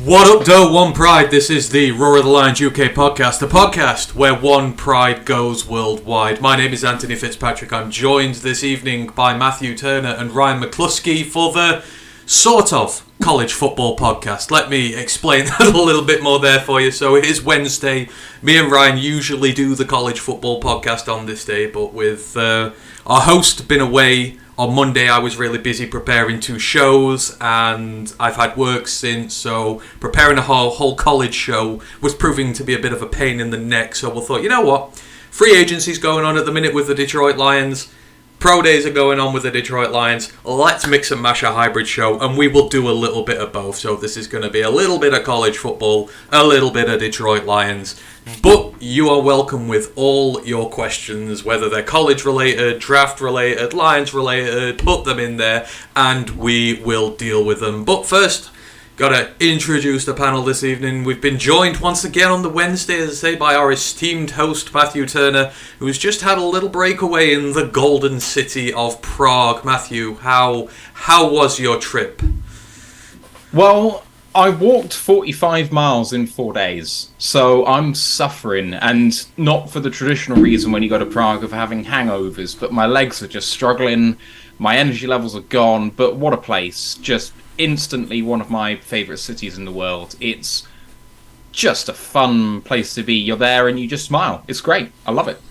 What up, Doe? One Pride. This is the Roar of the Lions UK podcast, the podcast where one pride goes worldwide. My name is Anthony Fitzpatrick. I'm joined this evening by Matthew Turner and Ryan McCluskey for the sort of college football podcast. Let me explain that a little bit more there for you. So it is Wednesday. Me and Ryan usually do the college football podcast on this day, but with our host been away on Monday, I was really busy preparing 2 shows, and I've had work since, so preparing a whole college show was proving to be a bit of a pain in the neck. So we thought, you know what? Free agency's going on at the minute with the Detroit Lions. Pro days are going on with the Detroit Lions. Let's mix and mash a hybrid show, and we will do a little bit of both. So this is going to be a little bit of college football, a little bit of Detroit Lions. But you are welcome with all your questions, whether they're college related, draft related, Lions related, put them in there, and we will deal with them. But first, gotta introduce the panel this evening. We've been joined once again on the Wednesday, as I say, by our esteemed host, Matthew Turner, who's just had a little breakaway in the golden city of Prague. Matthew, how was your trip? Well, I walked 45 miles in 4 days, so I'm suffering, and not for the traditional reason when you go to Prague of having hangovers, but my legs are just struggling, my energy levels are gone, but what a place. Just instantly one of my favourite cities in the world. It's just a fun place to be. You're there and you just smile. It's great. I love it.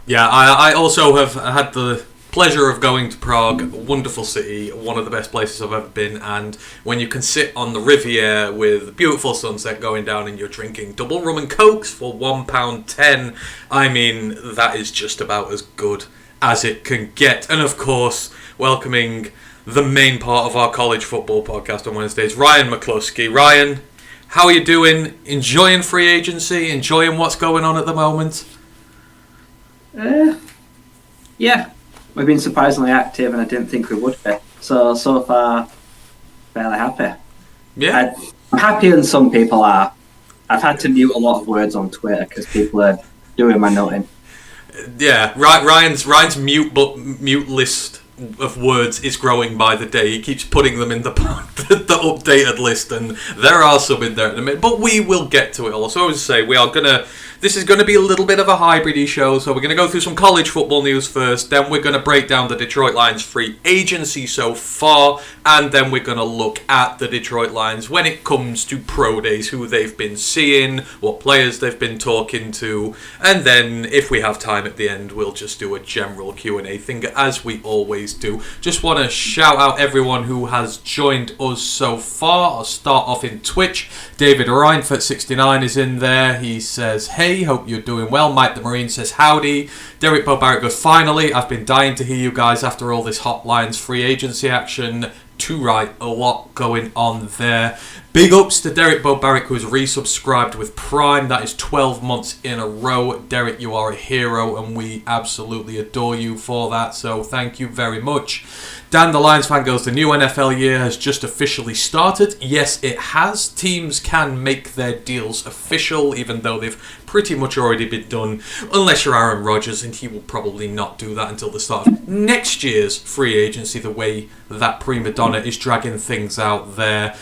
Yeah, I also have had the pleasure of going to Prague. A wonderful city, one of the best places I've ever been, and when you can sit on the Riviera with a beautiful sunset going down and you're drinking double rum and cokes for £1.10, I mean, that is just about as good as it can get. And of course, welcoming the main part of our college football podcast on Wednesdays, Ryan McCluskey. Ryan, how are you doing? Enjoying free agency? Enjoying what's going on at the moment? Yeah, we've been surprisingly active, and I didn't think we would be. So far, fairly happy. Yeah, I'm happier than some people are. I've had to mute a lot of words on Twitter because people are doing my noting. Yeah, Ryan's mute list of words is growing by the day. He keeps putting them in the updated list, and there are some in there at the minute, but we will get to it all. So I would say this is going to be a little bit of a hybrid-y show, so we're going to go through some college football news first, then we're going to break down the Detroit Lions free agency so far, and then we're going to look at the Detroit Lions when it comes to pro days, who they've been seeing, what players they've been talking to, and then if we have time at the end, we'll just do a general Q&A thing as we always do. Just want to shout out everyone who has joined us so far. I'll start off in Twitch. David Reinfurt69 is in there. He says, hey, hope you're doing well. Mike the Marine says, howdy. Derek Bo Barrett goes, finally, I've been dying to hear you guys after all this Hot Lions free agency action. Too right, a lot going on there. Big ups to Derek Bo Barrett, who's resubscribed with Prime. That is 12 months in a row. Derek, you are a hero, and we absolutely adore you for that, so thank you very much. Dan, the Lions fan, goes, the new NFL year has just officially started. Yes, it has. Teams can make their deals official, even though they've pretty much already been done, unless you're Aaron Rodgers, and he will probably not do that until the start of next year's free agency, the way that prima donna is dragging things out there.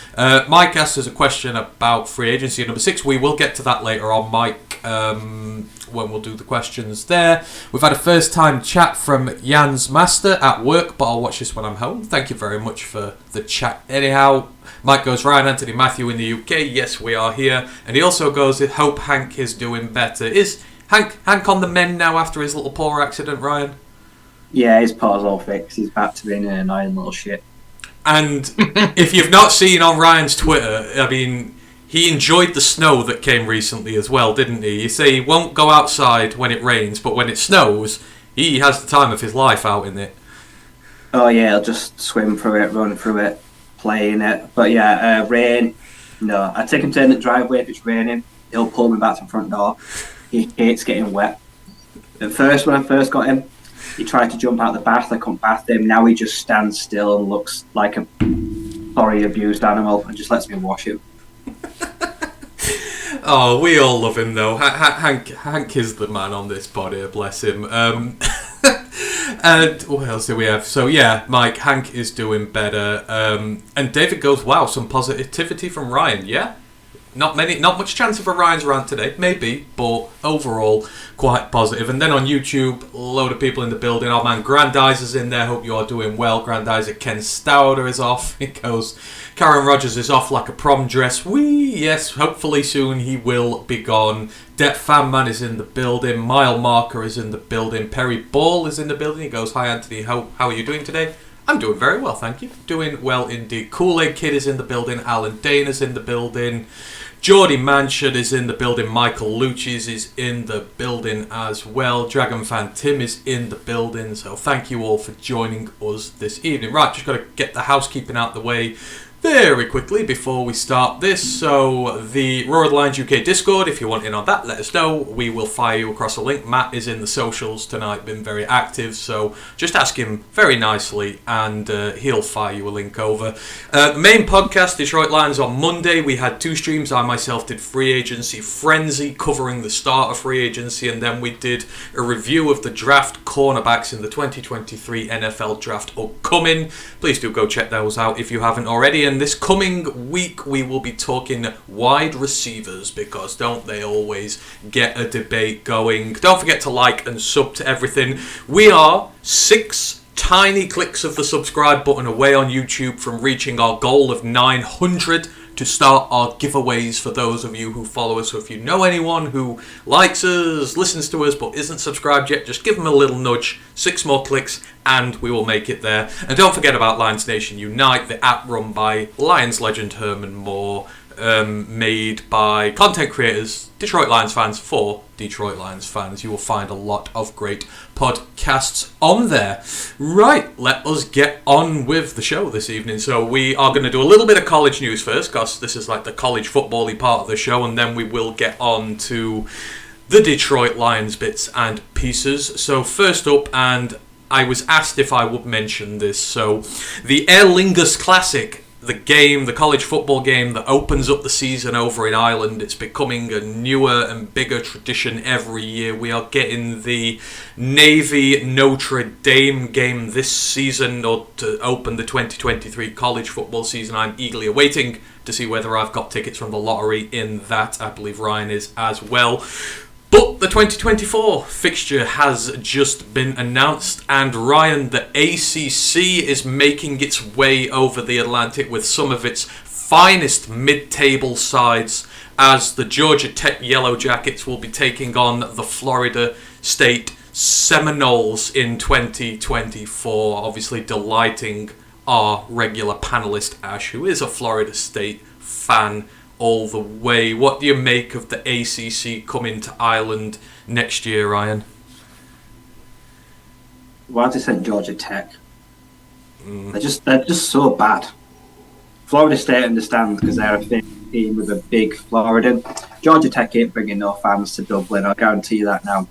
Mike asked us a question about free agency number 6. We will get to that later on, Mike, when we'll do the questions there. We've had a first time chat from Jan's Master at work, but I'll watch this when I'm home. Thank you very much for the chat. Anyhow, Mike goes, Ryan, Antony, Matthew in the UK. Yes, we are here. And he also goes, hope Hank is doing better. Is Hank on the mend now after his little paw accident, Ryan? Yeah, his paw's all fixed. He's back to being an annoying little shit. And if you've not seen on Ryan's Twitter, I mean, he enjoyed the snow that came recently as well, didn't he? You say he won't go outside when it rains, but when it snows, he has the time of his life out in it. Oh yeah, he'll just swim through it, run through it, play in it. But yeah, rain, no. I take him to the driveway if it's raining. He'll pull me back to the front door. He hates getting wet. At first, when I first got him, he tried to jump out the bath. I couldn't bath him. Now he just stands still and looks like a sorry abused animal and just lets me wash him. Oh, we all love him though. Hank is the man on this pod here, bless him. And what else do we have? So yeah, Mike, Hank is doing better. And David goes, wow, some positivity from Ryan, yeah? Not much chance of a Ryan's rant today, maybe, but overall quite positive. And then on YouTube, a load of people in the building. Our man Grandize is in there. Hope you are doing well. Grandizer Ken Stauder is off. It goes. Karen Rogers is off like a prom dress. Yes, hopefully soon he will be gone. Det Fan Man is in the building. Mile Marker is in the building. Perry Ball is in the building. He goes, "Hi Anthony, how are you doing today?" I'm doing very well, thank you. Doing well indeed. Kool-Aid Kid is in the building. Alan Dana's in the building. Geordie Manshard is in the building. Michael Luches is in the building as well. Dragon Fan Tim is in the building. So thank you all for joining us this evening. Right, just got to get the housekeeping out the way very quickly before we start this. So the Royal Lions UK Discord, if you want in on that, let us know. We will fire you across a link. Matt is in the socials tonight, been very active, so just ask him very nicely and he'll fire you a link over. The main podcast, Detroit Lions, on Monday. We had 2 streams. I myself did Free Agency Frenzy, covering the start of free agency, and then we did a review of the draft cornerbacks in the 2023 NFL draft upcoming. Please do go check those out if you haven't already. And this coming week we will be talking wide receivers, because don't they always get a debate going. Don't forget to like and sub to everything. We are 6 tiny clicks of the subscribe button away on YouTube from reaching our goal of 900 to start our giveaways for those of you who follow us. So if you know anyone who likes us, listens to us, but isn't subscribed yet, just give them a little nudge. 6 more clicks and we will make it there. And don't forget about Lions Nation Unite, the app run by Lions legend Herman Moore, made by content creators, Detroit Lions fans for Detroit Lions fans. You will find a lot of great podcasts on there. Right, let us get on with the show this evening. So we are going to do a little bit of college news first, because this is like the college football-y part of the show, and then we will get on to the Detroit Lions bits and pieces. So first up, and I was asked if I would mention this, so the Aer Lingus Classic, the college football game that opens up the season over in Ireland. It's becoming a newer and bigger tradition every year. We are getting the Navy Notre Dame game this season, or to open the 2023 college football season. I'm eagerly awaiting to see whether I've got tickets from the lottery in that. I believe Ryan is as well. But the 2024 fixture has just been announced, and Ryan, the ACC is making its way over the Atlantic with some of its finest mid-table sides, as the Georgia Tech Yellow Jackets will be taking on the Florida State Seminoles in 2024, obviously delighting our regular panelist Ash, who is a Florida State fan all the way. What do you make of the ACC coming to Ireland next year, Ryan? Why did they say Georgia Tech? They're just so bad. Florida State understands because they're a team with a big Floridan. Georgia Tech ain't bringing no fans to Dublin. I'll guarantee you that now.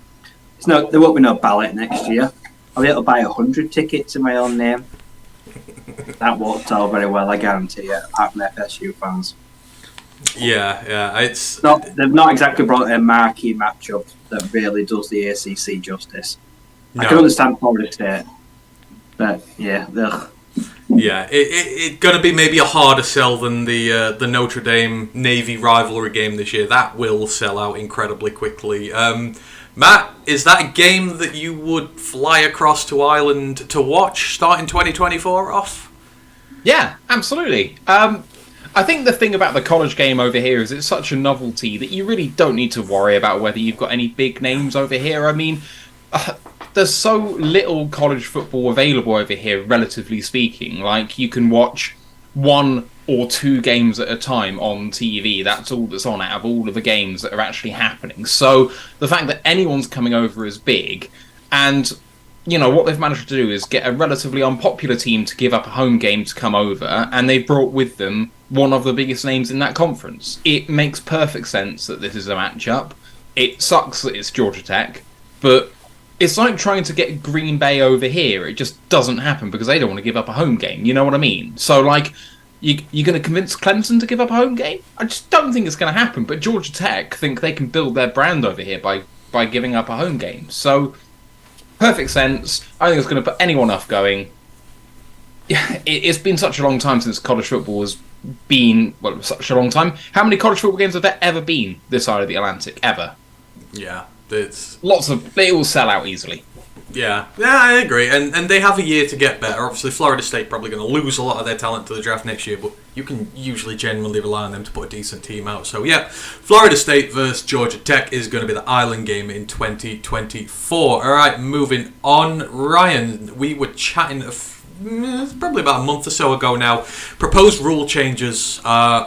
There won't be no ballot next year. I'll be able to buy 100 tickets in my own name. That won't tell very well, I guarantee you. Apart from FSU fans. Yeah, they've not exactly brought a marquee matchup that really does the ACC justice. No. I can understand Florida State, but yeah, it's going to be maybe a harder sell than the Notre Dame Navy rivalry game this year. That will sell out incredibly quickly. Matt, is that a game that you would fly across to Ireland to watch starting 2024 off? Yeah, absolutely. I think the thing about the college game over here is it's such a novelty that you really don't need to worry about whether you've got any big names over here. I mean, there's so little college football available over here, relatively speaking. Like, you can watch 1 or 2 games at a time on TV. That's all that's on out of all of the games that are actually happening. So the fact that anyone's coming over is big, and you know, what they've managed to do is get a relatively unpopular team to give up a home game to come over, and they've brought with them one of the biggest names in that conference. It makes perfect sense that this is a matchup. It sucks that it's Georgia Tech, but it's like trying to get Green Bay over here. It just doesn't happen because they don't want to give up a home game. You know what I mean? So, like, you're going to convince Clemson to give up a home game? I just don't think it's going to happen. But Georgia Tech think they can build their brand over here by giving up a home game. So, perfect sense. I think it's going to put anyone off going. Yeah, it's been such a long time since college football has been, well, such a long time. How many college football games have there ever been this side of the Atlantic? Ever? Yeah, it's... They will sell out easily. Yeah, I agree, and they have a year to get better. Obviously, Florida State probably going to lose a lot of their talent to the draft next year, but you can usually genuinely rely on them to put a decent team out. So yeah, Florida State versus Georgia Tech is going to be the Island game in 2024. All right, moving on. Ryan, we were chatting probably about a month or so ago now, proposed rule changes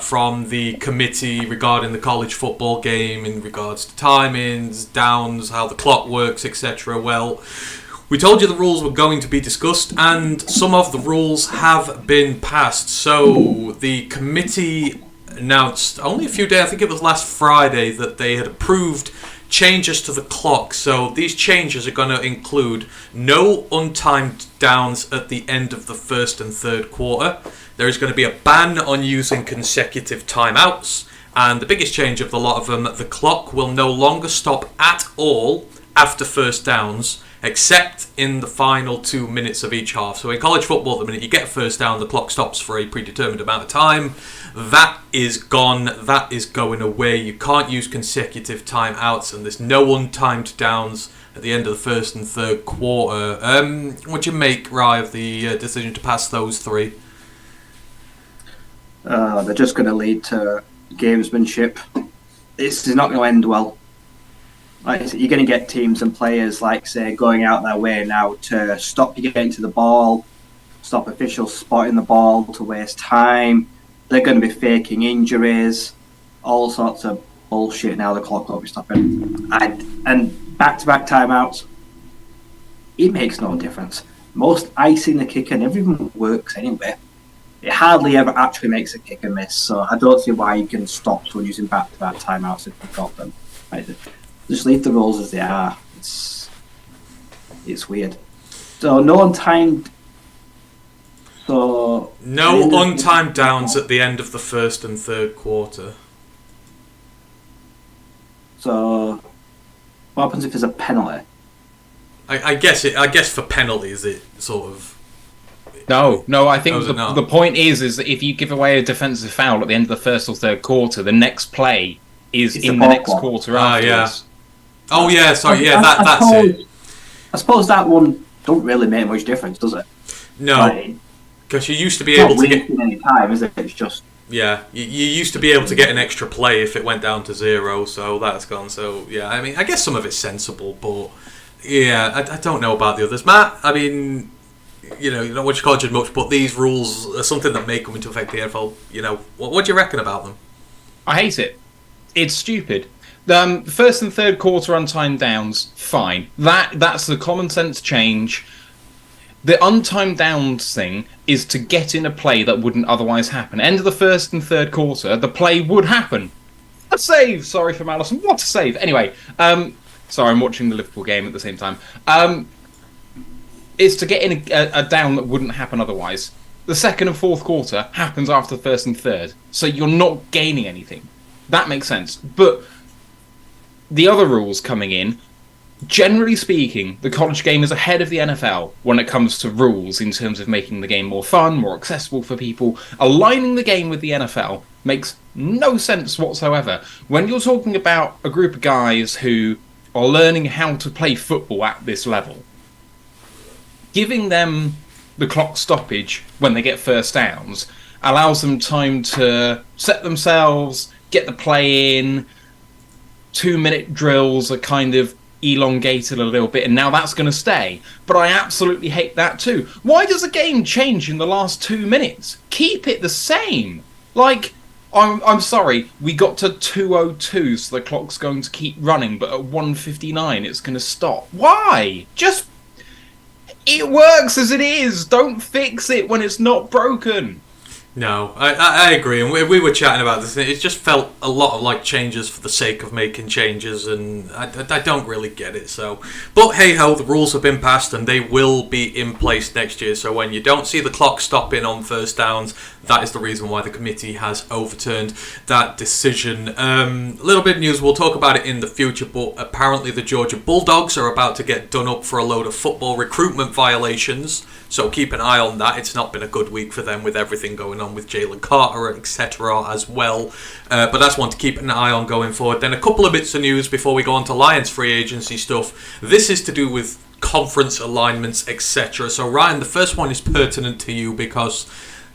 from the committee regarding the college football game in regards to timings, downs, how the clock works, etc. Well, we told you the rules were going to be discussed, and some of the rules have been passed. So the committee announced only a few days, I think it was last Friday, that they had approved changes to the clock. So these changes are going to include no untimed downs at the end of the first and third quarter. There is going to be a ban on using consecutive timeouts, and the biggest change of the lot of them, the clock will no longer stop at all after first downs, except in the final 2 minutes of each half. So in college football, the minute you get a first down, the clock stops for a predetermined amount of time. That is gone. That is going away. You can't use consecutive timeouts, and there's no untimed downs at the end of the first and third quarter. What do you make, Rye, of the decision to pass those three? They're just going to lead to gamesmanship. This is not going to end well. Like I said, you're going to get teams and players, like, say, going out their way now to stop you getting to the ball, stop officials spotting the ball to waste time. They're going to be faking injuries, all sorts of bullshit. Now the clock will be stopping. And back-to-back timeouts, it makes no difference. Most icing the kicker never even works anyway. It hardly ever actually makes a kicker miss, so I don't see why you can stop someone using back-to-back timeouts if you've got them. Right? Just leave the rules as they are. It's weird. So no untimed. So no untimed downs at the end of the first and third quarter. So what happens if there's a penalty? I guess for penalties it sort of. No. I think the point is that if you give away a defensive foul at the end of the first or third quarter, the next play is in the next quarter afterwards. Yeah. Oh yeah, sorry, yeah, that's it. I suppose that one don't really make much difference, does it? No, because you used to be able to get any time, is it? It's just you used to be able to get an extra play if it went down to 0, so that's gone. So yeah, I mean, I guess some of it's sensible, but yeah, I don't know about the others, Matt. I mean, you don't watch college much, but these rules are something that may come into effect the NFL. What do you reckon about them? I hate it. It's stupid. The first and third quarter untimed downs, fine. That's the common sense change. The untimed downs thing is to get in a play that wouldn't otherwise happen. End of the first and third quarter, the play would happen. A save! Sorry from Allison. What a save! Anyway, sorry, I'm watching the Liverpool game at the same time. It's to get in a down that wouldn't happen otherwise. The second and fourth quarter happens after the first and third, so you're not gaining anything. That makes sense. But the other rules coming in, generally speaking, the college game is ahead of the NFL when it comes to rules in terms of making the game more fun, more accessible for people. Aligning the game with the NFL makes no sense whatsoever. When you're talking about a group of guys who are learning how to play football at this level, giving them the clock stoppage when they get first downs allows them time to set themselves, get the play in. 2-minute drills are kind of elongated a little bit, and now that's going to stay. But I absolutely hate that too. Why does a game change in the last 2 minutes? Keep it the same. Like, I'm sorry, we got to 2:02, so the clock's going to keep running, but at 1:59 it's going to stop. Why? Just... It works as it is. Don't fix it when it's not broken. No, I agree, and we were chatting about this. It just felt a lot of like changes for the sake of making changes, and I don't really get it. So, but hey ho, the rules have been passed, and they will be in place next year. So when you don't see the clock stopping on first downs, that is the reason why the committee has overturned that decision. A little bit of news, we'll talk about it in the future, but apparently the Georgia Bulldogs are about to get done up for a load of football recruitment violations. So keep an eye on that. It's not been a good week for them with everything going on with Jalen Carter, etc. as well. But that's one to keep an eye on going forward. Then a couple of bits of news before we go on to Lions free agency stuff. This is to do with conference alignments, etc. So Ryan, the first one is pertinent to you because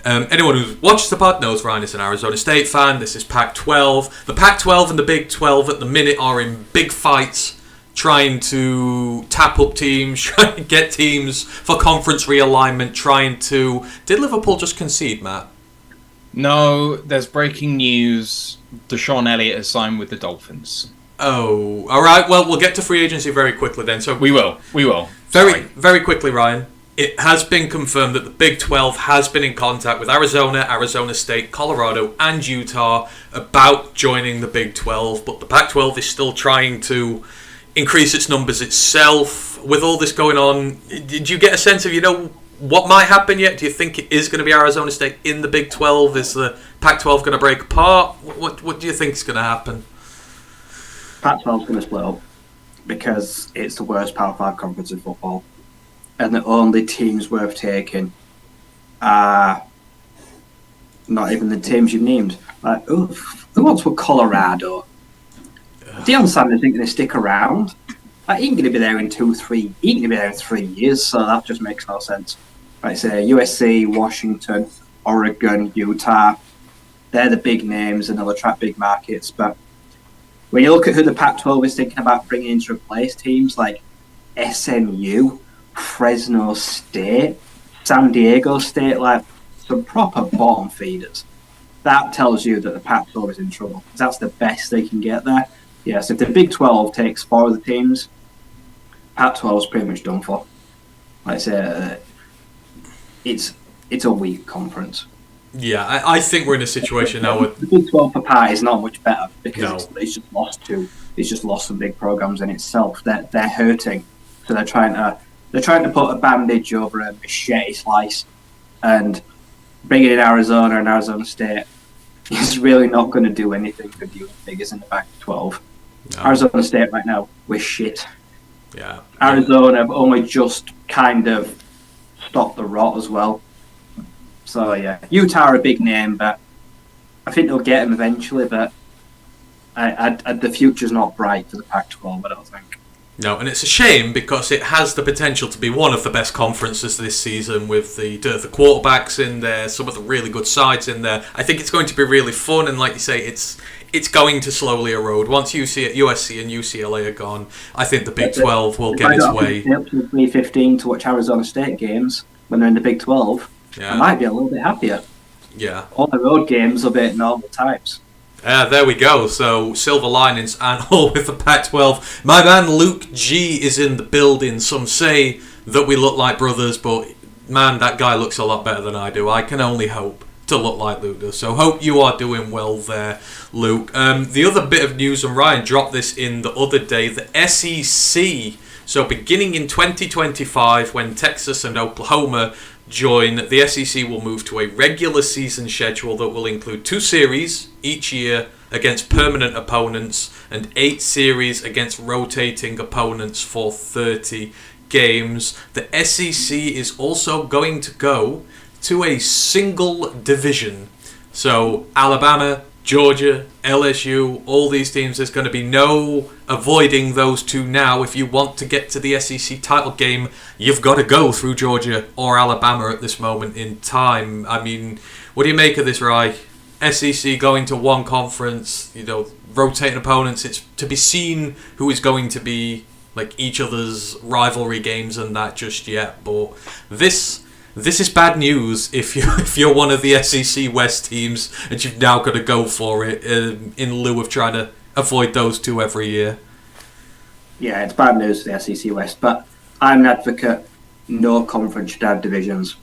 anyone who watches the pod knows Ryan is an Arizona State fan. This is Pac-12. The Pac-12 and the Big 12 at the minute are in big fights, trying to tap up teams, trying to get teams for conference realignment, trying to... Did Liverpool just concede, Matt? No, there's breaking news. Deshaun Elliott has signed with the Dolphins. Oh, all right. Well, we'll get to free agency very quickly then. So We will. Very quickly, Ryan. It has been confirmed that the Big 12 has been in contact with Arizona, Arizona State, Colorado, and Utah about joining the Big 12, but the Pac-12 is still trying to increase its numbers itself. With all this going on, did you get a sense of, what might happen yet? Do you think it is going to be Arizona State in the Big 12? Is the Pac-12 going to break apart? What do you think is going to happen? Pac-12 is going to split up because it's the worst Power 5 conference in football. And the only teams worth taking are not even the teams you've named. Like, who wants for Colorado? Deion Sanders isn't going to stick around. Like, he ain't going to be there in 2-3. He ain't going to be there in 3 years, so that just makes no sense. Like I say, USC, Washington, Oregon, Utah, they're the big names and they'll attract big markets. But when you look at who the Pac-12 is thinking about bringing in to replace teams like SMU, Fresno State, San Diego State, like some proper bottom feeders, that tells you that the Pac-12 is in trouble. That's the best they can get there. Yes, if the Big 12 takes 4 of the teams, Pac-12 is pretty much done for. Like I say, it's a weak conference. Yeah, I think we're in a situation now where the Big 12 for Pat is not much better because it's just lost some big programs in itself. They're hurting, so they're trying to put a bandage over a machete slice, and bringing in Arizona and Arizona State is really not going to do anything for the figures in the back 12. No. Arizona State right now, we're shit. Yeah. Arizona have only just kind of stopped the rot as well. So yeah, Utah are a big name, but I think they'll get him eventually. But the future's not bright for the Pac-12, I don't think. No, and it's a shame because it has the potential to be one of the best conferences this season with the quarterbacks in there, some of the really good sides in there. I think it's going to be really fun, and like you say, it's going to slowly erode. Once USC and UCLA are gone, I think the Big 12 will get its way. Up to 3:15 to watch Arizona State games when they're in the Big 12. Yeah. I might be a little bit happier. Yeah. All the road games will be at normal times. There we go. So, silver linings and all with the Pac-12. My man Luke G is in the building. Some say that we look like brothers, but man, that guy looks a lot better than I do. I can only hope to look like Luke does. So, hope you are doing well there, Luke. The other bit of news, and Ryan dropped this in the other day, the SEC. So, beginning in 2025, when Texas and Oklahoma join, the SEC will move to a regular season schedule that will include 2 series each year against permanent opponents and 8 series against rotating opponents for 30 games. The SEC is also going to go to a single division. So Alabama, Georgia, LSU, all these teams, there's going to be no avoiding those 2 now. If you want to get to the SEC title game, you've got to go through Georgia or Alabama at this moment in time. I mean, what do you make of this, Rye? SEC going to one conference, rotating opponents. It's to be seen who is going to be like each other's rivalry games and that just yet. But this is bad news if you're one of the SEC West teams and you've now got to go for it in lieu of trying to avoid those 2 every year. Yeah, it's bad news for the SEC West, but I'm an advocate. No conference should have divisions.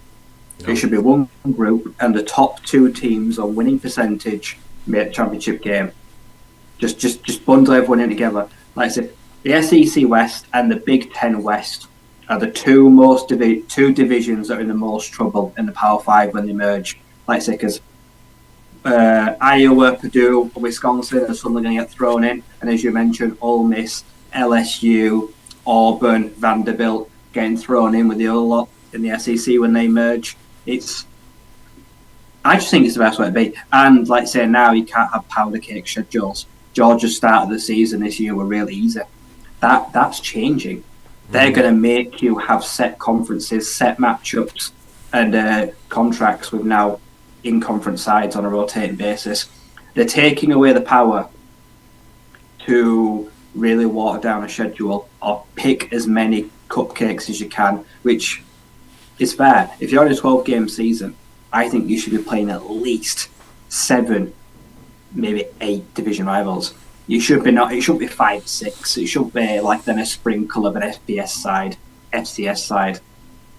No. It should be one group, and the top 2 teams on winning percentage make the championship game. Just bundle everyone in together. Like I said, the SEC West and the Big Ten West are the 2 divisions that are in the most trouble in the Power 5 when they merge. Like I say, because Iowa, Purdue, Wisconsin are suddenly going to get thrown in, and as you mentioned, Ole Miss, LSU, Auburn, Vanderbilt getting thrown in with the other lot in the SEC when they merge. I just think it's the best way to be. And like say now, you can't have powder cake schedules. Georgia's start of the season this year were really easy. That's changing. They're going to make you have set conferences, set matchups, and contracts with now in-conference sides on a rotating basis. They're taking away the power to really water down a schedule or pick as many cupcakes as you can, which is fair. If you're in a 12-game season, I think you should be playing at least 7, maybe 8 division rivals. You should be not. It shouldn't be 5, 6. It should be like then a sprinkle of an FBS side, FCS side.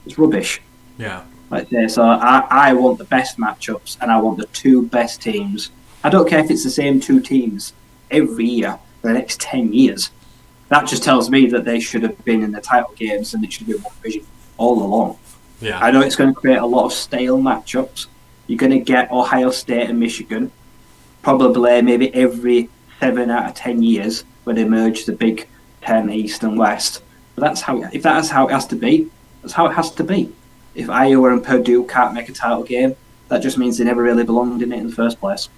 It's rubbish. Yeah. Like this. So I want the best matchups, and I want the 2 best teams. I don't care if it's the same 2 teams every year for the next 10 years. That just tells me that they should have been in the title games and it should be one division all along. Yeah. I know it's going to create a lot of stale matchups. You're going to get Ohio State and Michigan, probably maybe every 7 out of 10 years when they merge the Big 10 East and West. But if that's how it has to be, that's how it has to be. If Iowa and Purdue can't make a title game, that just means they never really belonged in it in the first place.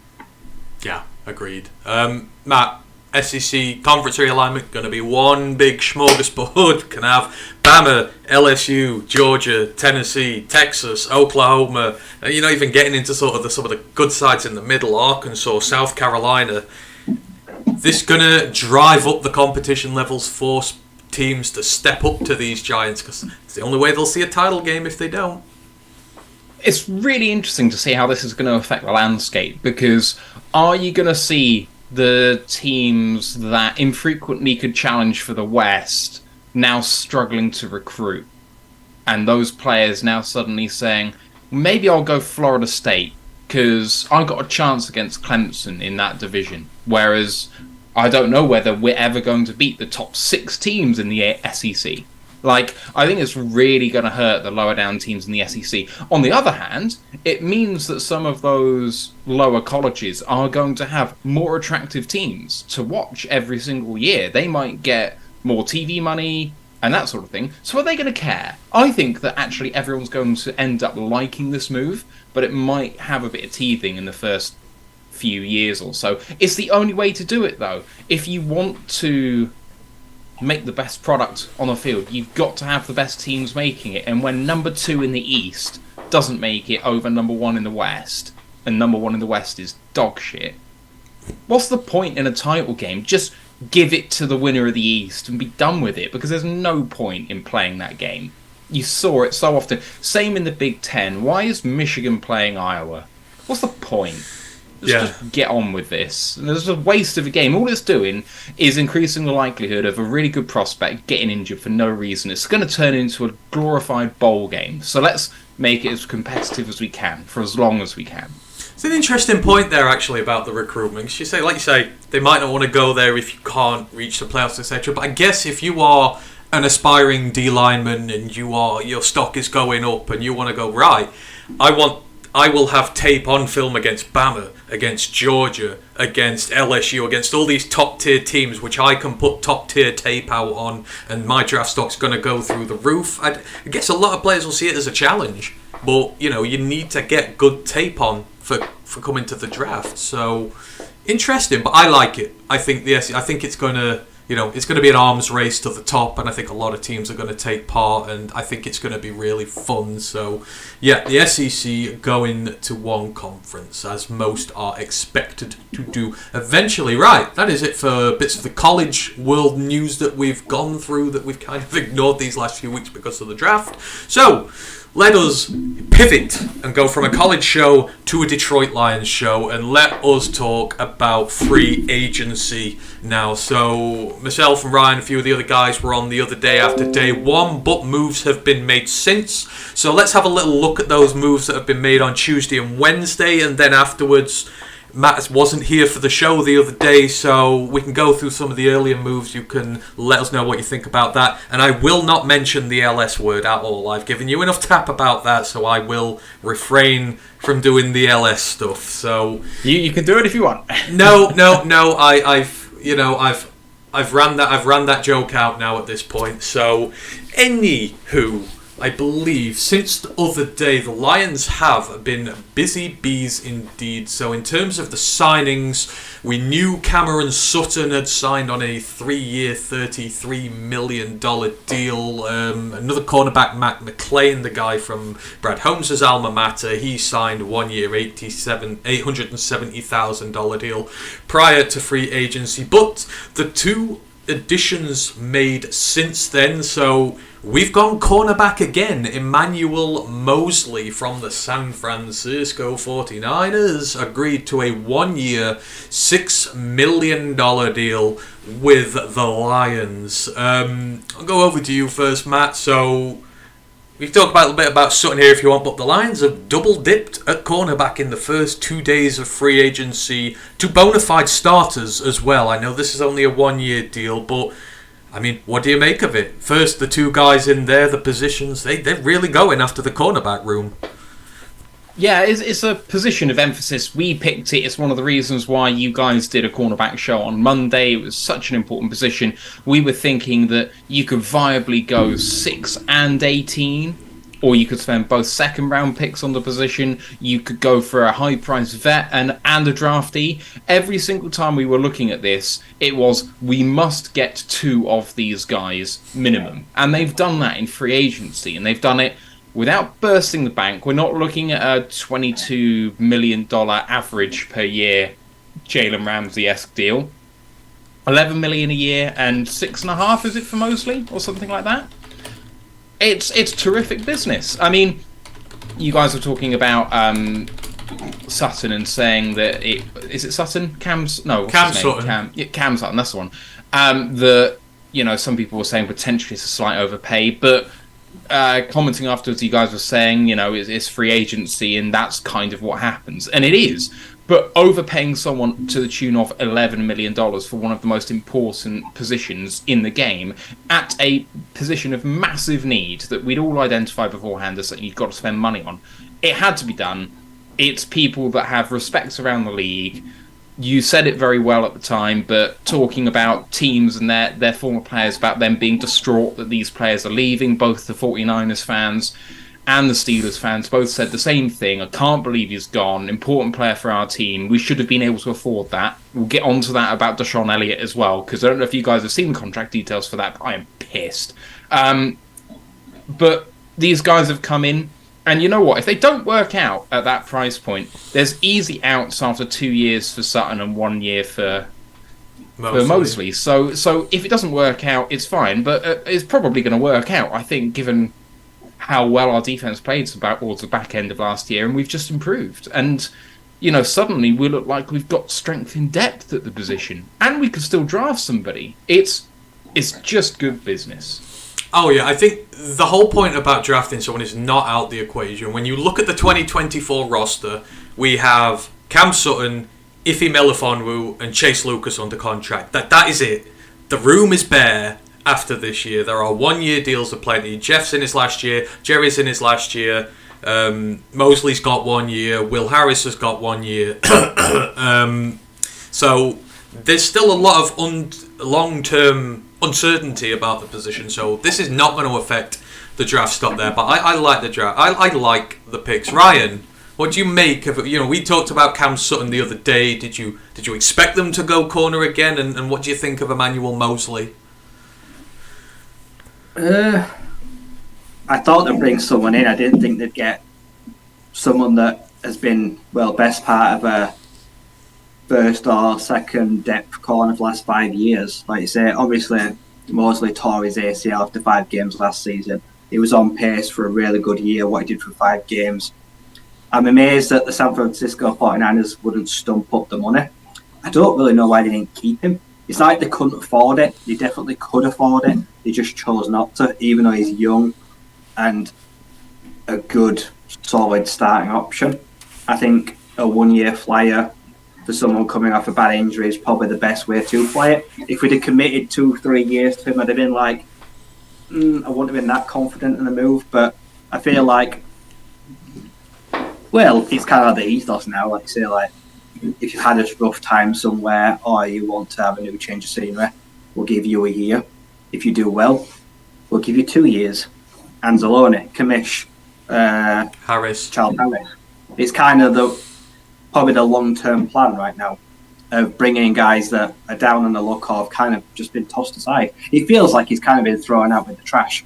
Yeah, agreed. Matt, SEC conference realignment going to be one big smorgasbord. Can have Bama, LSU, Georgia, Tennessee, Texas, Oklahoma. You're not even getting into some of the good sides in the middle. Arkansas, South Carolina. This going to drive up the competition levels, force teams to step up to these giants because it's the only way they'll see a title game if they don't. It's really interesting to see how this is going to affect the landscape, because are you going to see the teams that infrequently could challenge for the West now struggling to recruit, and those players now suddenly saying, maybe I'll go Florida State because I got a chance against Clemson in that division, whereas I don't know whether we're ever going to beat the top 6 teams in the SEC. Like, I think it's really going to hurt the lower down teams in the SEC. On the other hand, it means that some of those lower colleges are going to have more attractive teams to watch every single year. They might get more TV money and that sort of thing. So are they going to care? I think that actually everyone's going to end up liking this move, but it might have a bit of teething in the first few years or so. It's the only way to do it, though. If you want to make the best product on the field, you've got to have the best teams making it. And when number 2 in the East doesn't make it over number 1 in the West, and number 1 in the West is dog shit, what's the point in a title game? Just give it to the winner of the East and be done with it, because there's no point in playing that game. You saw it so often. Same in the Big Ten. Why is Michigan playing Iowa? What's the point? Just get on with this. There's a waste of a game. All it's doing is increasing the likelihood of a really good prospect getting injured for no reason. It's going to turn into a glorified bowl game. So let's make it as competitive as we can for as long as we can. It's an interesting point there, actually, about the recruitment. 'Cause like you say, they might not want to go there if you can't reach the playoffs, etc. But I guess if you are an aspiring D lineman and your stock is going up and you want to go, right, I will have tape on film against Bama, against Georgia, against LSU, against all these top-tier teams, which I can put top-tier tape out on, and my draft stock's going to go through the roof. I guess a lot of players will see it as a challenge, but you need to get good tape on for coming to the draft. So interesting, but I like it. I think it's going to. It's going to be an arms race to the top, and I think a lot of teams are going to take part, and I think it's going to be really fun. So, yeah, the SEC going to one conference, as most are expected to do eventually. Right, that is it for bits of the college world news that we've gone through, that we've kind of ignored these last few weeks because of the draft. So, let us pivot and go from a college show to a Detroit Lions show, and let us talk about free agency now. So myself and Ryan, a few of the other guys, were on the other day after day 1, but moves have been made since. So let's have a little look at those moves that have been made on Tuesday and Wednesday, and then afterwards, Matt wasn't here for the show the other day, so we can go through some of the earlier moves. You can let us know what you think about that. And I will not mention the LS word at all. I've given you enough tap about that, so I will refrain from doing the LS stuff. So you can do it if you want. No. I've ran that joke out now at this point. So, anywho, I believe since the other day, the Lions have been busy bees indeed. So in terms of the signings, we knew Cameron Sutton had signed on a 3-year, $33 million deal. Another cornerback, Matt McClain, the guy from Brad Holmes' alma mater, he signed 1 year, $870,000 deal prior to free agency. But the two additions made since then, so we've gone cornerback again. Emmanuel Mosley from the San Francisco 49ers agreed to a 1 year, $6 million deal with the Lions. I'll go over to you first, Matt. So we can talk about a little bit about Sutton here if you want, but the Lions have double dipped at cornerback in the first 2 days of free agency to bona fide starters as well. I know this is only a 1 year deal, but I mean, what do you make of it? First, the two guys in there, the positions, they're really going after the cornerback room. Yeah, it's a position of emphasis. We picked it. It's one of the reasons why you guys did a cornerback show on Monday. It was such an important position. We were thinking that you could viably go 6 and 18, or you could spend both second-round picks on the position. You could go for a high-priced vet and a draftee. Every single time we were looking at this, it was, we must get 2 of these guys minimum. And they've done that in free agency, and they've done it without bursting the bank. We're not looking at a $22 million average per year Jalen Ramsey-esque deal. $11 million a year and $6.5, is it for Mosley or something like that? It's terrific business. I mean, you guys were talking about Sutton and saying that is it Sutton? Cam Sutton. Cam Sutton. That's the one. Some people were saying potentially it's a slight overpay, but commenting afterwards, you guys were saying, it's free agency and that's kind of what happens. And it is. But overpaying someone to the tune of $11 million for one of the most important positions in the game at a position of massive need that we'd all identified beforehand as something you've got to spend money on. It had to be done. It's people that have respect around the league. You said it very well at the time, but talking about teams and their former players, about them being distraught that these players are leaving, both the 49ers fans and the Steelers fans both said the same thing. I can't believe he's gone. Important player for our team. We should have been able to afford that. We'll get onto that about Deshaun Elliott as well, because I don't know if you guys have seen the contract details for that, but I am pissed. But these guys have come in, and you know what? If they don't work out at that price point, there's easy outs after 2 years for Sutton and 1 year for Mosley. So if it doesn't work out, it's fine, but it's probably going to work out, I think, given how well our defense played towards the back end of last year, and we've just improved. And, suddenly we look like we've got strength in depth at the position, and we could still draft somebody. It's just good business. Oh yeah, I think the whole point about drafting someone is not out the equation. When you look at the 2024 roster, we have Cam Sutton, Ife Melifonwu, and Chase Lucas under contract. That is it. The room is bare. After this year, there are 1 year deals of plenty. Jeff's in his last year, Jerry's in his last year, Mosley's got 1 year, Will Harris has got 1 year. So there's still a lot of long-term uncertainty about the position, so this is not going to affect the draft stock there, but I like the draft. I like the picks. Ryan, what do you make of it? We talked about Cam Sutton the other day. Did you expect them to go corner again, and what do you think of Emmanuel Mosley? I thought they'd bring someone in. I didn't think they'd get someone that has been, best part of a first or second depth corner for the last 5 years. Like you say, obviously Mosley tore his ACL after 5 games last season. He was on pace for a really good year, what he did for 5 games. I'm amazed that the San Francisco 49ers wouldn't stump up the money. I don't really know why they didn't keep him. It's like they couldn't afford it. They definitely could afford it. They just chose not to, even though he's young and a good, solid starting option. I think a 1 year flyer for someone coming off a bad injury is probably the best way to play it. If we'd have committed 2-3 years to him, I'd have been like, I wouldn't have been that confident in the move. But I feel like, it's kind of the ethos now. Like you say, like, if you've had a rough time somewhere or you want to have a new change of scenery, we'll give you a year. If you do well, we'll give you 2 years. Anzalone, Commish, Harris. Charles Harris. It's kind of probably the long-term plan right now of bringing in guys that are down on the luck or have kind of just been tossed aside. It feels like he's kind of been thrown out with the trash.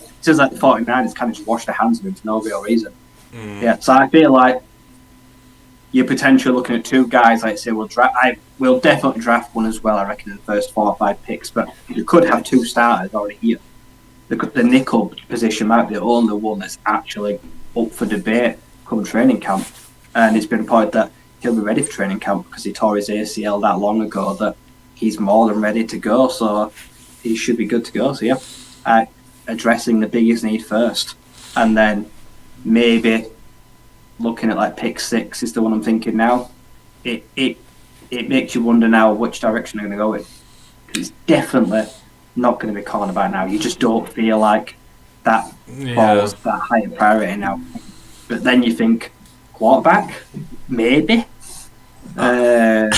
It feels like the 49ers kind of just washed their hands of him for no real reason. Yeah, so I feel like you're potentially looking at two guys. Like say, we'll definitely draft one as well. I reckon in the first 4 or 5 picks, but you could have 2 starters already here. The nickel position might be the only one that's actually up for debate come training camp, and it's been reported that he'll be ready for training camp because he tore his ACL that long ago that he's more than ready to go, so he should be good to go. So yeah, addressing the biggest need first, and then maybe looking at like pick 6 is the one I'm thinking now. It makes you wonder now which direction they're going to go in. It's definitely not going to be corner by now. You just don't feel like that falls that higher priority now. But then you think quarterback, maybe. Running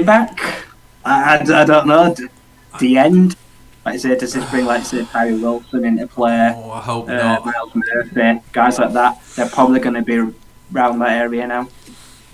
back, I don't know. The end, like I say, does this bring like say Tyree Wilson into play? Oh, I hope not. Miles Murphy, guys like that. They're probably going to be around that area now.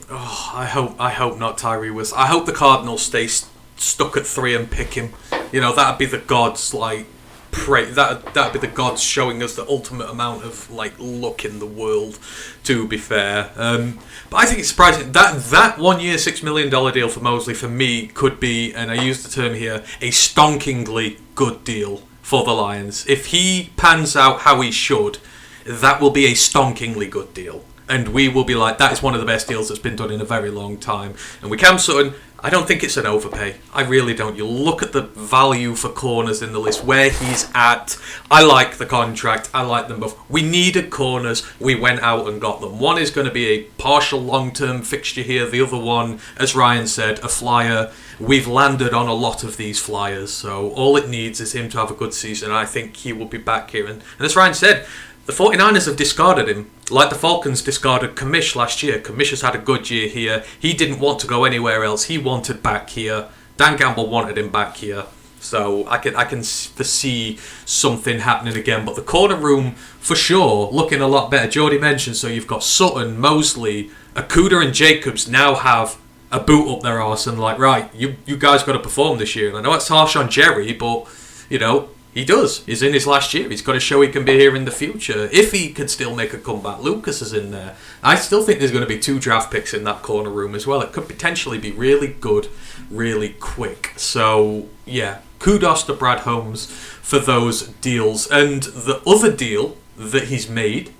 Oh, I hope not Tyree Wilson. I hope the Cardinals stay stuck at 3 and pick him. You know, that'd be the gods like pray. That'd be the gods showing us the ultimate amount of like luck in the world. To be fair, but I think it's surprising that 1 year $6 million deal for Mosley for me could be, and I use the term here, a stonkingly good deal for the Lions. If he pans out how he should, that will be a stonkingly good deal. And we will be like, that is one of the best deals that's been done in a very long time. And with Cam Sutton, I don't think it's an overpay. I really don't. You look at the value for corners in the list, where he's at. I like the contract. I like them both. We needed corners. We went out and got them. One is going to be a partial long-term fixture here. The other one, as Ryan said, a flyer. We've landed on a lot of these flyers. So all it needs is him to have a good season. I think he will be back here. And as Ryan said, the 49ers have discarded him, like the Falcons discarded Commish last year. Commish has had a good year here. He didn't want to go anywhere else. He wanted back here. Dan Gamble wanted him back here. So I can foresee something happening again. But the corner room, for sure, looking a lot better. Jordy mentioned, so you've got Sutton, Mosley, Okudah and Jacobs now have a boot up their arse and like, right, you guys got to perform this year. And I know it's harsh on Jerry, but, you know, he does. He's in his last year. He's got to show he can be here in the future. If he can still make a comeback, Lucas is in there. I still think there's going to be 2 draft picks in that corner room as well. It could potentially be really good, really quick. So, yeah, kudos to Brad Holmes for those deals. And the other deal that he's made,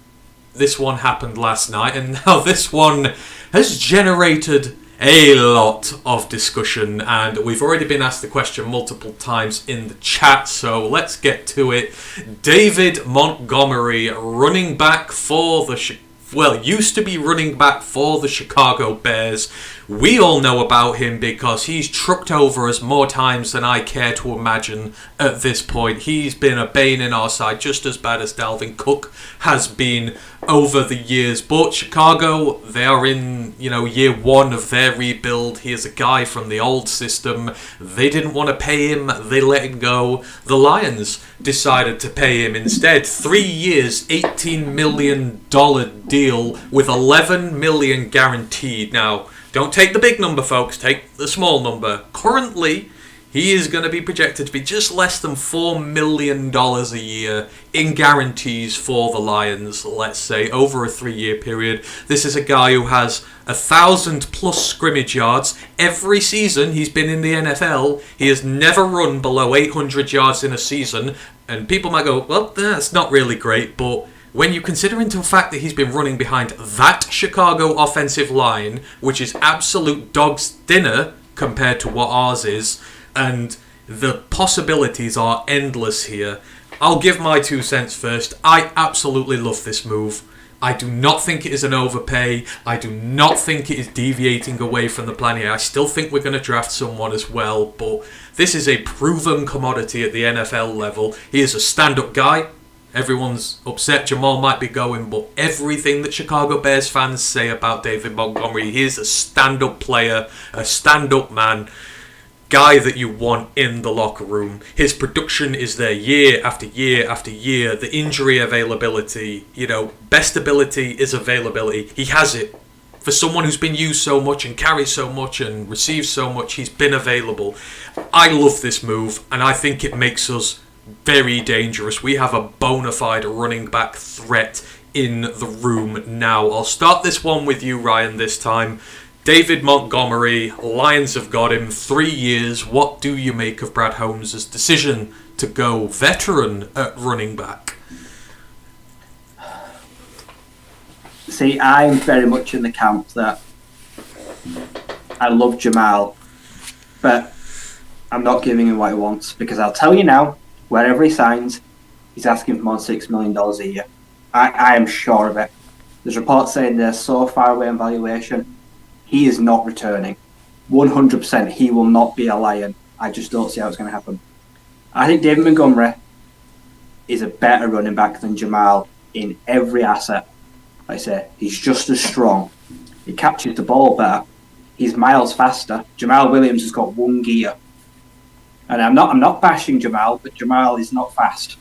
this one happened last night, and now this one has generated a lot of discussion, and we've already been asked the question multiple times in the chat, so let's get to it. David Montgomery, running back for the used to be running back for the Chicago Bears. We all know about him because he's trucked over us more times than I care to imagine at this point. He's been a bane in our side, just as bad as Dalvin Cook has been over the years. But Chicago, they are in, year 1 of their rebuild. He is a guy from the old system. They didn't want to pay him. They let him go. The Lions decided to pay him instead. 3 years, $18 million deal with $11 million guaranteed. Now, don't take the big number, folks. Take the small number. Currently, he is going to be projected to be just less than $4 million a year in guarantees for the Lions, let's say, over a 3-year period. This is a guy who has 1,000+ scrimmage yards. Every season he's been in the NFL, he has never run below 800 yards in a season. And people might go, well, that's not really great, but when you consider into the fact that he's been running behind that Chicago offensive line, which is absolute dog's dinner compared to what ours is, and the possibilities are endless here. I'll give my 2 cents first. I absolutely love this move. I do not think it is an overpay. I do not think it is deviating away from the plan here. I still think we're going to draft someone as well, but this is a proven commodity at the NFL level. He is a stand-up guy. Everyone's upset Jamal might be going, but everything that Chicago Bears fans say about David Montgomery, he is a stand-up player, a stand-up man. guy that you want in the locker room. His production is there year after year after year. The injury availability, best ability is availability. He has it. For someone who's been used so much and carries so much and receives so much, he's been available. I love this move, and I think it makes us very dangerous. We have a bona fide running back threat in the room now. I'll start this one with you, Ryan, this time. David Montgomery, Lions have got him 3 years. What do you make of Brad Holmes' decision to go veteran at running back? See, I'm very much in the camp that I love Jamal, but I'm not giving him what he wants, because I'll tell you now, wherever he signs, he's asking for more than $6 million a year. I am sure of it. There's reports saying they're so far away in valuation. He is not returning. 100% he will not be a Lion. I just don't see how it's going to happen. I think David Montgomery is a better running back than Jamal in every asset. Like I say, he's just as strong. He captures the ball better. He's miles faster. Jamal Williams has got one gear. And I'm not bashing Jamal, but Jamal is not fast.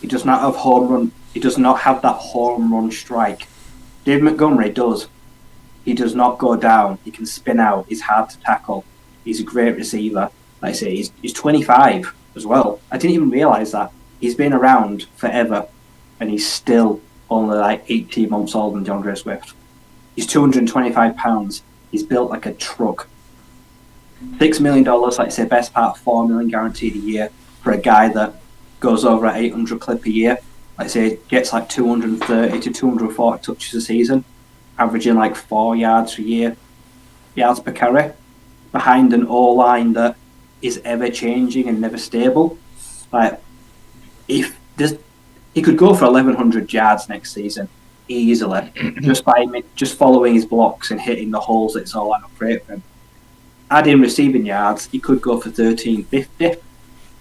He does not have home run. He does not have that home run strike. David Montgomery does. He does not go down. He can spin out. He's hard to tackle. He's a great receiver. Like I say, he's 25 as well. I didn't even realise that. He's been around forever, and he's still only like 18 months older than DeAndre Swift. He's 225 pounds. He's built like a truck. $6 million, like I say, best part of $4 million guaranteed a year for a guy that goes over at 800 clip a year. Like I say, gets like 230 to 240 touches a season, averaging like 4 yards per carry, behind an O-line that is ever changing and never stable. Like, he could go for 1,100 yards next season easily, just following his blocks and hitting the holes that it's all line up great for him. Add in receiving yards, he could go for 1,350.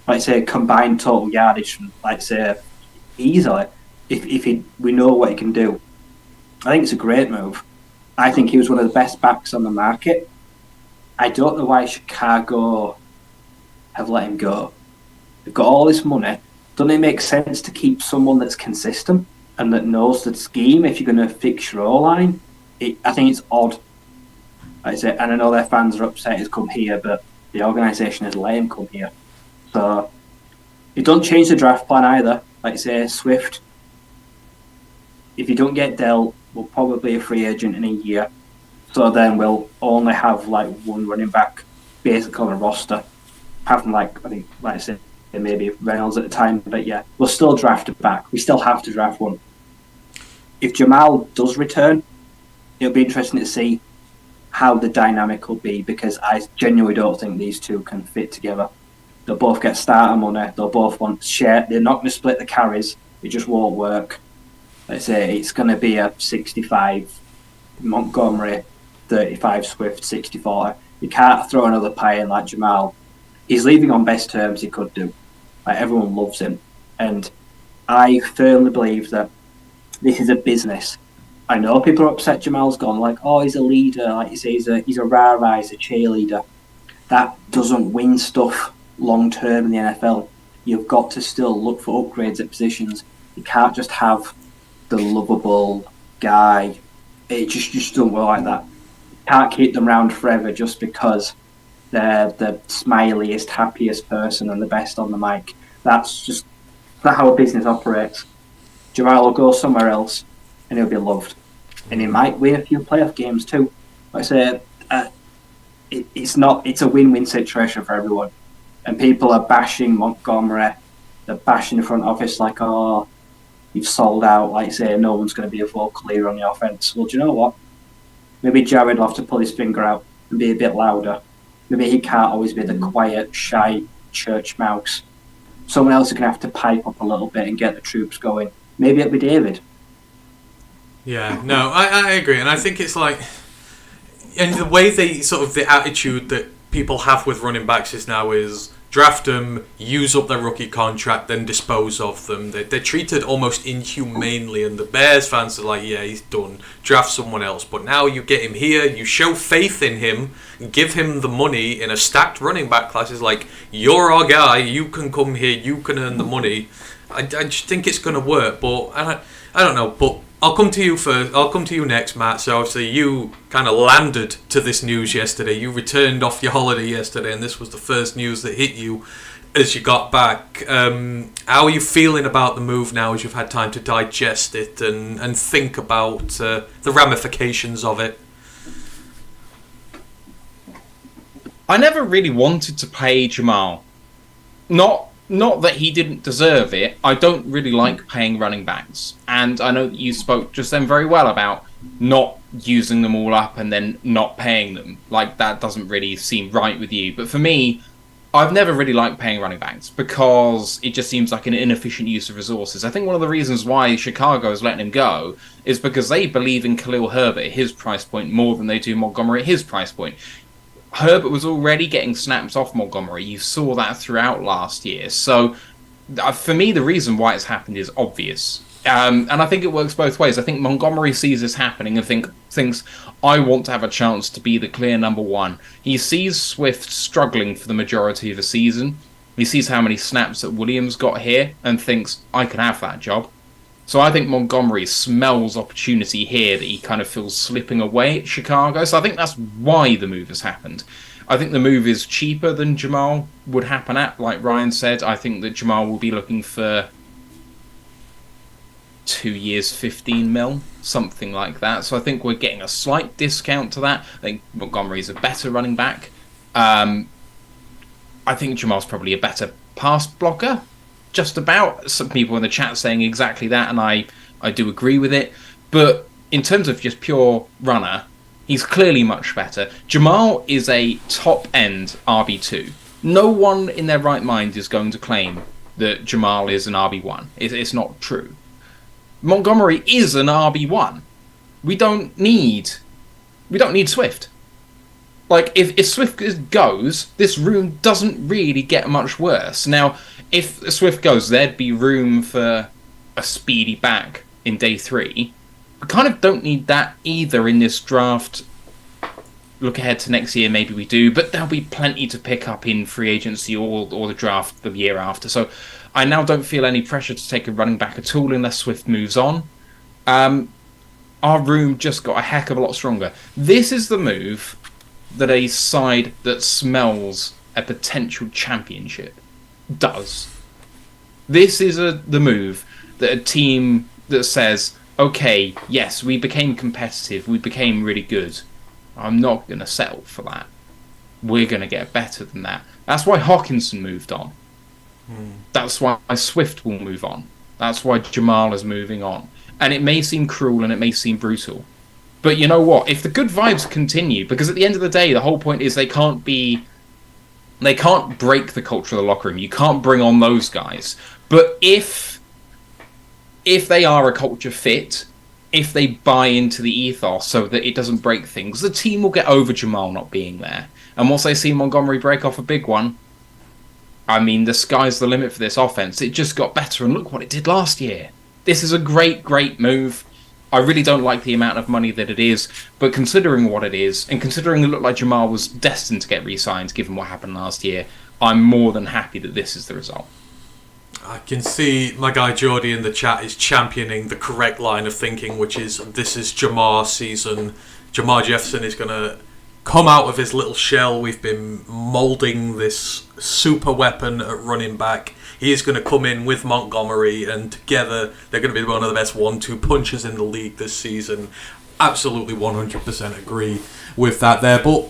Like say, combined total yardage from, like say, easily. If we know what he can do, I think it's a great move. I think he was one of the best backs on the market. I don't know why Chicago have let him go. They've got all this money. Doesn't it make sense to keep someone that's consistent and that knows the scheme if you're going to fix your O-line? I think it's odd. Like I say, and I know their fans are upset he's come here, but the organisation has let him come here. So it doesn't change the draft plan either. Like I say, Swift, if you don't get dealt, will probably be a free agent in a year. So then we'll only have like one running back basically on a roster. Apart from I think, like I said, maybe Reynolds at the time, but yeah, we'll still draft it back. We still have to draft one. If Jamal does return, it'll be interesting to see how the dynamic will be, because I genuinely don't think these two can fit together. They'll both get starter money. They'll both want share. They're not going to split the carries. It just won't work. Let's say it's going to be a 65 Montgomery, 35 Swift, 60-40. You can't throw another pie in like Jamal. He's leaving on best terms he could do. Like, everyone loves him. And I firmly believe that this is a business. I know people are upset Jamal's gone, like, oh, he's a leader, like you say, he's a rah-rah, he's a cheerleader. That doesn't win stuff long term in the NFL. You've got to still look for upgrades at positions. You can't just have the lovable guy. It just doesn't work like that. You can't keep them around forever just because they're the smiliest, happiest person and the best on the mic. That's not how a business operates. Jamal will go somewhere else and he'll be loved. And he might win a few playoff games too. Like I say, it's a win-win situation for everyone. And people are bashing Montgomery. They're bashing the front office like, oh, you've sold out. Like I say, no one's going to be a vocal leader on the offense. Well, do you know what? Maybe Jared will have to pull his finger out and be a bit louder. Maybe he can't always be the quiet, shy church mouse. Someone else is going to have to pipe up a little bit and get the troops going. Maybe it'll be David. Yeah, no, I agree. And I think it's like, and the way they sort of, the attitude that people have with running backs is now is, draft them, use up their rookie contract, then dispose of them. They're treated almost inhumanely, and the Bears fans are like, yeah, he's done. Draft someone else. But now you get him here, you show faith in him, give him the money in a stacked running back class. It's like, you're our guy, you can come here, you can earn the money. I just think it's going to work, but I don't know. But I'll come to you first. I'll come to you next, Matt. So obviously you kind of landed to this news yesterday. You returned off your holiday yesterday, and this was the first news that hit you as you got back. How are you feeling about the move now as you've had time to digest it and think about the ramifications of it? I never really wanted to pay Jamal. Not that he didn't deserve it. I don't really like paying running backs. And I know that you spoke just then very well about not using them all up and then not paying them. Like, that doesn't really seem right with you. But for me, I've never really liked paying running backs because it just seems like an inefficient use of resources. I think one of the reasons why Chicago is letting him go is because they believe in Khalil Herbert at his price point more than they do Montgomery at his price point. Herbert was already getting snaps off Montgomery. You saw that throughout last year. So, for me, the reason why it's happened is obvious. And I think it works both ways. I think Montgomery sees this happening and thinks, I want to have a chance to be the clear number one. He sees Swift struggling for the majority of the season. He sees how many snaps that Williams got here and thinks, I can have that job. So I think Montgomery smells opportunity here that he kind of feels slipping away at Chicago. So I think that's why the move has happened. I think the move is cheaper than Jamal would happen at, like Ryan said. I think that Jamal will be looking for 2 years, 15 mil, something like that. So I think we're getting a slight discount to that. I think Montgomery's a better running back. I think Jamal's probably a better pass blocker. Just about. Some people in the chat saying exactly that, and I do agree with it. But in terms of just pure runner, he's clearly much better. Jamal is a top-end RB2. No one in their right mind is going to claim that Jamal is an RB1. It's not true. Montgomery is an RB1. We don't need Swift. Like, if Swift goes, this room doesn't really get much worse. Now, if Swift goes, there'd be room for a speedy back in day 3. We kind of don't need that either in this draft. Look ahead to next year, maybe we do, but there'll be plenty to pick up in free agency or the draft the year after. So I now don't feel any pressure to take a running back at all unless Swift moves on. Our room just got a heck of a lot stronger. This is the move that a side that smells a potential championship does. This is the move that a team that says, okay, yes, we became competitive, we became really good. I'm not going to settle for that. We're going to get better than that. That's why Hawkinson moved on. That's why Swift will move on. That's why Jamal is moving on. And it may seem cruel and it may seem brutal. But you know what? If the good vibes continue, because at the end of the day, the whole point is they can't break the culture of the locker room. You can't bring on those guys. But if they are a culture fit, if they buy into the ethos so that it doesn't break things, the team will get over Jamal not being there. And once they see Montgomery break off a big one, I mean, the sky's the limit for this offense. It just got better, and look what it did last year. This is a great, great move. I really don't like the amount of money that it is, but considering what it is, and considering it looked like Jamal was destined to get re-signed given what happened last year, I'm more than happy that this is the result. I can see my guy Geordie in the chat is championing the correct line of thinking, which is this is Jamar's season. Jamar Jefferson is going to come out of his little shell. We've been moulding this super weapon at running back. He is going to come in with Montgomery, and together they're going to be one of the best 1-2 punches in the league this season. Absolutely 100% agree with that there. But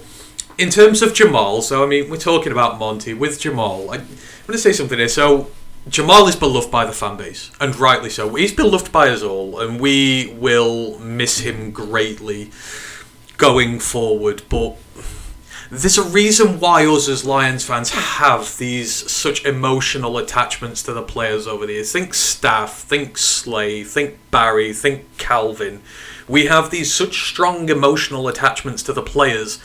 in terms of Jamal, so I mean, we're talking about Monty. With Jamal, I'm going to say something here. So Jamal is beloved by the fan base, and rightly so. He's beloved by us all, and we will miss him greatly going forward. But there's a reason why us as Lions fans have these such emotional attachments to the players over the years. Think Staff, think Slay, think Barry, think Calvin. We have these such strong emotional attachments to the players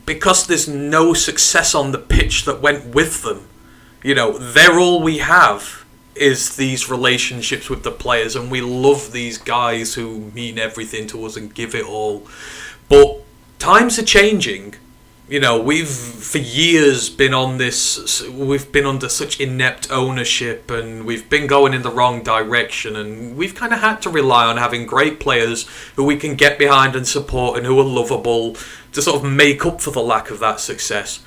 because there's no success on the pitch that went with them. they're all we have is these relationships with the players, and we love these guys who mean everything to us and give it all. But times are changing. We've for years been on this. We've been under such inept ownership, and we've been going in the wrong direction. And we've kind of had to rely on having great players who we can get behind and support, and who are lovable to sort of make up for the lack of that success.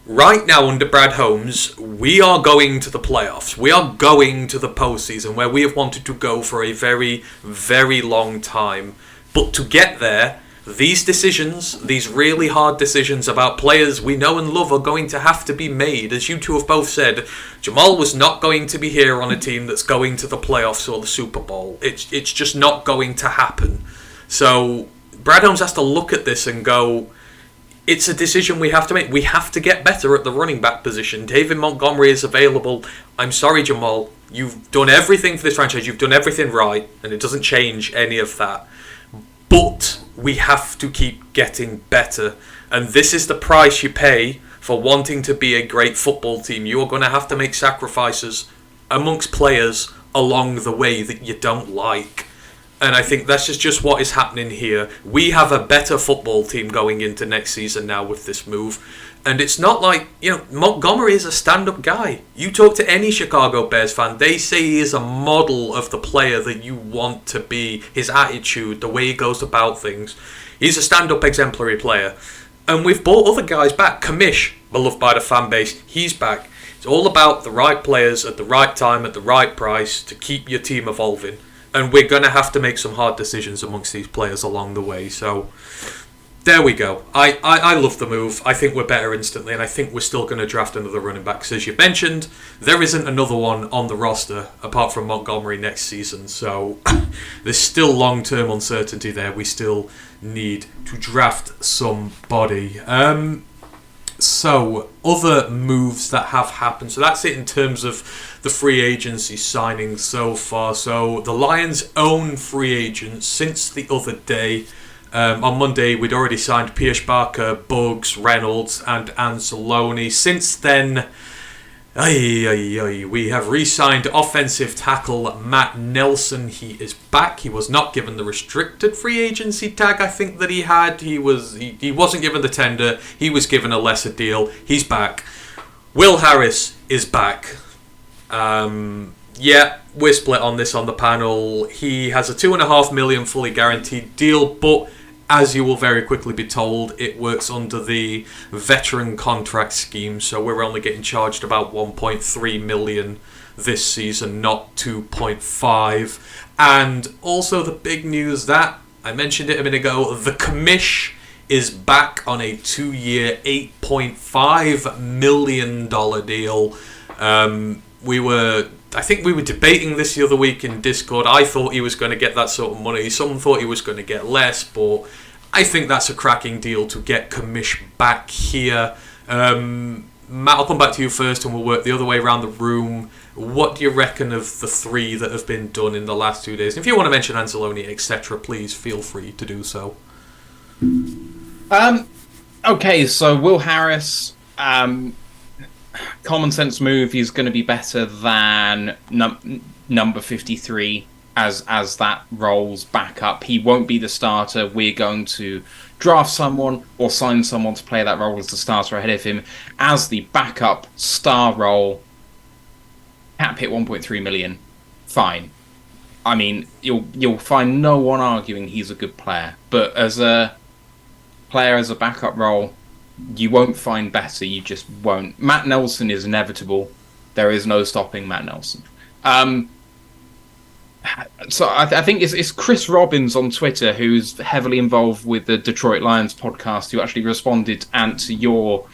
Right now, under Brad Holmes, we are going to the playoffs. We are going to the postseason, where we have wanted to go for a very, very long time. But to get there, these decisions, these really hard decisions about players we know and love, are going to have to be made. As you two have both said, Jamal was not going to be here on a team that's going to the playoffs or the Super Bowl. It's just not going to happen. So Brad Holmes has to look at this and go, it's a decision we have to make. We have to get better at the running back position. David Montgomery is available. I'm sorry, Jamal. You've done everything for this franchise. You've done everything right, and it doesn't change any of that. But we have to keep getting better. And this is the price you pay for wanting to be a great football team. You are going to have to make sacrifices amongst players along the way that you don't like. And I think that's just what is happening here. We have a better football team going into next season now with this move. And it's not like, Montgomery is a stand-up guy. You talk to any Chicago Bears fan, they say he is a model of the player that you want to be. His attitude, the way he goes about things. He's a stand-up exemplary player. And we've brought other guys back. Kamish, beloved by the fan base, he's back. It's all about the right players at the right time, at the right price, to keep your team evolving. And we're going to have to make some hard decisions amongst these players along the way. So there we go. I love the move. I think we're better instantly, and I think we're still going to draft another running back. Because as you mentioned, there isn't another one on the roster apart from Montgomery next season. So there's still long-term uncertainty there. We still need to draft somebody. So other moves that have happened. So that's it in terms of the free agency signings so far. So the Lions' own free agents since the other day. On Monday, we'd already signed Pierce Barker, Buggs, Reynolds, and Anzalone. Since then, we have re-signed offensive tackle Matt Nelson. He is back. He was not given the restricted free agency tag I think that he had. He wasn't given the tender. He was given a lesser deal. He's back. Will Harris is back. We're split on this on the panel. He has a $2.5 million fully guaranteed deal, but as you will very quickly be told, it works under the veteran contract scheme, so we're only getting charged about $1.3 million this season, not 2.5. And also the big news that I mentioned it a minute ago, the commish is back on a 2-year, $8.5 million deal. I think we were debating this the other week in Discord. I thought he was going to get that sort of money. Some thought he was going to get less, but I think that's a cracking deal to get Commish back here. Matt, I'll come back to you first and we'll work the other way around the room. What do you reckon of the three that have been done in the last 2 days? If you want to mention Anzalone, etc., please feel free to do so. Okay, so Will Harris... common sense move. He's going to be better than number 53 as that rolls back up. He won't be the starter. We're going to draft someone or sign someone to play that role as the starter ahead of him as the backup star role. Cap hit 1.3 million. Fine. I mean, you'll find no one arguing he's a good player, but as a player as a backup role, you won't find better. You just won't. Matt Nelson is inevitable. There is no stopping Matt Nelson. So I think it's Chris Robbins on Twitter, who's heavily involved with the Detroit Lions podcast, who actually responded to your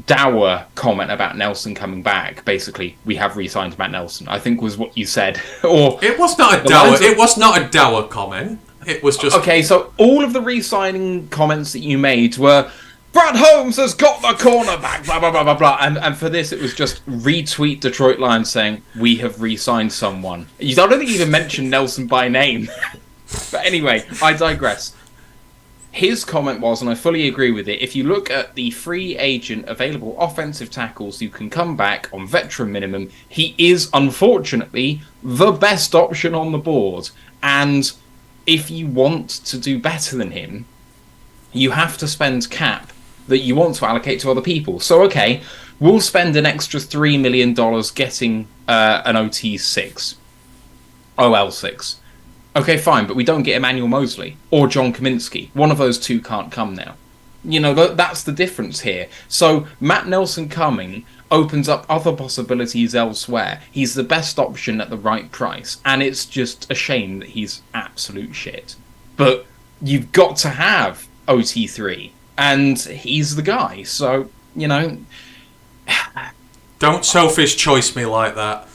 dour comment about Nelson coming back. Basically, we have re-signed Matt Nelson, I think was what you said. Or it was not a dour. It was not a dour comment. It was just okay. So all of the re-signing comments that you made were, Brad Holmes has got the cornerback, blah, blah, blah, blah, blah. And for this, it was just retweet Detroit Lions saying, we have re-signed someone. I don't think you even mentioned Nelson by name. But anyway, I digress. His comment was, and I fully agree with it, if you look at the free agent available offensive tackles who can come back on veteran minimum, he is, unfortunately, the best option on the board. And if you want to do better than him, you have to spend cap that you want to allocate to other people. So, okay, we'll spend an extra $3 million getting an OT6, OL6. Okay, fine, but we don't get Emmanuel Mosley or John Kaminsky. One of those two can't come now. You know, that's the difference here. So Matt Nelson coming opens up other possibilities elsewhere. He's the best option at the right price, and it's just a shame that he's absolute shit. But you've got to have OT3, and he's the guy. So, you know... Don't Sophie's choice me like that.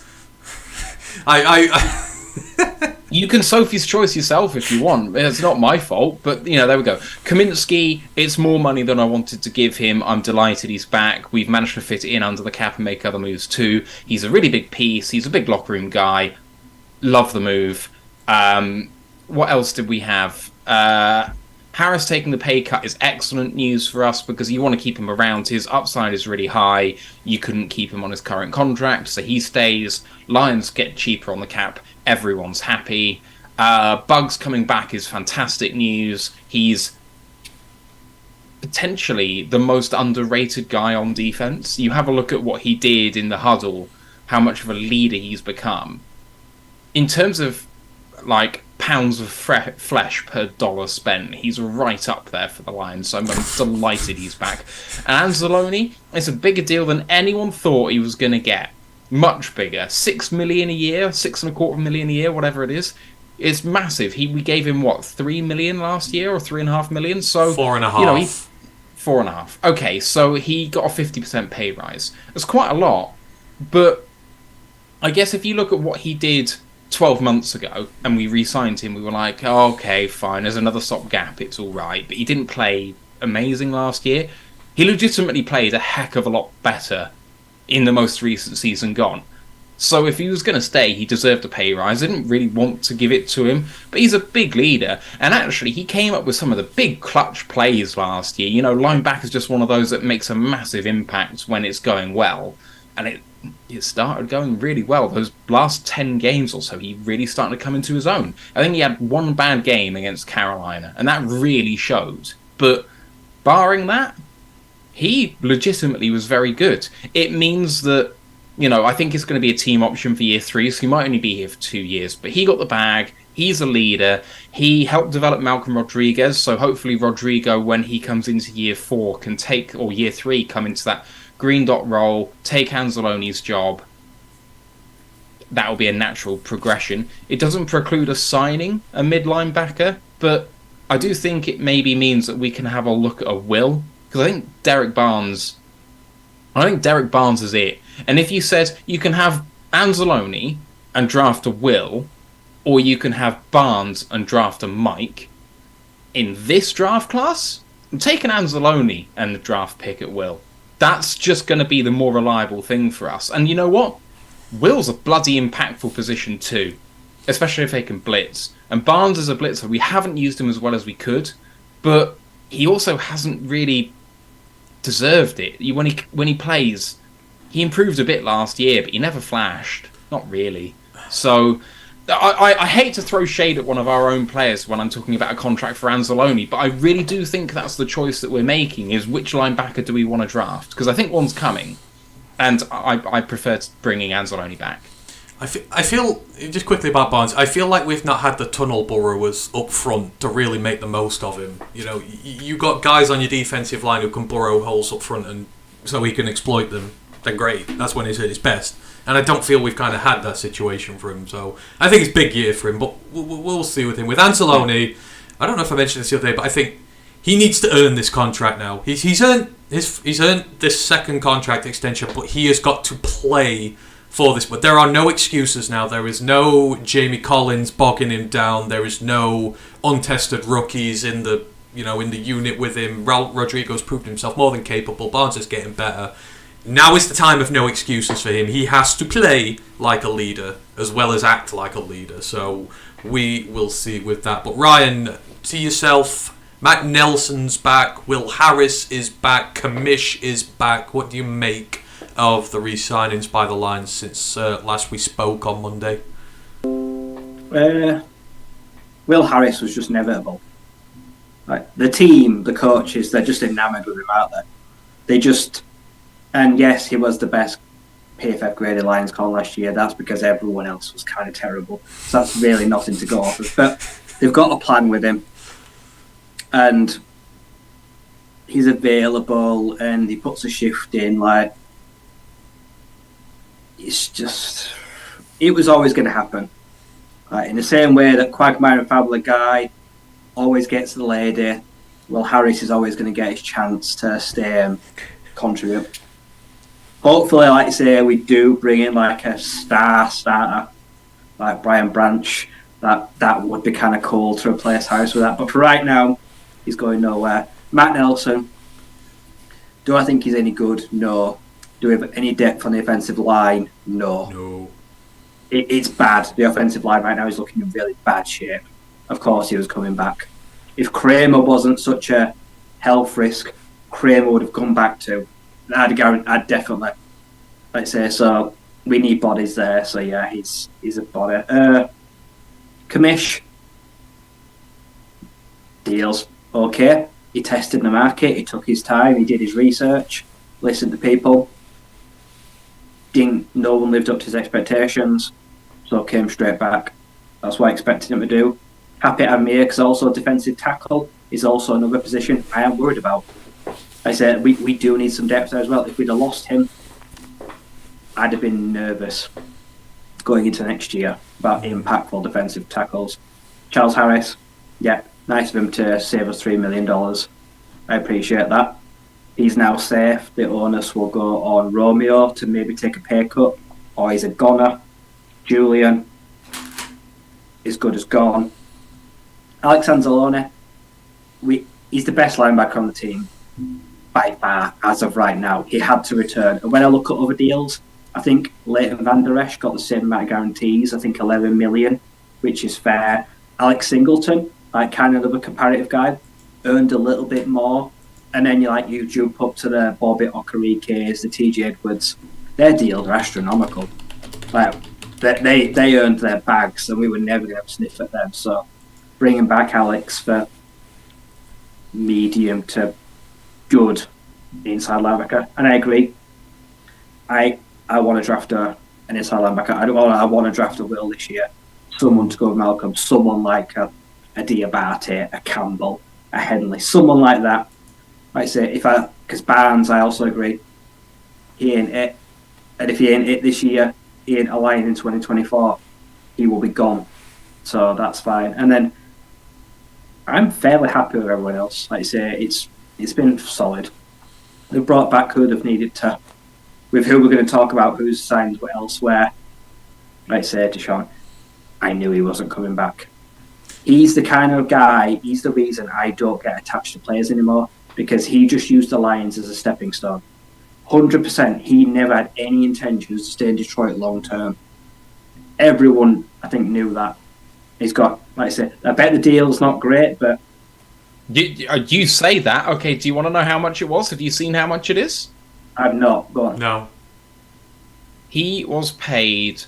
You can Sophie's choice yourself if you want. It's not my fault, but, you know, there we go. Kaminsky, it's more money than I wanted to give him. I'm delighted he's back. We've managed to fit it in under the cap and make other moves too. He's a really big piece. He's a big locker room guy. Love the move. What else did we have? Harris taking the pay cut is excellent news for us because you want to keep him around. His upside is really high. You couldn't keep him on his current contract, so he stays. Lions get cheaper on the cap. Everyone's happy. Bugs coming back is fantastic news. He's potentially the most underrated guy on defense. You have a look at what he did in the huddle, how much of a leader he's become. In terms of, like, pounds of flesh per dollar spent, he's right up there for the Lions, so I'm delighted he's back. And Anzalone, it's a bigger deal than anyone thought he was going to get. Much bigger. $6 million a year, $6.25 million a year, whatever it is. It's massive. We gave him, what, $3 million last year, or $3.5 million? So, 4.5. You know, 4.5. Okay, so he got a 50% pay rise. That's quite a lot, but I guess if you look at what he did 12 months ago, and we re-signed him, we were like, oh, okay, fine, there's another stopgap, it's all right. But he didn't play amazing last year. He legitimately played a heck of a lot better in the most recent season gone. So if he was going to stay, he deserved a pay rise. I didn't really want to give it to him, but he's a big leader. And actually, he came up with some of the big clutch plays last year. You know, linebacker is just one of those that makes a massive impact when it's going well. And it started going really well. Those last 10 games or so, he really started to come into his own. I think he had one bad game against Carolina, and that really showed. But barring that, he legitimately was very good. It means that, you know, I think it's going to be a team option for year 3, so he might only be here for 2 years. But he got the bag. He's a leader. He helped develop Malcolm Rodriguez, so hopefully Rodrigo, when he comes into year 4, can take, or year 3, come into that green dot role, take Anzalone's job. That will be a natural progression. It doesn't preclude us signing a mid linebacker, but I do think it maybe means that we can have a look at a will. Because I think Derek Barnes is it. And if you said you can have Anzalone and draft a Will, or you can have Barnes and draft a Mike, in this draft class, I'm taking Anzalone and the draft pick at Will. That's just going to be the more reliable thing for us. And you know what? Will's a bloody impactful position too, especially if they can blitz. And Barnes is a blitzer. We haven't used him as well as we could, but he also hasn't really deserved it. When he plays, he improved a bit last year, but he never flashed. Not really. So I hate to throw shade at one of our own players when I'm talking about a contract for Anzalone, but I really do think that's the choice that we're making, is which linebacker do we want to draft? Because I think one's coming, and I prefer bringing Anzalone back. I feel, just quickly about Barnes, I feel like we've not had the tunnel burrowers up front to really make the most of him. You know, you got guys on your defensive line who can burrow holes up front, and so he can exploit them. Then great, that's when he's at his best. And I don't feel we've kind of had that situation for him. So I think it's a big year for him, but we'll see with him. With Anzalone, I don't know if I mentioned this the other day, but I think he needs to earn this contract now. He's earned this second contract extension, but he has got to play for this. But there are no excuses now. There is no Jamie Collins bogging him down. There is no untested rookies in the unit with him. Rodrigo's proved himself more than capable. Barnes is getting better. Now is the time of no excuses for him. He has to play like a leader as well as act like a leader. So we will see with that. But Ryan, to yourself, Matt Nelson's back. Will Harris is back. Kamish is back. What do you make of the re-signings by the Lions since last we spoke on Monday? Will Harris was just inevitable. Like, the team, the coaches, they're just enamoured with him, aren't they? They just... And yes, he was the best PFF graded Lions corner last year. That's because everyone else was kind of terrible. So that's really nothing to go off of. But they've got a plan with him. And he's available and he puts a shift in. Like, it's just... It was always going to happen. In the same way that Quagmire and Fabula Guy always gets the lady, well, Harris is always going to get his chance to stay and contribute. Hopefully, like I say, we do bring in like a starter, like Brian Branch. That would be kind of cool to replace Harris with that. But for right now, he's going nowhere. Matt Nelson, do I think he's any good? No. Do we have any depth on the offensive line? No. It's bad. The offensive line right now is looking in really bad shape. Of course, he was coming back. If Kramer wasn't such a health risk, Kramer would have come back too. I'd definitely, let's say. So we need bodies there. So yeah, he's a body. Kamish deals okay. He tested the market. He took his time. He did his research. Listened to people. No one lived up to his expectations. So came straight back. That's what I expected him to do. Happy to have him here because also defensive tackle is also another position I am worried about. I said we do need some depth there as well. If we'd have lost him, I'd have been nervous going into next year about impactful defensive tackles. Charles Harris, yeah, nice of him to save us $3 million. I appreciate that. He's now safe. The onus will go on Romeo to maybe take a pay cut, or he's a goner. Julian is good as gone. Alex Anzalone, he's the best linebacker on the team by far as of right now. He had to return. And when I look at other deals, I think Leighton Van Der Esch got the same amount of guarantees. I think 11 million, which is fair. Alex Singleton, like kind of another comparative guy, earned a little bit more. And then you jump up to the Bobby Okerike's, the TJ Edwards. Their deals are astronomical. Like, they earned their bags, and we were never going to sniff at them. So bringing back Alex for medium to good inside linebacker, and I agree. I want to draft an inside linebacker. I want to draft a Will this year. Someone to go with Malcolm. Someone like a Diabate, a Campbell, a Henley. Someone like that. Like I say, because Barnes, I also agree. He ain't it, and if he ain't it this year, he ain't a Lion in 2024. He will be gone. So that's fine. And then I'm fairly happy with everyone else. Like I say, it's been solid. They've brought back who they've needed to. With who we're going to talk about, who's signed elsewhere. Like I say, Deshaun, I knew he wasn't coming back. He's the kind of guy. He's the reason I don't get attached to players anymore, because he just used the Lions as a stepping stone. 100%. He never had any intentions to stay in Detroit long term. Everyone, I think, knew that. He's got, like I said, I bet the deal's not great, but... You say that. Okay, do you want to know how much it was? Have you seen how much it is? I've not. Go on. No. He was paid...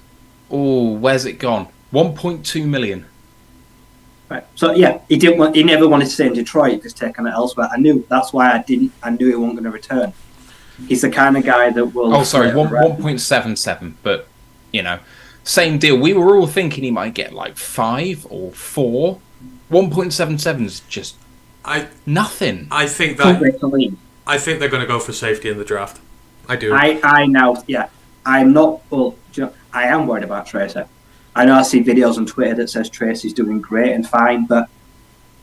Oh, where's it gone? 1.2 million. Right. So yeah, he never wanted to stay in Detroit because taking it elsewhere. I knew that's why I didn't. I knew he wasn't going to return. He's the kind of guy that will. Oh, sorry, 1.77. But same deal. We were all thinking he might get like 5 or 4. 1.77 is just nothing. I think they're going to go for safety in the draft. I do. I now, yeah. I'm not. Well, I am worried about Tracer. I know I see videos on Twitter that says Tracy's doing great and fine, but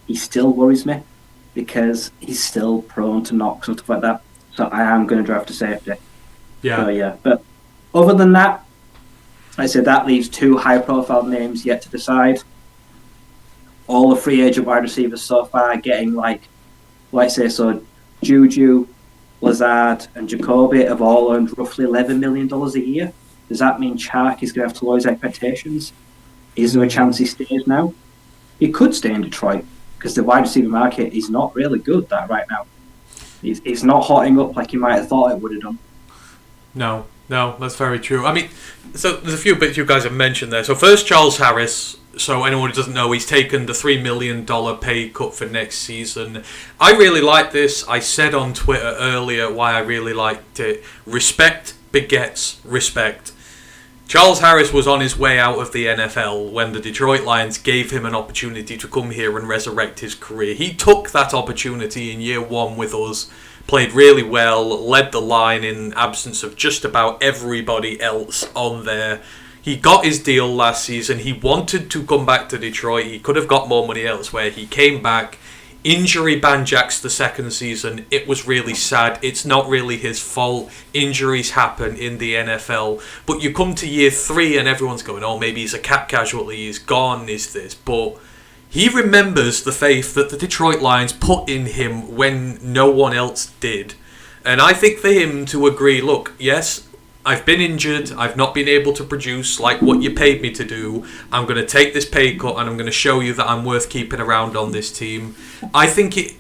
he still worries me because he's still prone to knocks and stuff like that. So I am going to draft a safety. Yeah. So yeah, but other than that, like I said, that leaves 2 high-profile names yet to decide. All the free agent wide receivers so far getting so Juju, Lazard, and Jacoby have all earned roughly $11 million a year. Does that mean Chark is going to have to lower his expectations? Is there a chance he stays now? He could stay in Detroit because the wide receiver market is not really good that right now. It's not hotting up like you might have thought it would have done. No, that's very true. I mean, so there's a few bits you guys have mentioned there. So first, Charles Harris. So anyone who doesn't know, he's taken the $3 million pay cut for next season. I really like this. I said on Twitter earlier why I really liked it. Respect begets respect. Charles Harris was on his way out of the NFL when the Detroit Lions gave him an opportunity to come here and resurrect his career. He took that opportunity in year one with us, played really well, led the line in absence of just about everybody else on there. He got his deal last season. He wanted to come back to Detroit. He could have got more money elsewhere. He came back. Injury banjaxed the second season. It was really sad. It's not really his fault. Injuries happen in the NFL. But you come to year 3 and everyone's going, oh, maybe he's a cap casualty. He's gone, is this? But he remembers the faith that the Detroit Lions put in him when no one else did. And I think for him to agree, look, yes, I've been injured, I've not been able to produce like what you paid me to do. I'm going to take this pay cut and I'm going to show you that I'm worth keeping around on this team. I think it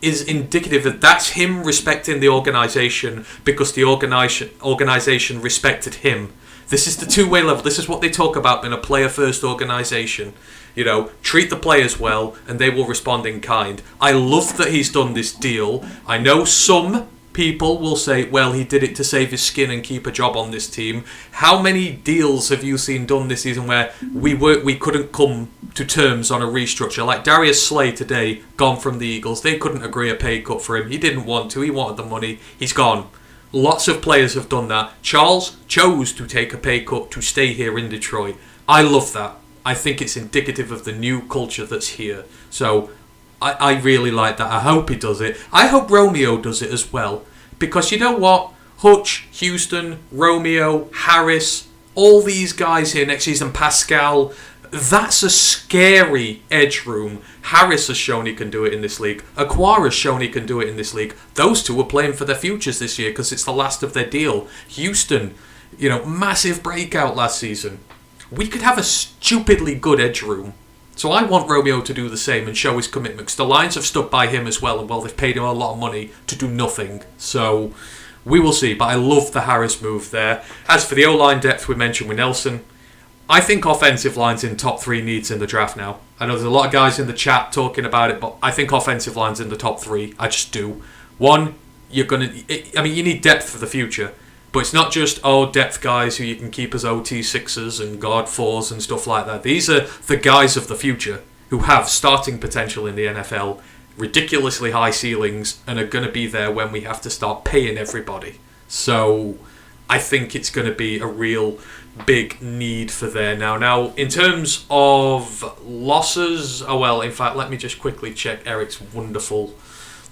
is indicative that that's him respecting the organisation because the organisation respected him. This is the two-way level. This is what they talk about in a player-first organisation. You know, treat the players well and they will respond in kind. I love that he's done this deal. I know some people will say, well, he did it to save his skin and keep a job on this team. How many deals have you seen done this season where we couldn't come to terms on a restructure? Like Darius Slay today, gone from the Eagles. They couldn't agree a pay cut for him. He didn't want to. He wanted the money. He's gone. Lots of players have done that. Charles chose to take a pay cut to stay here in Detroit. I love that. I think it's indicative of the new culture that's here. So I really like that. I hope he does it. I hope Romeo does it as well. Because you know what? Hutch, Houston, Romeo, Harris, all these guys here next season, Pascal, that's a scary edge room. Harris has shown he can do it in this league. Aquara's shown he can do it in this league. Those two are playing for their futures this year because it's the last of their deal. Houston, massive breakout last season. We could have a stupidly good edge room. So I want Romeo to do the same and show his commitment because the Lions have stuck by him as well, and they've paid him a lot of money to do nothing. So we will see, but I love the Harris move there. As for the O-line depth we mentioned with Nelson, I think offensive line's in top 3 needs in the draft now. I know there's a lot of guys in the chat talking about it, but I think offensive line's in the top 3. I just do. One, you need depth for the future. But it's not just, depth guys who you can keep as OT6s and guard 4s and stuff like that. These are the guys of the future who have starting potential in the NFL, ridiculously high ceilings, and are going to be there when we have to start paying everybody. So I think it's going to be a real big need for there now. Now, in terms of losses, in fact, let me just quickly check Eric's wonderful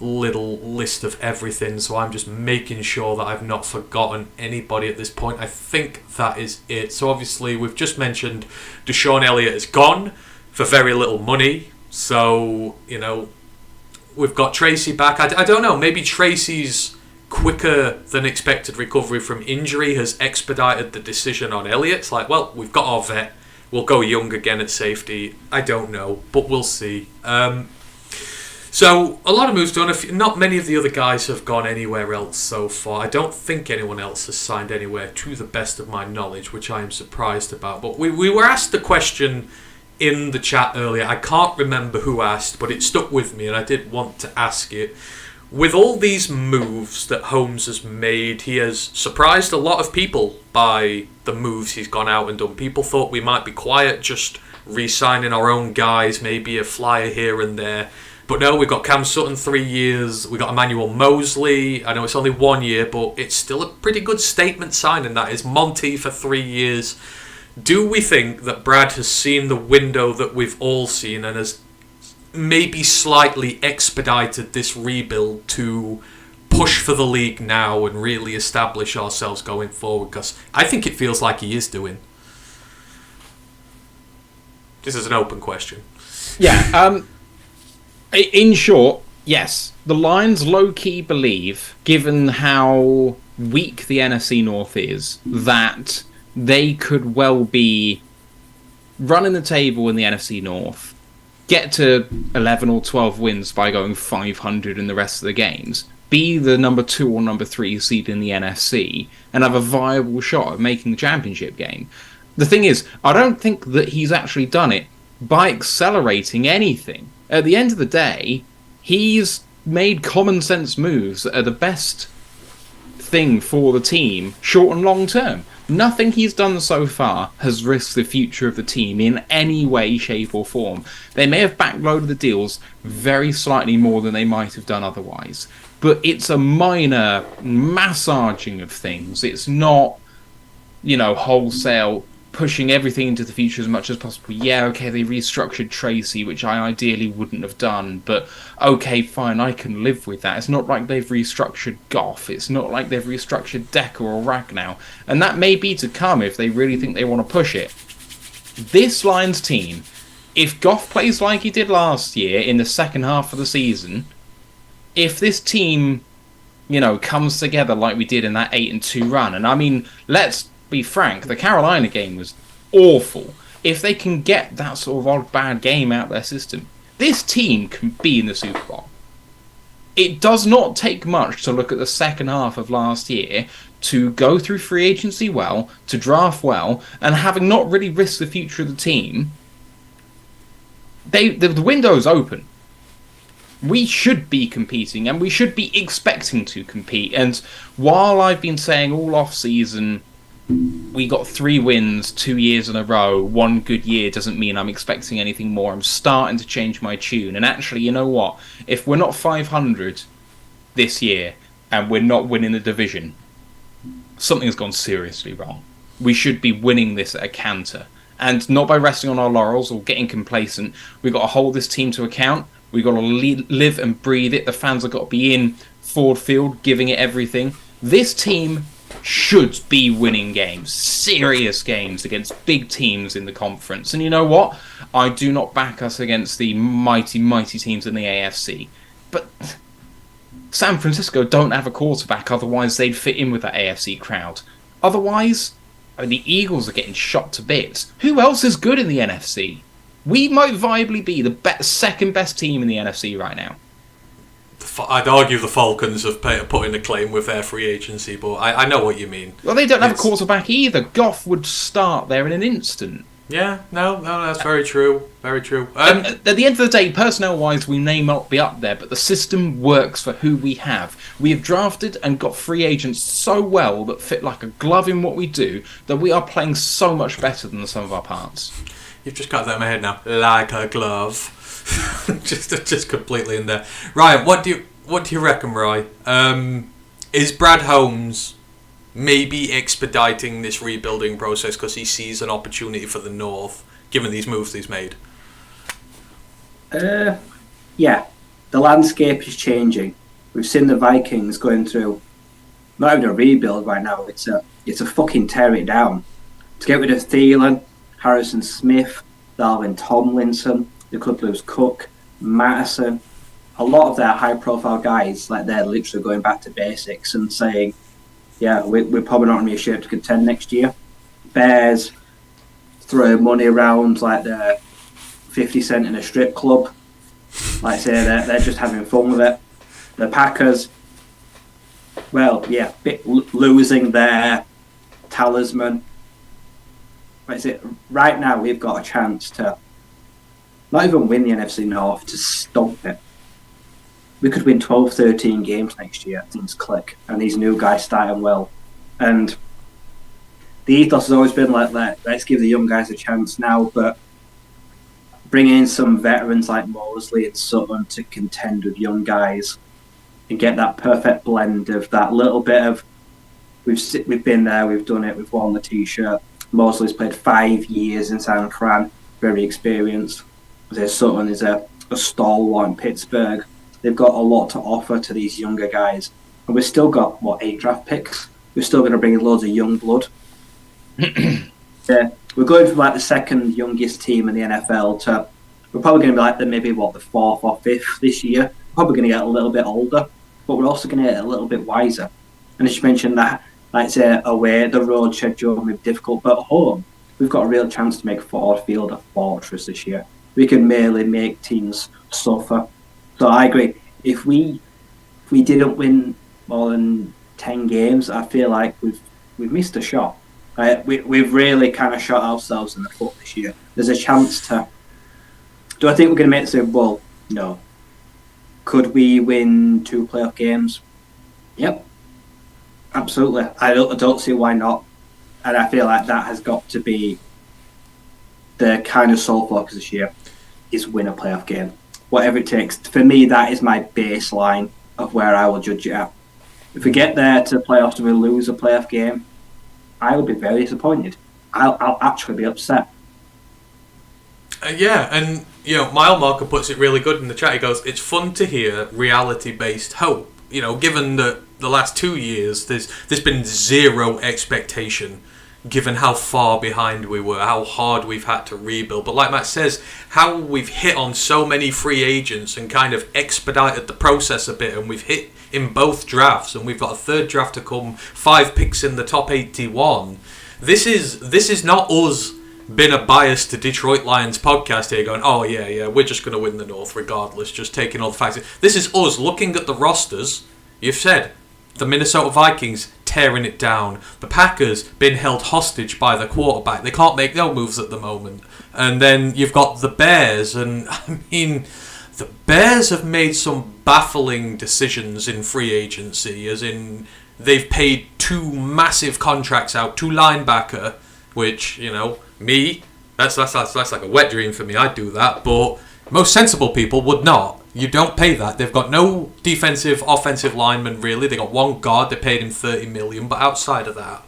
little list of everything, so I'm just making sure that I've not forgotten anybody at this point. I think that is it. So obviously we've just mentioned Deshaun Elliott is gone for very little money, so we've got Tracy back. I don't know, maybe Tracy's quicker than expected recovery from injury has expedited the decision on Elliott. It's like, well, we've got our vet, we'll go young again at safety. I don't know, but we'll see. So, a lot of moves done. Not many of the other guys have gone anywhere else so far. I don't think anyone else has signed anywhere to the best of my knowledge, which I am surprised about. But we were asked the question in the chat earlier. I can't remember who asked, but it stuck with me and I did want to ask it. With all these moves that Holmes has made, he has surprised a lot of people by the moves he's gone out and done. People thought we might be quiet, just re-signing our own guys, maybe a flyer here and there. But no, we've got Cam Sutton 3 years, we've got Emmanuel Mosley, I know it's only 1 year, but it's still a pretty good statement signing, that is. Monty for 3 years. Do we think that Brad has seen the window that we've all seen and has maybe slightly expedited this rebuild to push for the league now and really establish ourselves going forward? Because I think it feels like he is doing. This is an open question. Yeah, in short, yes. The Lions low-key believe, given how weak the NFC North is, that they could well be running the table in the NFC North, get to 11 or 12 wins by going 500 in the rest of the games, be the number 2 or number 3 seed in the NFC, and have a viable shot at making the championship game. The thing is, I don't think that he's actually done it by accelerating anything. At the end of the day, he's made common sense moves that are the best thing for the team, short and long term. Nothing he's done so far has risked the future of the team in any way, shape or form. They may have backloaded the deals very slightly more than they might have done otherwise, but it's a minor massaging of things. It's not, wholesale pushing everything into the future as much as possible. Yeah, okay, they restructured Tracy, which I ideally wouldn't have done, but okay, fine, I can live with that. It's not like they've restructured Goff. It's not like they've restructured Decker or Ragnow. And that may be to come if they really think they want to push it. This Lions team, if Goff plays like he did last year in the second half of the season, if this team, comes together like we did in that 8-2 run, and I mean, let's be frank, the Carolina game was awful. If they can get that sort of odd bad game out of their system, this team can be in the Super Bowl. It does not take much to look at the second half of last year to go through free agency well, to draft well, and having not really risked the future of the team, the window's open. We should be competing, and we should be expecting to compete. And while I've been saying all off-season, we got 3 wins 2 years in a row, 1 good year doesn't mean I'm expecting anything more. I'm starting to change my tune. And actually, you know what? If we're not 500 this year and we're not winning the division, something's gone seriously wrong. We should be winning this at a canter. And not by resting on our laurels or getting complacent. We've got to hold this team to account. We've got to live and breathe it. The fans have got to be in Ford Field, giving it everything. This team should be winning games, serious games against big teams in the conference. And you know what? I do not back us against the mighty, mighty teams in the AFC. But San Francisco don't have a quarterback, otherwise they'd fit in with that AFC crowd. Otherwise, the Eagles are getting shot to bits. Who else is good in the NFC? We might viably be the second best team in the NFC right now. I'd argue the Falcons have put in a claim with their free agency, but I know what you mean. Well, they don't have a quarterback either. Goff would start there in an instant. Yeah, no, that's very true. Very true. At the end of the day, personnel-wise, we may not be up there, but the system works for who we have. We have drafted and got free agents so well that fit like a glove in what we do that we are playing so much better than the sum of our parts. You've just got that in my head now. Like a glove. just completely in there. Ryan, what do you reckon, Roy? Is Brad Holmes maybe expediting this rebuilding process because he sees an opportunity for the North, given these moves he's made? Yeah, the landscape is changing. We've seen the Vikings going through not even a rebuild right now. It's a fucking tear it down. To get rid of Thielen, Harrison Smith, Dalvin Tomlinson, they could lose Cook, Madison. A lot of their high-profile guys, like they're literally going back to basics and saying, yeah, we're probably not going to be a shape to contend next year. Bears throw money around like they're 50 cent in a strip club. Like I say, they're just having fun with it. The Packers, well, yeah, losing their talisman. Like I say, right now we've got a chance to not even win the NFC North, to stomp it. We could win 12, 13 games next year. Things click. And these new guys starting well. And the ethos has always been like that. Let's give the young guys a chance now. But bringing in some veterans like Mosley and Sutton to contend with young guys and get that perfect blend of that little bit of we've been there, we've done it, we've worn the T-shirt. Mosley's played 5 years in San Fran, very experienced. Sutton is a stalwart in Pittsburgh. They've got a lot to offer to these younger guys. And we've still got, 8 draft picks? We're still going to bring in loads of young blood. Yeah, we're going from the second youngest team in the NFL to, we're probably going to be the 4th or 5th this year. Probably going to get a little bit older, but we're also going to get a little bit wiser. And as you mentioned that, away, the road schedule will be difficult, but at home, we've got a real chance to make Ford Field a fortress this year. we can merely make teams suffer. So I agree. If we didn't win more than 10 games, I feel like we've missed a shot. We've really kind of shot ourselves in the foot this year. There's a chance to. Do I think we're going to make the Super Bowl? No. Could we win 2 playoff games? Yep. Absolutely. I don't see why not. And I feel like that has got to be the kind of sole focus this year, is win a playoff game. Whatever it takes. For me, that is my baseline of where I will judge it at. If we get there to playoffs and we lose a playoff game, I will be very disappointed. I'll actually be upset. Yeah, and Mile Marker puts it really good in the chat. He goes, "It's fun to hear reality-based hope. Given that the last 2 years, there's been zero expectation, given how far behind we were, how hard we've had to rebuild. But like Matt says, how we've hit on so many free agents and kind of expedited the process a bit, and we've hit in both drafts, and we've got a third draft to come, 5 picks in the top 81. This is not us being a bias to Detroit Lions podcast here going, oh yeah, we're just going to win the North regardless, just taking all the facts. This is us looking at the rosters. You've said the Minnesota Vikings tearing it down. The Packers being held hostage by the quarterback. They can't make no moves at the moment. And then you've got the Bears, and I mean, the Bears have made some baffling decisions in free agency, as in they've paid 2 massive contracts out, 2 linebacker, which, me, that's like a wet dream for me. I'd do that, but most sensible people would not. You don't pay that. They've got no defensive, offensive linemen, really. They got 1 guard. They paid him $30 million, but outside of that,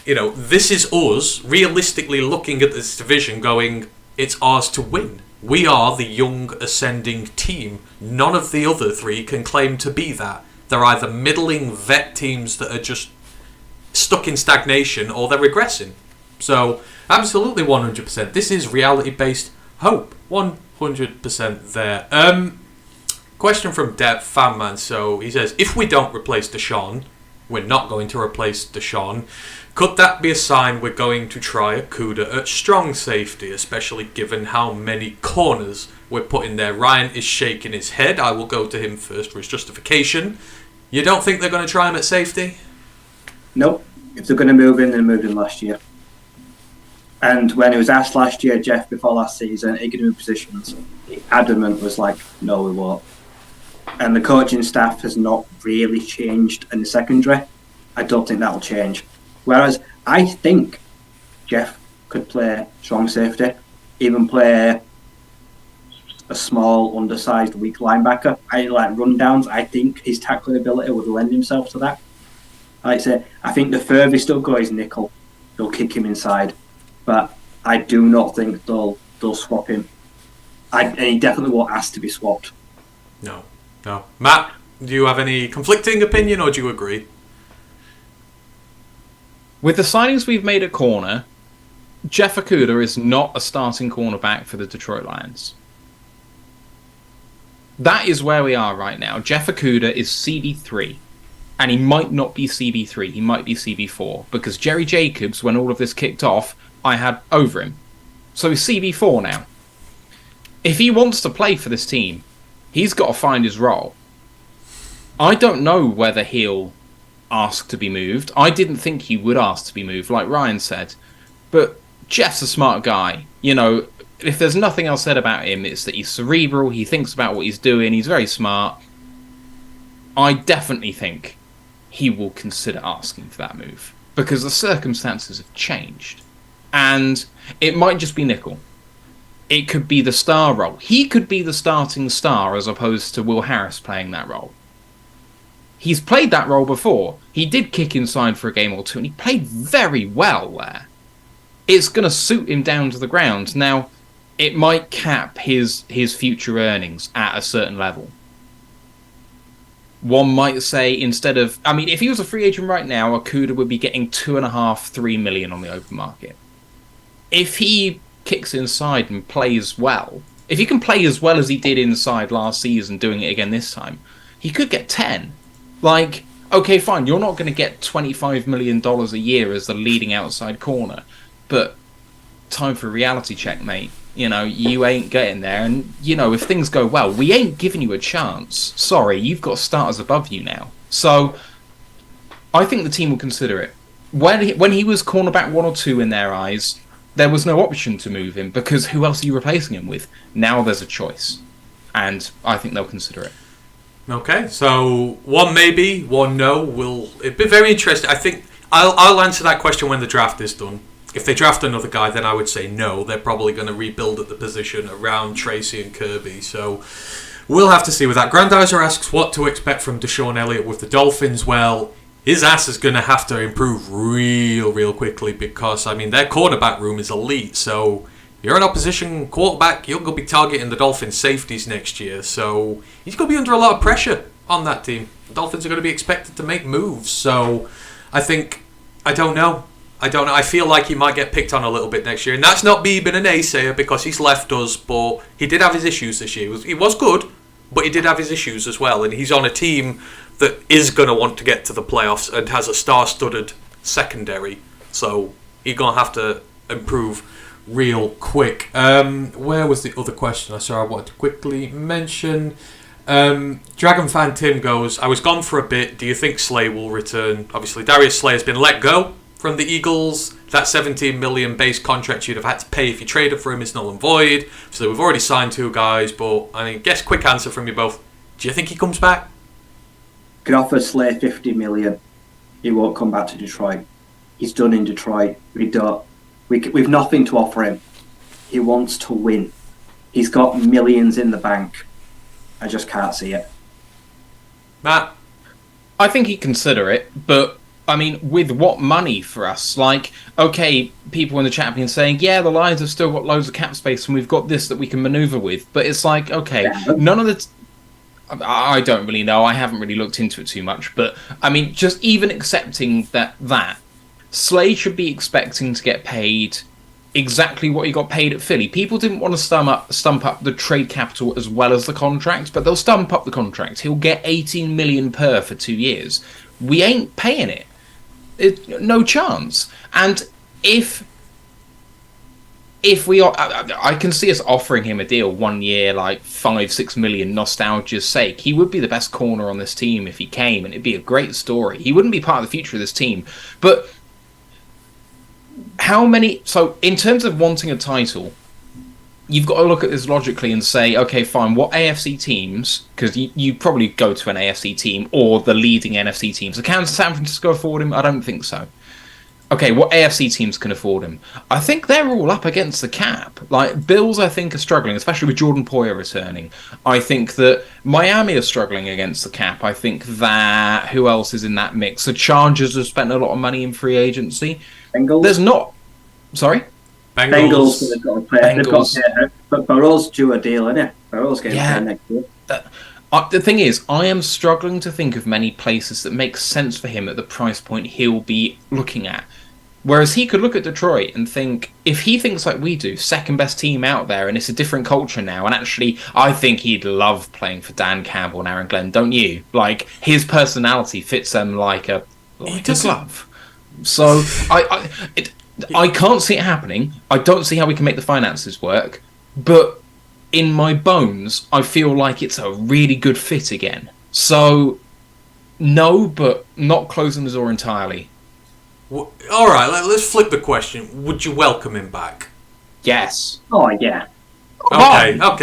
this is us realistically looking at this division going, it's ours to win. We are the young ascending team. None of the other 3 can claim to be that. They're either middling vet teams that are just stuck in stagnation, or they're regressing. So, absolutely 100%. This is reality-based hope. 100% there. Question from Depp Fanman. So, he says, if we don't replace Deshaun, we're not going to replace Deshaun, could that be a sign we're going to try a CUDA at strong safety, especially given how many corners we're putting there? Ryan is shaking his head. I will go to him first for his justification. You don't think they're going to try him at safety? Nope. If they're going to move in, they moved in last year. And when it was asked last year, Jeff, before last season, are you going to move positions? Adamant was like, no, we won't. And the coaching staff has not really changed in the secondary. I don't think that will change. Whereas I think Jeff could play strong safety, even play a small, undersized, weak linebacker. I like rundowns. I think his tackling ability would lend himself to that. Like I say, I think the furthest they'll go is nickel. They'll kick him inside. But I do not think they'll swap him. And he definitely won't ask to be swapped. No. Matt, do you have any conflicting opinion, or do you agree? With the signings we've made at corner, Jeff Okudah is not a starting cornerback for the Detroit Lions. That is where we are right now. Jeff Okudah is CB3. And he might not be CB3, he might be CB4. Because Jerry Jacobs, when all of this kicked off, I had over him. So he's CB4 now. If he wants to play for this team, he's got to find his role. I don't know whether he'll ask to be moved. I didn't think he would ask to be moved, like Ryan said. But Jeff's a smart guy. If there's nothing else said about him, it's that he's cerebral, he thinks about what he's doing, he's very smart. I definitely think he will consider asking for that move. Because the circumstances have changed. And it might just be nickel. It could be the star role. He could be the starting star as opposed to Will Harris playing that role. He's played that role before. He did kick inside for a game or 2, and he played very well there. It's going to suit him down to the ground. Now, it might cap his future earnings at a certain level. One might say instead of... if he was a free agent right now, Okudah would be getting $2.5-3 million on the open market. If he kicks inside and plays well, if he can play as well as he did inside last season, doing it again this time, he could get 10. Okay, fine, you're not going to get $25 million a year as the leading outside corner, but time for a reality check, mate. You ain't getting there. And, if things go well, we ain't giving you a chance. Sorry, you've got starters above you now. So I think the team will consider it. When he was cornerback 1 or 2 in their eyes, there was no option to move him because who else are you replacing him with? Now there's a choice. And I think they'll consider it. Okay, so 1 maybe, 1 no. It'd be very interesting. I think I'll answer that question when the draft is done. If they draft another guy, then I would say no. They're probably going to rebuild at the position around Tracy and Kirby. So we'll have to see with that. Grandizer asks what to expect from Deshaun Elliott with the Dolphins. Well, his ass is going to have to improve real quickly because, their quarterback room is elite. So you're an opposition quarterback, you're going to be targeting the Dolphins safeties next year. So he's going to be under a lot of pressure on that team. The Dolphins are going to be expected to make moves. So I don't know. I feel like he might get picked on a little bit next year. And that's not me being a naysayer because he's left us, but he did have his issues this year. He was good, but he did have his issues as well. And he's on a team that is going to want to get to the playoffs and has a star-studded secondary. So he's going to have to improve real quick. Where was the other question I wanted to quickly mention? Dragon fan Tim goes, I was gone for a bit. Do you think Slay will return? Obviously, Darius Slay has been let go from the Eagles. That $17 million base contract you'd have had to pay if you traded for him is null and void. So we've already signed 2 guys, but I guess quick answer from you both. Do you think he comes back? Could offer Slay $50 million. He won't come back to Detroit. He's done in Detroit. We've nothing to offer him. He wants to win. He's got millions in the bank. I just can't see it. Matt? I think he'd consider it, but with what money for us? Okay, people in the chat have been saying, yeah, the Lions have still got loads of cap space and we've got this that we can maneuver with. But it's okay, none of the... I don't really know. I haven't really looked into it too much. But, just even accepting that Slade should be expecting to get paid exactly what he got paid at Philly. People didn't want to stump up the trade capital as well as the contract, but they'll stump up the contract. He'll get $18 million per for 2 years. We ain't paying it. No chance. And if we are, I can see us offering him a deal 1 year, $5-6 million, nostalgia's sake. He would be the best corner on this team if he came, and it'd be a great story. He wouldn't be part of the future of this team. But so in terms of wanting a title, you've got to look at this logically and say, okay, fine, what AFC teams, because you probably go to an AFC team or the leading NFC teams. Can San Francisco afford him? I don't think so. Okay, what AFC teams can afford him? I think they're all up against the cap. Bills, I think, are struggling, especially with Jordan Poyer returning. I think that Miami are struggling against the cap. I think that... Who else is in that mix? The Chargers have spent a lot of money in free agency. Bengals? There's not... Sorry? Bengals. They've got to play. Bengals. But Burrow's due a deal, isn't it? Burrow's getting paid next year. The thing is, I am struggling to think of many places that make sense for him at the price point he'll be looking at. Whereas he could look at Detroit and think, if he thinks like we do, second best team out there, and it's a different culture now, and actually, I think he'd love playing for Dan Campbell and Aaron Glenn, don't you? His personality fits them like a glove. So, I can't see it happening. I don't see how we can make the finances work, but in my bones, I feel like it's a really good fit again. So, no, but not closing the door entirely. Well, all right, let's flip the question. Would you welcome him back? Yes. Oh, yeah. Okay. I'm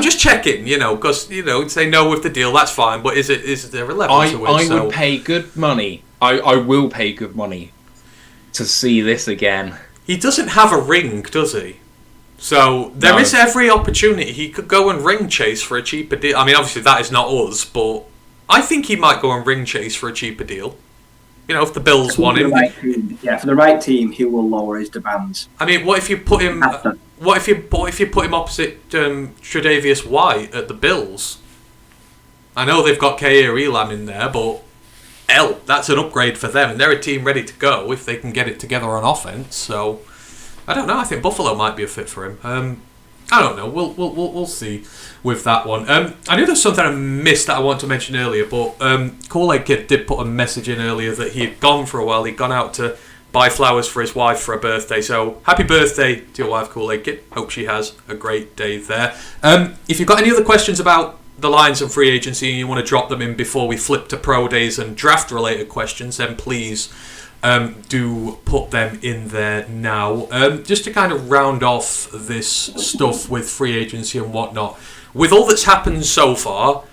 just checking, because say no with the deal, that's fine. But is there a level to it? I would pay good money. I will pay good money to see this again. He doesn't have a ring, does he? So there is every opportunity he could go and ring chase for a cheaper deal. I mean, obviously that is not us, but I think he might go and ring chase for a cheaper deal. If the Bills want him. For the right team, he will lower his demands. I mean, what if you put him? What if you put him opposite Tre'Davious White at the Bills? I know they've got Kair Elam in there, but that's an upgrade for them, and they're a team ready to go if they can get it together on offense. So I don't know. I think Buffalo might be a fit for him. I don't know. We'll see with that one. I knew there's something I missed that I wanted to mention earlier, but Kool-Aid Kid did put a message in earlier that he had gone for a while. He'd gone out to buy flowers for his wife for her birthday. So happy birthday to your wife, Kool-Aid Kid. Hope she has a great day there. If you've got any other questions about the Lions and free agency and you want to drop them in before we flip to pro days and draft related questions, then please do put them in there now. Just to kind of round off this stuff with free agency and whatnot, with all that's happened so far,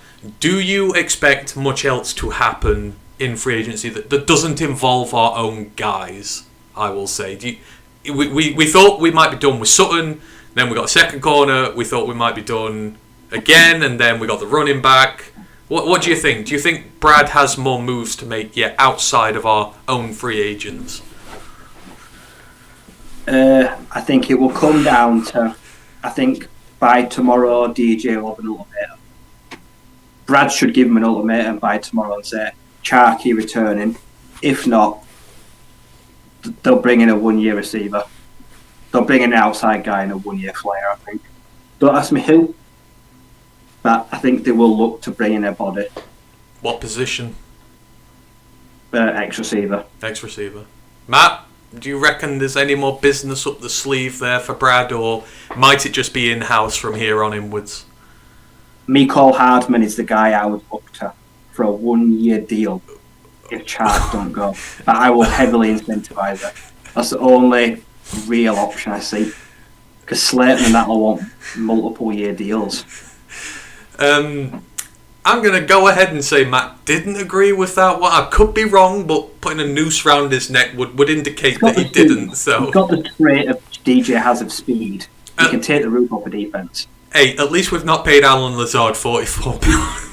do you expect much else to happen in free agency that doesn't involve our own guys? I will say, we thought we might be done with Sutton, then we got a second corner, we thought we might be done again, and then we got the running back. What do you think? Do you think Brad has more moves to make yet outside of our own free agents? I think it will come down to, I think by tomorrow DJ will have an ultimatum. Brad should give him an ultimatum by tomorrow and say, Charkey returning. If not, they'll bring in a 1-year receiver. They'll bring in an outside guy and a 1-year flyer, I think. Don't ask me who, but I think they will look to bring in a body. What position? Ex-receiver. Ex-receiver. Matt, do you reckon there's any more business up the sleeve there for Brad, or might it just be in-house from here on inwards? Mecole Hardman is the guy I would look to for a 1-year deal if Chark don't go. But I will heavily incentivise it. That's the only real option I see. Because Slayton and that will want multiple year deals. I'm going to go ahead and say Matt didn't agree with that one. I could be wrong, but putting a noose round his neck would indicate that he didn't. So he's got the trait of DJ has of speed. He can take the roof off a defence. Hey, at least we've not paid Alan Lazard £44.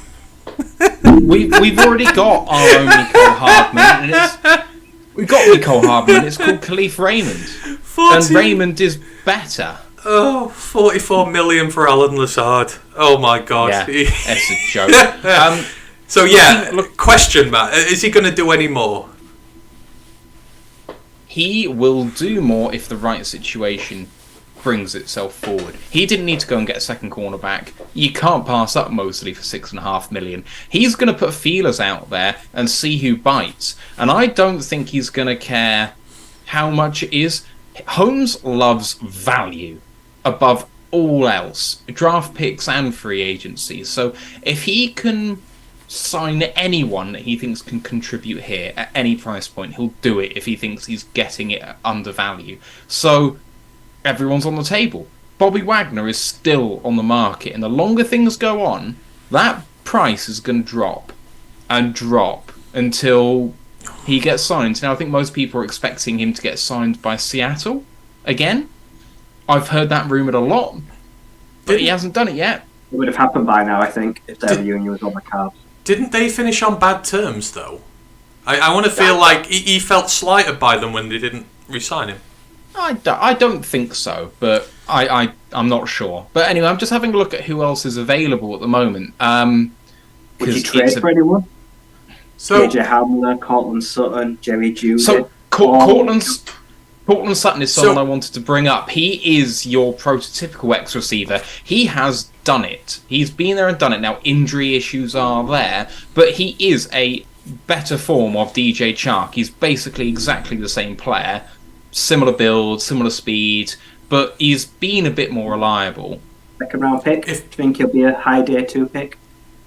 We've already got our own Mecole Hardman. We've got Mecole Hardman. It's called Khalif Raymond. And Raymond is better. Oh, 44 million for Alan Lazard. Oh my God. Yeah, it's a joke. So yeah, question, Matt. Is he going to do any more? He will do more if the right situation brings itself forward. He didn't need to go and get a second cornerback. You can't pass up Mosley for $6.5 million. He's going to put feelers out there and see who bites. And I don't think he's going to care how much it is. Holmes loves value above all else. Draft picks and free agency. So if he can sign anyone that he thinks can contribute here at any price point, he'll do it if he thinks he's getting it under value. So everyone's on the table. Bobby Wagner is still on the market, and the longer things go on, that price is going to drop and drop until he gets signed. Now, I think most people are expecting him to get signed by Seattle again. I've heard that rumoured a lot, but he hasn't done it yet. It would have happened by now, I think, if their reunion was on the cards. Didn't they finish on bad terms, though? I want to feel like he felt slighted by them when they didn't re-sign him. I don't think so, but I'm not sure. But anyway, I'm just having a look at who else is available at the moment. Would you trade for anyone? So, AJ Hamler, Cortland Sutton, Jerry Jeudy. So Cortland Sutton is someone I wanted to bring up. He is your prototypical ex-receiver. He has done it. He's been there and done it. Now, injury issues are there, but he is a better form of DJ Chark. He's basically exactly the same player. Similar build, similar speed, but he's been a bit more reliable. Second round pick? Do you think he'll be a high day 2 pick?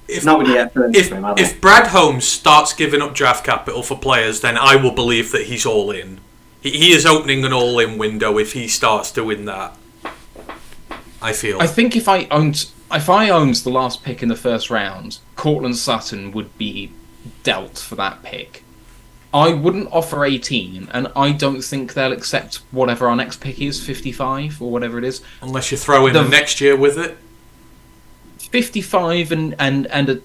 If Brad Holmes starts giving up draft capital for players, then I will believe that he's all in. He is opening an all-in window if he starts doing that. I feel. I think if I owned the last pick in the first round, Cortland Sutton would be dealt for that pick. I wouldn't offer 18, and I don't think they'll accept whatever our next pick is, 55 or whatever it is. Unless you throw in the next year with it. 55 and a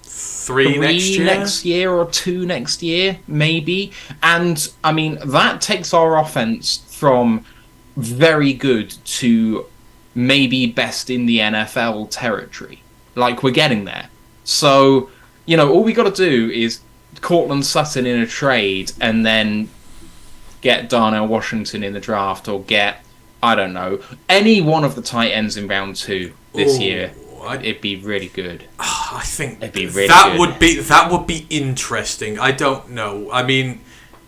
3 next year or 2 next year, maybe. And, I mean, that takes our offense from very good to maybe best in the NFL territory. Like, we're getting there. So, you know, all we got to do is Cortland Sutton in a trade and then get Darnell Washington in the draft, or get, I don't know, any one of the tight ends in round 2 this year. It'd be really good. I think it'd be really that good. would be interesting. I don't know. I mean,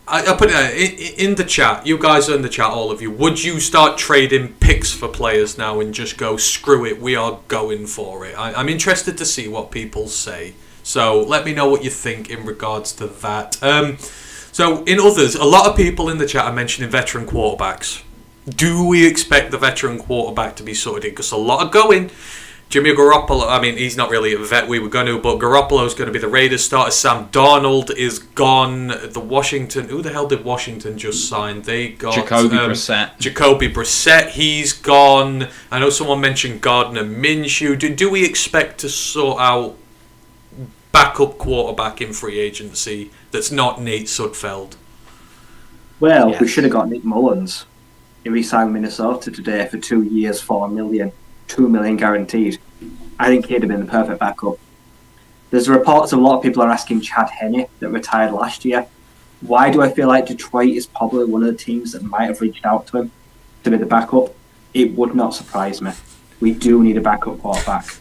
I put it in the chat. You guys are in the chat, all of you. Would you start trading picks for players now and just go, screw it, we are going for it? I'm interested to see what people say. So let me know what you think in regards to that. So in others, a lot of people in the chat are mentioning veteran quarterbacks. Do we expect the veteran quarterback to be sorted in? Because a lot are going. Jimmy Garoppolo, I mean, he's not really a vet, we were going to, but Garoppolo's going to be the Raiders starter. Sam Darnold is gone. The Washington, who the hell did Washington just sign? They got Jacoby Brissett. Jacoby Brissett, he's gone. I know someone mentioned Gardner Minshew. Do we expect to sort out backup quarterback in free agency that's not Nate Sudfeld? Well, Yes. we should have got Nick Mullins. He re-signed Minnesota today for 2 years, $4 million. $2 million guaranteed. I think he'd have been the perfect backup. There's reports of a lot of people are asking Chad Henne that retired last year. Why do I feel like Detroit is probably one of the teams that might have reached out to him to be the backup? It would not surprise me. We do need a backup quarterback.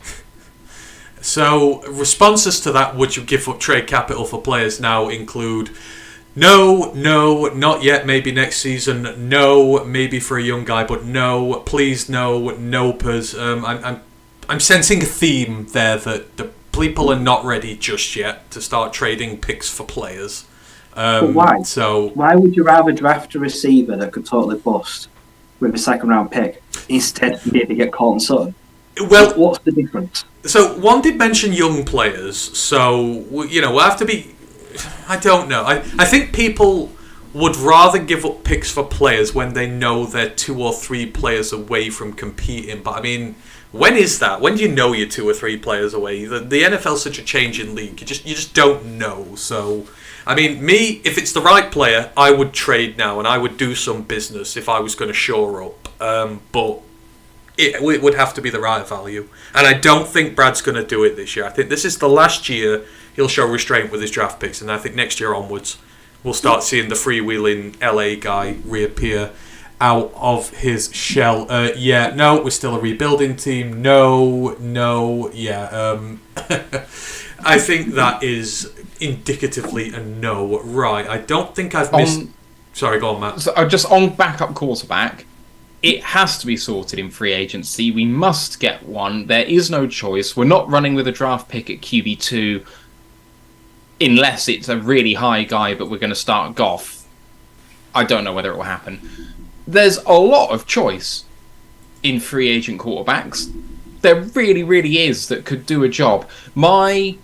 So responses to that, would you give up trade capital for players now, include no, not yet, maybe next season, no, maybe for a young guy, but no, please no, nopers. I'm sensing a theme there that the people are not ready just yet to start trading picks for players. But why? So Why would you rather draft a receiver that could totally bust with a second round pick instead of maybe get Colton Sutton? well, What's the difference? so one did mention young players, so we'll have to be. I don't know. I think people would rather give up picks for players when they know they're 2 or 3 players away from competing. But I mean, when is that? When do you know you're 2 or 3 players away? The NFL's such a changing league. You just don't know. So, I mean, me, if it's the right player, I would trade now and I would do some business if I was going to shore up. But it would have to be the right value. And I don't think Brad's going to do it this year. I think this is the last year he'll show restraint with his draft picks, and I think next year onwards we'll start seeing the freewheeling LA guy reappear out of his shell. No, we're still a rebuilding team. No, I think that is indicatively a no. Right, I don't think I've missed... Sorry, go on, Matt. So just on backup quarterback, it has to be sorted in free agency. We must get one. There is no choice. We're not running with a draft pick at QB2 unless it's a really high guy, but we're going to start Goff. I don't know whether it will happen. There's a lot of choice in free agent quarterbacks. There really, really is that could do a job. My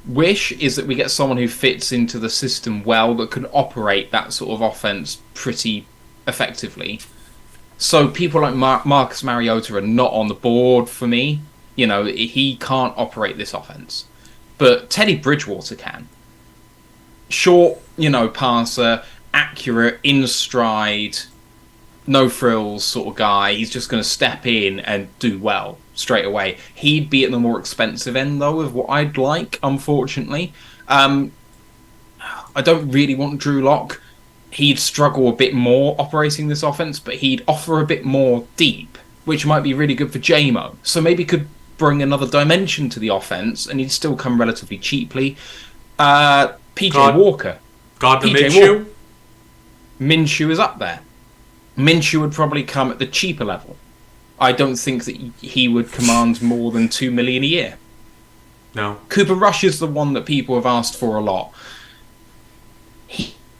wish is that we get someone who fits into the system well, that can operate that sort of offense pretty effectively. So people like Marcus Mariota are not on the board for me. He can't operate this offense. But Teddy Bridgewater can. Short, passer, accurate, in stride, no frills sort of guy. He's just going to step in and do well straight away. He'd be at the more expensive end, though, of what I'd like, unfortunately. I don't really want Drew Lock. He'd struggle a bit more operating this offense, but he'd offer a bit more deep, which might be really good for JMO. So maybe could bring another dimension to the offense, and he'd still come relatively cheaply. Walker. Gardner PJ Minshew? Walker. Minshew is up there. Minshew would probably come at the cheaper level. I don't think that he would command more than $2 million a year. No. Cooper Rush is the one that people have asked for a lot.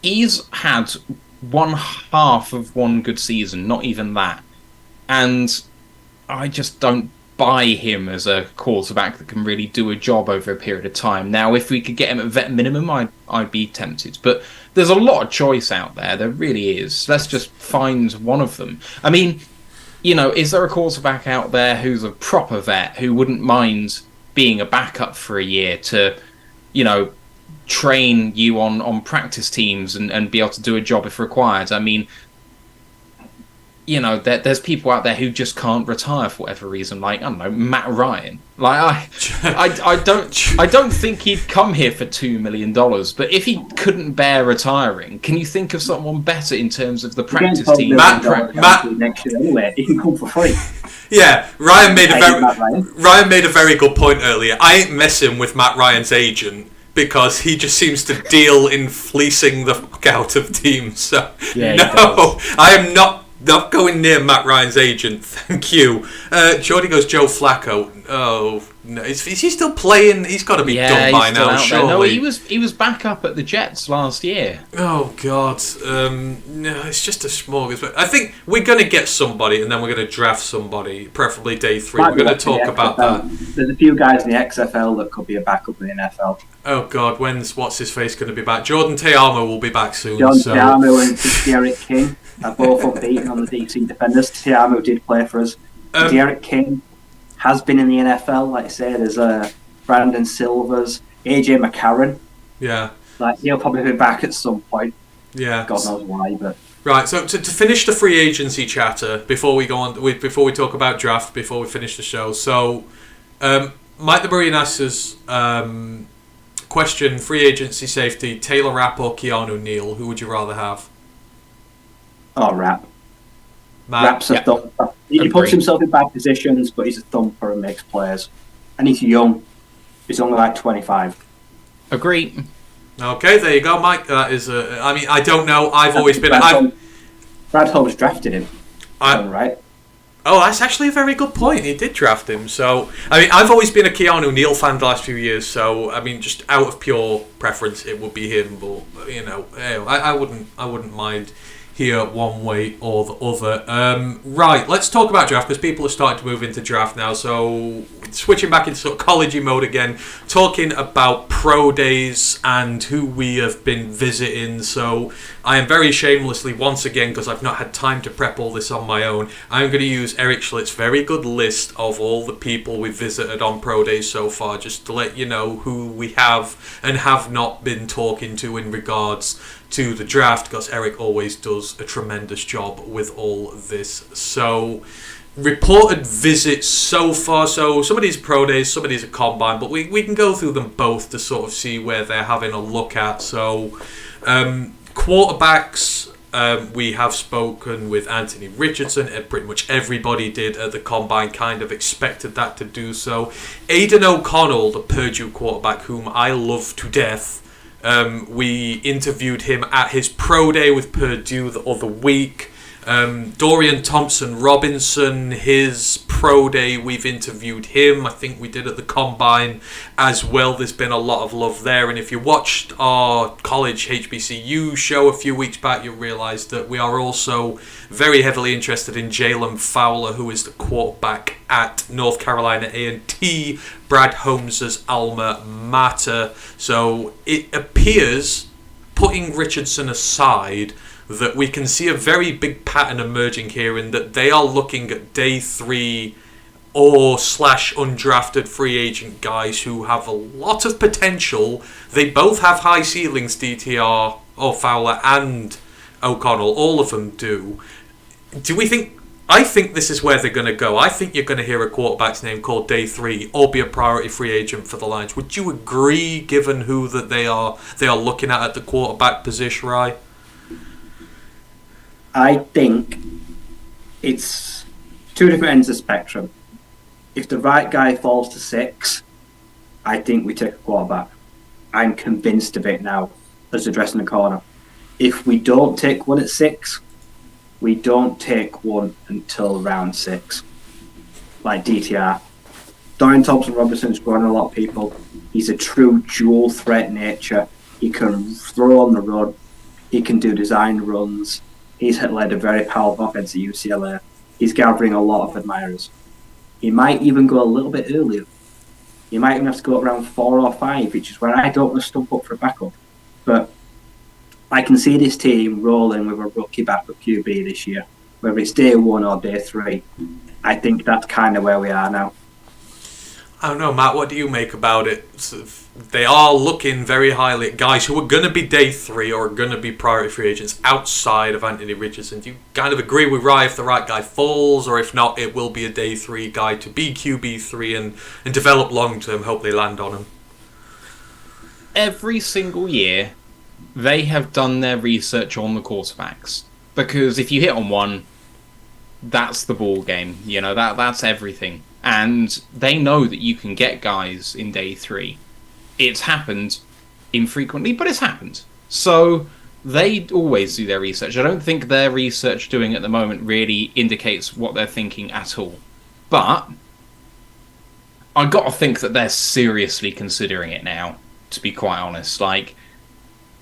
He's had one half of one good season, not even that. And I just don't buy him as a quarterback that can really do a job over a period of time. Now, if we could get him at vet minimum, I'd be tempted. But there's a lot of choice out there. There really is. Let's just find one of them. I mean, is there a quarterback out there who's a proper vet who wouldn't mind being a backup for a year to, train you on practice teams and be able to do a job if required? I mean, there's people out there who just can't retire for whatever reason. Like, I don't know, Matt Ryan. Like, I don't think he'd come here for $2 million. But if he couldn't bear retiring, can you think of someone better in terms of the practice team? Matt next year anyway. He can come for free. Yeah, Ryan made a very good point earlier. I ain't messing with Matt Ryan's agent because he just seems to deal in fleecing the fuck out of teams. So Yeah, no, I am not going near Matt Ryan's agent. Thank you. Jordy goes Joe Flacco. Oh no, is he still playing? He's got to be done by now, surely. No, he was back up at the Jets last year. Oh God, no, it's just a smorgasbord. I think we're going to get somebody, and then we're going to draft somebody, preferably day 3. We're going to talk about that. There's a few guys in the XFL that could be a backup in the NFL. Oh God, when's what's his face going to be back? Jordan Teamo will be back soon. Teamo and Derek King are both unbeaten on the DC Defenders. Teamo did play for us. Derek King has been in the NFL. Like I say, there's Brandon Silvers, AJ McCarron. Yeah. Like he'll probably be back at some point. Yeah. God knows why, but. Right, so to finish the free agency chatter before we go on, before we talk about draft, before we finish the show. So, Mike the Marine asks us, question: free agency safety, Taylor Rapp or Keanu Neal? Who would you rather have? Oh, Rapp. Matt? Rapp's a thumper. He puts himself in bad positions, but he's a thumper and makes players. And he's young. He's only like 25. Agree. Okay, there you go, Mike. That is, I mean, I don't know. I've always been. Brad Holmes drafted him. Right? Oh, that's actually a very good point. He did draft him. So, I mean, I've always been a Keanu Neal fan the last few years. So, I mean, just out of pure preference, it would be him. But you know, I wouldn't mind here one way or the other. Right, let's talk about draft because people are starting to move into draft now. So switching back into sort of college mode again, talking about pro days and who we have been visiting. So I am very shamelessly, once again, because I've not had time to prep all this on my own, I'm going to use Eric Schlitt's very good list of all the people we've visited on pro days so far, just to let you know who we have and have not been talking to in regards to the draft, because Eric always does a tremendous job with all this. So reported visits so far, so some of these pro days, some of these are combine, but we can go through them both to sort of see where they're having a look at. So quarterbacks, we have spoken with Anthony Richardson, and pretty much everybody did at the combine, kind of expected that to do so. Aiden O'Connell, the Purdue quarterback, whom I love to death, we interviewed him at his pro day with Purdue the other week. Dorian Thompson-Robinson, his pro day, we've interviewed him. I think we did at the Combine as well. There's been a lot of love there. And if you watched our college HBCU show a few weeks back, you'll realise that we are also very heavily interested in Jalen Fowler, who is the quarterback at North Carolina A&T, Brad Holmes' alma mater. So it appears, putting Richardson aside, that we can see a very big pattern emerging here in that they are looking at day 3 or / undrafted free agent guys who have a lot of potential. They both have high ceilings, DTR, or Fowler and O'Connell. All of them do. Do we think... I think this is where they're going to go. I think you're going to hear a quarterback's name called day 3 or be a priority free agent for the Lions. Would you agree, given who that they are looking at the quarterback position, Rye? I think it's two different ends of the spectrum. If the right guy falls to 6, I think we take a quarterback. I'm convinced of it now as addressing the corner. If we don't take one at 6, we don't take one until round 6. Like DTR. Dorian Thompson-Robinson's grown a lot of people. He's a true dual threat nature. He can throw on the run. He can do design runs. He's led a very powerful offense at UCLA. He's gathering a lot of admirers. He might even go a little bit earlier. He might even have to go around 4 or 5, which is where I don't want to stump up for a backup. But I can see this team rolling with a rookie backup QB this year, whether it's day 1 or day 3. I think that's kind of where we are now. I don't know, Matt, what do you make about it? They are looking very highly at guys who are going to be day 3 or are going to be priority free agents outside of Anthony Richardson. Do you kind of agree with Rye if the right guy falls, or if not, it will be a day 3 guy to be QB3 and develop long term, hope they land on him? Every single year, they have done their research on the quarterbacks. Because if you hit on one, that's the ball game. You know, that's everything. And they know that you can get guys in day 3. It's happened infrequently, but it's happened. So they always do their research. I don't think their research doing at the moment really indicates what they're thinking at all. But I got to think that they're seriously considering it now, to be quite honest. Like,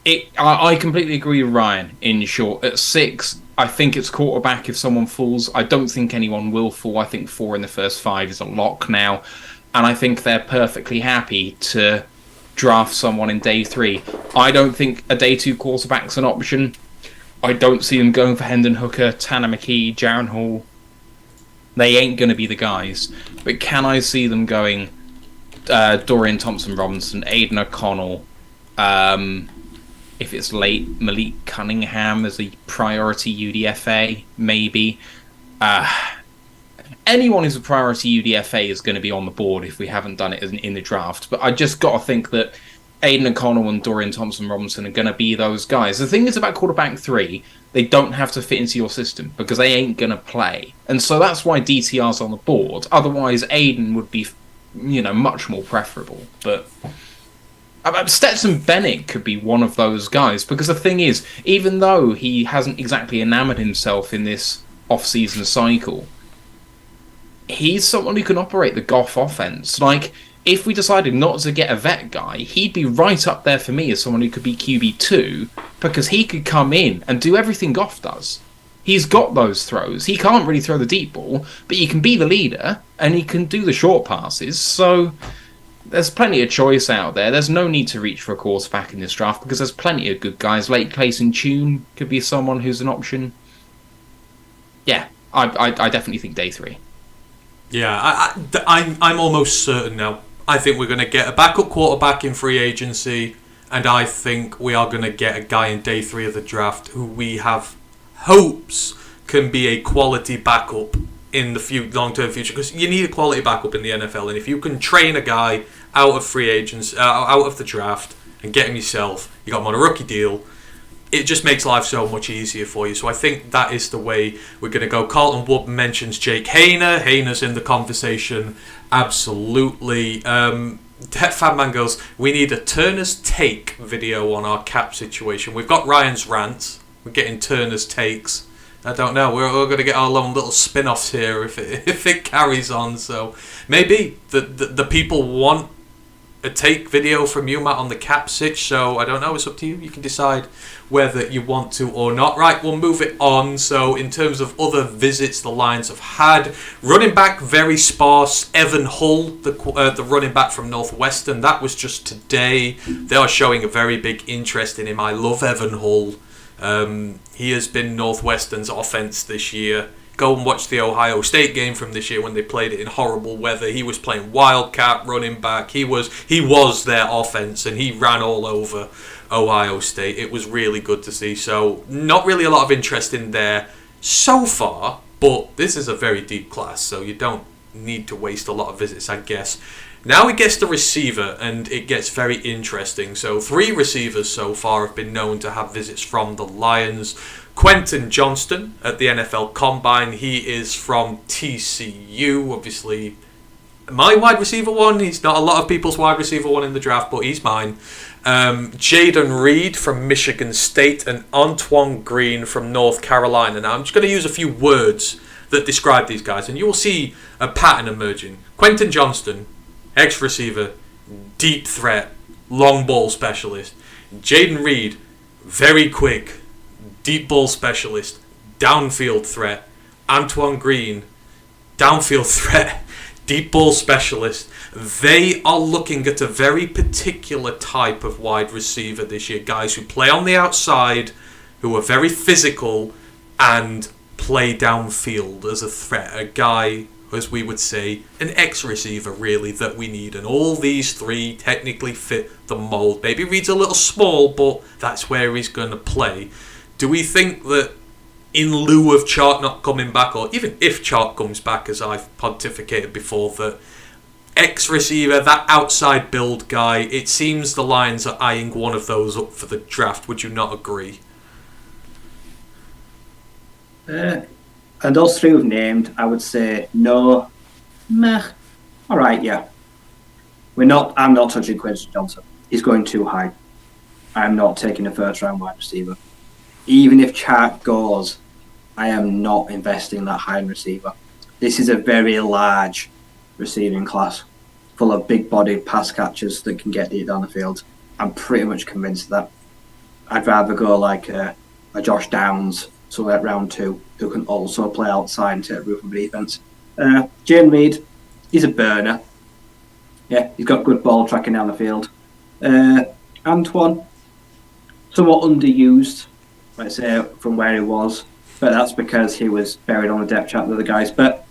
I completely agree with Ryan, in short. At 6, I think it's quarterback if someone falls. I don't think anyone will fall. I think 4 in the first 5 is a lock now. And I think they're perfectly happy to draft someone in day 3. I don't think a day 2 quarterback's an option. I don't see them going for Hendon Hooker, Tanner McKee, Jaron Hall. They ain't going to be the guys. But can I see them going Dorian Thompson-Robinson, Aidan O'Connell, if it's late, Malik Cunningham as a priority UDFA, maybe. Anyone who's a priority UDFA is going to be on the board if we haven't done it in the draft. But I just got to think that Aidan O'Connell and Dorian Thompson-Robinson are going to be those guys. The thing is about quarterback 3, they don't have to fit into your system because they ain't going to play. And so that's why DTR's on the board. Otherwise, Aidan would be, much more preferable. But Stetson Bennett could be one of those guys, because the thing is, even though he hasn't exactly enamored himself in this off-season cycle, he's someone who can operate the Goff offense. Like, if we decided not to get a vet guy, he'd be right up there for me as someone who could be QB2, because he could come in and do everything Goff does. He's got those throws. He can't really throw the deep ball, but he can be the leader, and he can do the short passes, so there's plenty of choice out there. There's no need to reach for a quarterback in this draft, because there's plenty of good guys. Late Clayton Tune could be someone who's an option. Yeah, I definitely think day 3. Yeah, I'm almost certain now. I think we're going to get a backup quarterback in free agency, and I think we are going to get a guy in day 3 of the draft who we have hopes can be a quality backup in the long-term future, because you need a quality backup in the NFL, and if you can train a guy out of free agents, out of the draft, and get him yourself, you got him on a rookie deal, it just makes life so much easier for you. So I think that is the way we're going to go. Carlton Wood mentions Jake Hayner. Hayner's in the conversation. Absolutely. Fatman goes, we need a Turner's Take video on our cap situation. We've got Ryan's rants. We're getting Turner's Takes. I don't know. We're going to get our own little spin-offs here if it carries on. So maybe the people want a take video from you, Matt, on the cap sitch. So I don't know. It's up to you. You can decide whether you want to or not. Right, we'll move it on. So in terms of other visits the Lions have had, running back very sparse. Evan Hull, the running back from Northwestern, that was just today. They are showing a very big interest in him. I love Evan Hull. He has been Northwestern's offense this year. Go and watch the Ohio State game from this year when they played it in horrible weather. He was playing wildcat running back. He was their offense, and he ran all over Ohio State. It was really good to see. So not really a lot of interest in there so far, but this is a very deep class, so you don't need to waste a lot of visits, I guess. Now it gets the receiver, and it gets very interesting. So 3 receivers so far have been known to have visits from the Lions. Quentin Johnston at the NFL Combine. He is from TCU, obviously my wide receiver 1. He's not a lot of people's wide receiver 1 in the draft, but he's mine. Jaden Reed from Michigan State and Antoine Green from North Carolina. Now I'm just going to use a few words that describe these guys, and you will see a pattern emerging. Quentin Johnston, ex-receiver, deep threat, long ball specialist. Jaden Reed, very quick, deep ball specialist, downfield threat. Antoine Green, downfield threat, deep ball specialist. They are looking at a very particular type of wide receiver this year. Guys who play on the outside, who are very physical, and play downfield as a threat. A guy, as we would say, an ex-receiver really that we need. And all these 3 technically fit the mold. Maybe Reed's a little small, but that's where he's going to play. Do we think that in lieu of Chark not coming back, or even if Chark comes back, as I've pontificated before, that ex-receiver, that outside build guy, it seems the Lions are eyeing one of those up for the draft. Would you not agree? And those 3 we've named, I would say no, meh, all right, yeah. I'm not touching Quentin Johnson. He's going too high. I'm not taking a first-round wide receiver. Even if Chark goes, I am not investing that high in receiver. This is a very large receiving class, full of big-bodied pass catchers that can get it down the field. I'm pretty much convinced of that. I'd rather go like a Josh Downs, so at round 2, who can also play outside and take the roof of the defense. Jane Reed, he's a burner. Yeah, he's got good ball tracking down the field. Antoine, somewhat underused, let's say, from where he was, but that's because he was buried on the depth chart with the guys. But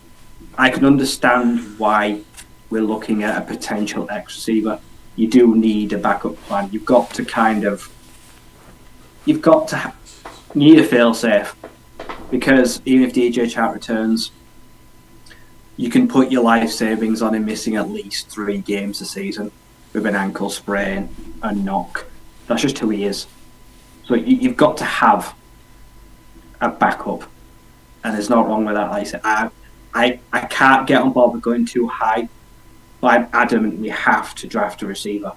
I can understand why we're looking at a potential X receiver. You do need a backup plan. You need a fail safe, because even if DJ Chark returns, you can put your life savings on him missing at least 3 games a season with an ankle sprain, a knock. That's just who he is. So you've got to have a backup, and there's not wrong with that. Like I said, I can't get on board with going too high, but I'm adamant we have to draft a receiver.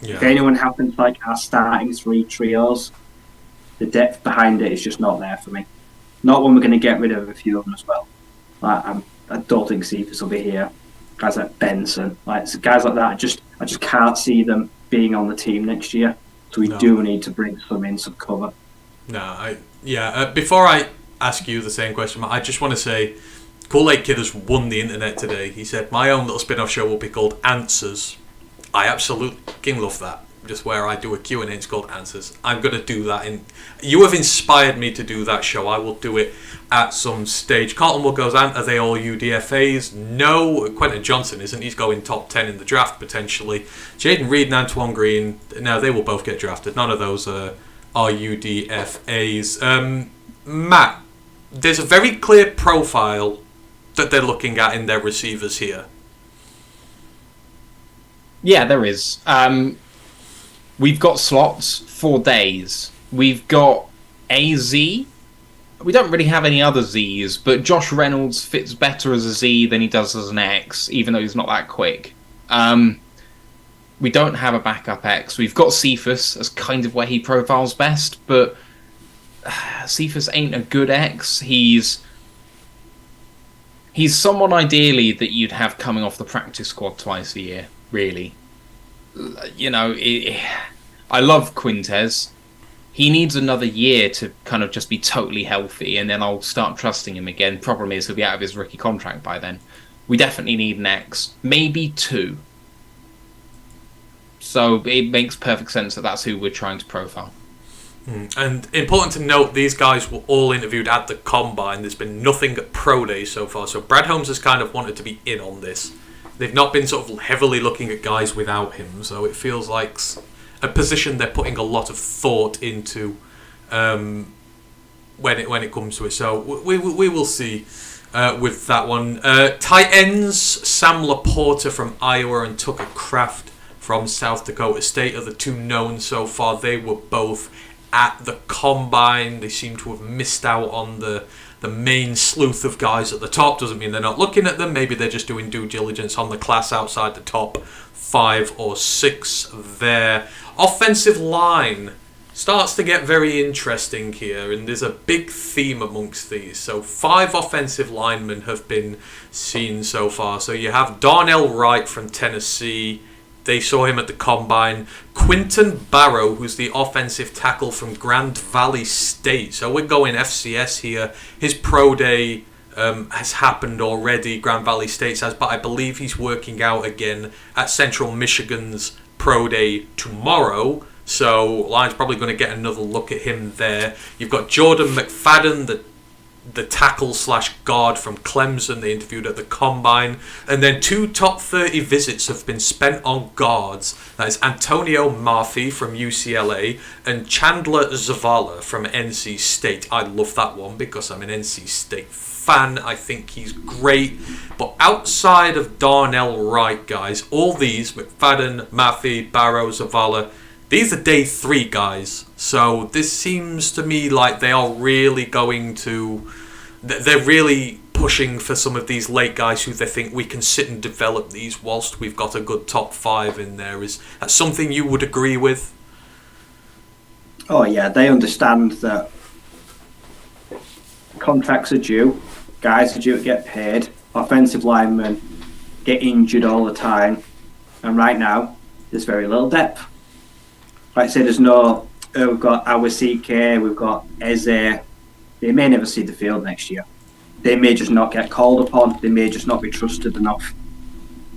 Yeah. If anyone happens like our starting 3 trios, the depth behind it is just not there for me. Not when we're going to get rid of a few of them as well. I don't think Cephas will be here. Guys like Benson, guys like that, I just can't see them being on the team next year. So we do need to bring some cover. Before I ask you the same question, I just want to say, Kool-Aid Kid has won the internet today. He said, my own little spin-off show will be called Answers. I absolutely love that. Just where I do a Q&A, it's called Answers. I'm going to do that. You have inspired me to do that show. I will do it at some stage. Carlton Wood goes, are they all UDFAs? No, Quentin Johnson isn't. He's going top 10 in the draft, potentially. Jaden Reed and Antoine Green, now they will both get drafted. None of those are UDFAs. Matt, there's a very clear profile that they're looking at in their receivers here. Yeah, there is. We've got slots for days. We've got a Z. We don't really have any other Zs, but Josh Reynolds fits better as a Z than he does as an X, even though he's not that quick. We don't have a backup X. We've got Cephas as kind of where he profiles best, but Cephas ain't a good X. He's someone ideally that you'd have coming off the practice squad twice a year, really. You know, I love Quintez. He needs another year to kind of just be totally healthy, and then I'll start trusting him again. Problem is, he'll be out of his rookie contract by then. We definitely need an X, maybe 2. So it makes perfect sense that that's who we're trying to profile. And important to note, these guys were all interviewed at the Combine. There's been nothing at Pro Day so far, so Brad Holmes has kind of wanted to be in on this. They've not been sort of heavily looking at guys without him, so it feels like a position they're putting a lot of thought into when it comes to it. So we will see with that one. Tight ends, Sam Laporta from Iowa and Tucker Kraft from South Dakota State are the 2 known so far. They were both at the Combine. They seem to have missed out on the main sleuth of guys at the top. Doesn't mean they're not looking at them. Maybe they're just doing due diligence on the class outside the top 5 or 6 there. Offensive line starts to get very interesting here, and there's a big theme amongst these. So 5 offensive linemen have been seen so far. So you have Darnell Wright from Tennessee. They saw him at the Combine. Quinton Barrow, who's the offensive tackle from Grand Valley State. So we're going FCS here. His pro day has happened already. Grand Valley State has, but I believe he's working out again at Central Michigan's pro day tomorrow. So Lions probably going to get another look at him there. You've got Jordan McFadden, the tackle/guard from Clemson. They interviewed at the Combine. And then 2 top 30 visits have been spent on guards. That is Antonio Marfi from UCLA and Chandler Zavala from NC State. I love that one because I'm an NC State fan. I think he's great. But outside of Darnell Wright, guys, all these, McFadden, Marfi, Barrow, Zavala, these are day 3 guys. So this seems to me like they are really going to... They're really pushing for some of these late guys who they think we can sit and develop these whilst we've got a good top 5 in there. Is that something you would agree with? Oh yeah, they understand that contracts are due, guys are due to get paid, offensive linemen get injured all the time, and right now there's very little depth. Like I say, there's no. We've got our CK, we've got Eze. They may never see the field next year. They may just not get called upon. They may just not be trusted enough.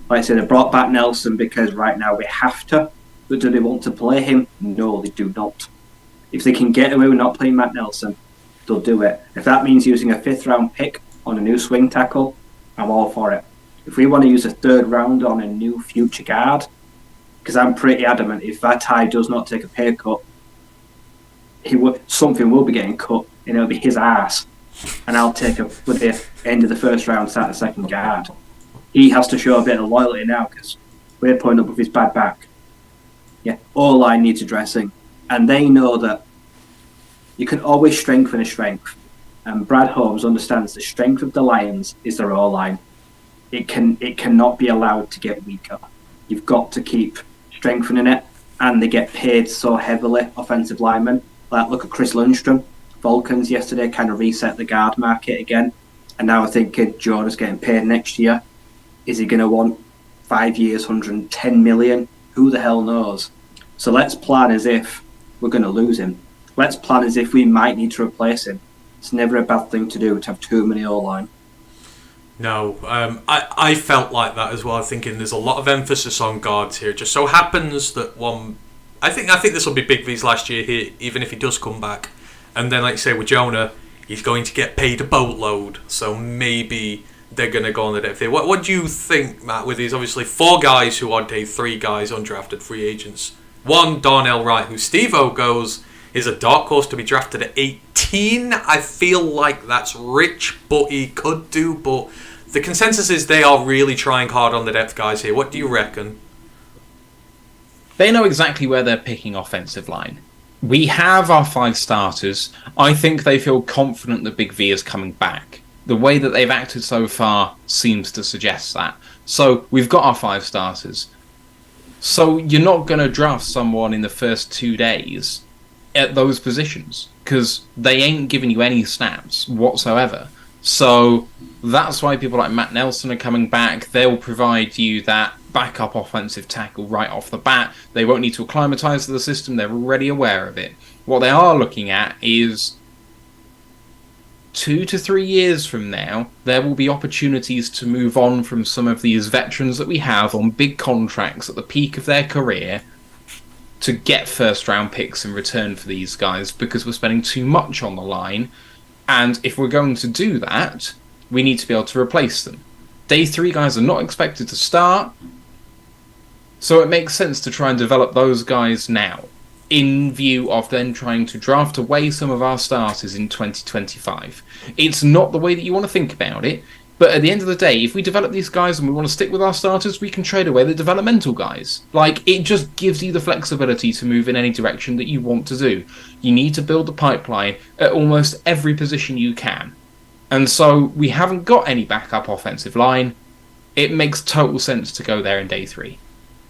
Like I said, they brought back Nelson because right now we have to. But do they want to play him? No, they do not. If they can get away with not playing Matt Nelson, they'll do it. If that means using a 5th round pick on a new swing tackle, I'm all for it. If we want to use a 3rd round on a new future guard, because I'm pretty adamant if Vatai does not take a pay cut, something will be getting cut, and it'll be his ass. And I'll take a with the end of the 1st round, start the 2nd guard. He has to show a bit of loyalty now because we're putting up with his bad back. Yeah, all line needs addressing, and they know that you can always strengthen a strength. And Brad Holmes understands the strength of the Lions is their all line. It cannot be allowed to get weaker. You've got to keep strengthening it, and they get paid so heavily, offensive linemen. Like, look at Chris Lundstrom. Falcons yesterday kind of reset the guard market again, and now I think Jordan's getting paid next year. Is he going to want 5 years, 110 million? Who the hell knows? So let's plan as if we're going to lose him. Let's plan as if we might need to replace him. It's never a bad thing to do to have too many O-line. No, I felt like that as well, thinking there's a lot of emphasis on guards here. It just so happens that one... I think this will be Big V's last year here, even if he does come back. And then, like you say, with Jonah, he's going to get paid a boatload. So maybe they're going to go on the depth here. What do you think, Matt, with these obviously 4 guys who are day 3 guys, undrafted free agents? One, Darnell Wright, who Steve-O goes is a dark horse to be drafted at 18. I feel like that's rich, but he could do. But the consensus is they are really trying hard on the depth guys here. What do you reckon? They know exactly where they're picking offensive line. We have our 5 starters. I think they feel confident that Big V is coming back. The way that they've acted so far seems to suggest that. So we've got our 5 starters. So you're not going to draft someone in the first 2 days at those positions because they ain't giving you any snaps whatsoever. So that's why people like Matt Nelson are coming back. They'll provide you that backup offensive tackle right off the bat. They won't need to acclimatise to the system. They're already aware of it. What they are looking at is 2 to 3 years from now, there will be opportunities to move on from some of these veterans that we have on big contracts at the peak of their career to get 1st round picks in return for these guys because we're spending too much on the line. And if we're going to do that, we need to be able to replace them. Day 3 guys are not expected to start, so it makes sense to try and develop those guys now, in view of then trying to draft away some of our starters in 2025. It's not the way that you want to think about it, but at the end of the day, if we develop these guys and we want to stick with our starters, we can trade away the developmental guys. Like, it just gives you the flexibility to move in any direction that you want to do. You need to build the pipeline at almost every position you can. And so we haven't got any backup offensive line. It makes total sense to go there in day 3.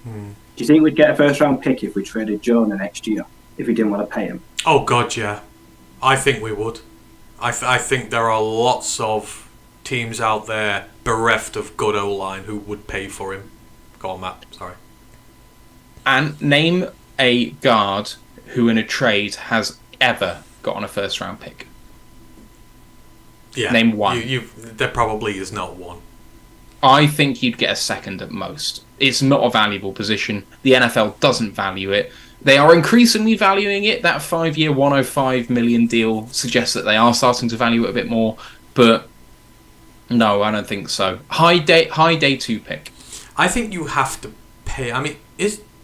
Do you think we'd get a 1st round pick if we traded Jonah next year, if we didn't want to pay him? Oh, God, yeah. I think we would. I think there are lots of teams out there bereft of good O-line who would pay for him. Go on, Matt. Sorry. And name a guard who in a trade has ever gotten a 1st round pick. Yeah. Name one. There probably is not one. I think you'd get a 2nd at most. It's not a valuable position. The NFL doesn't value it. They are increasingly valuing it. That 5-year, $105 million deal suggests that they are starting to value it a bit more. But no, I don't think so. High day 2 pick. I think you have to pay. I mean,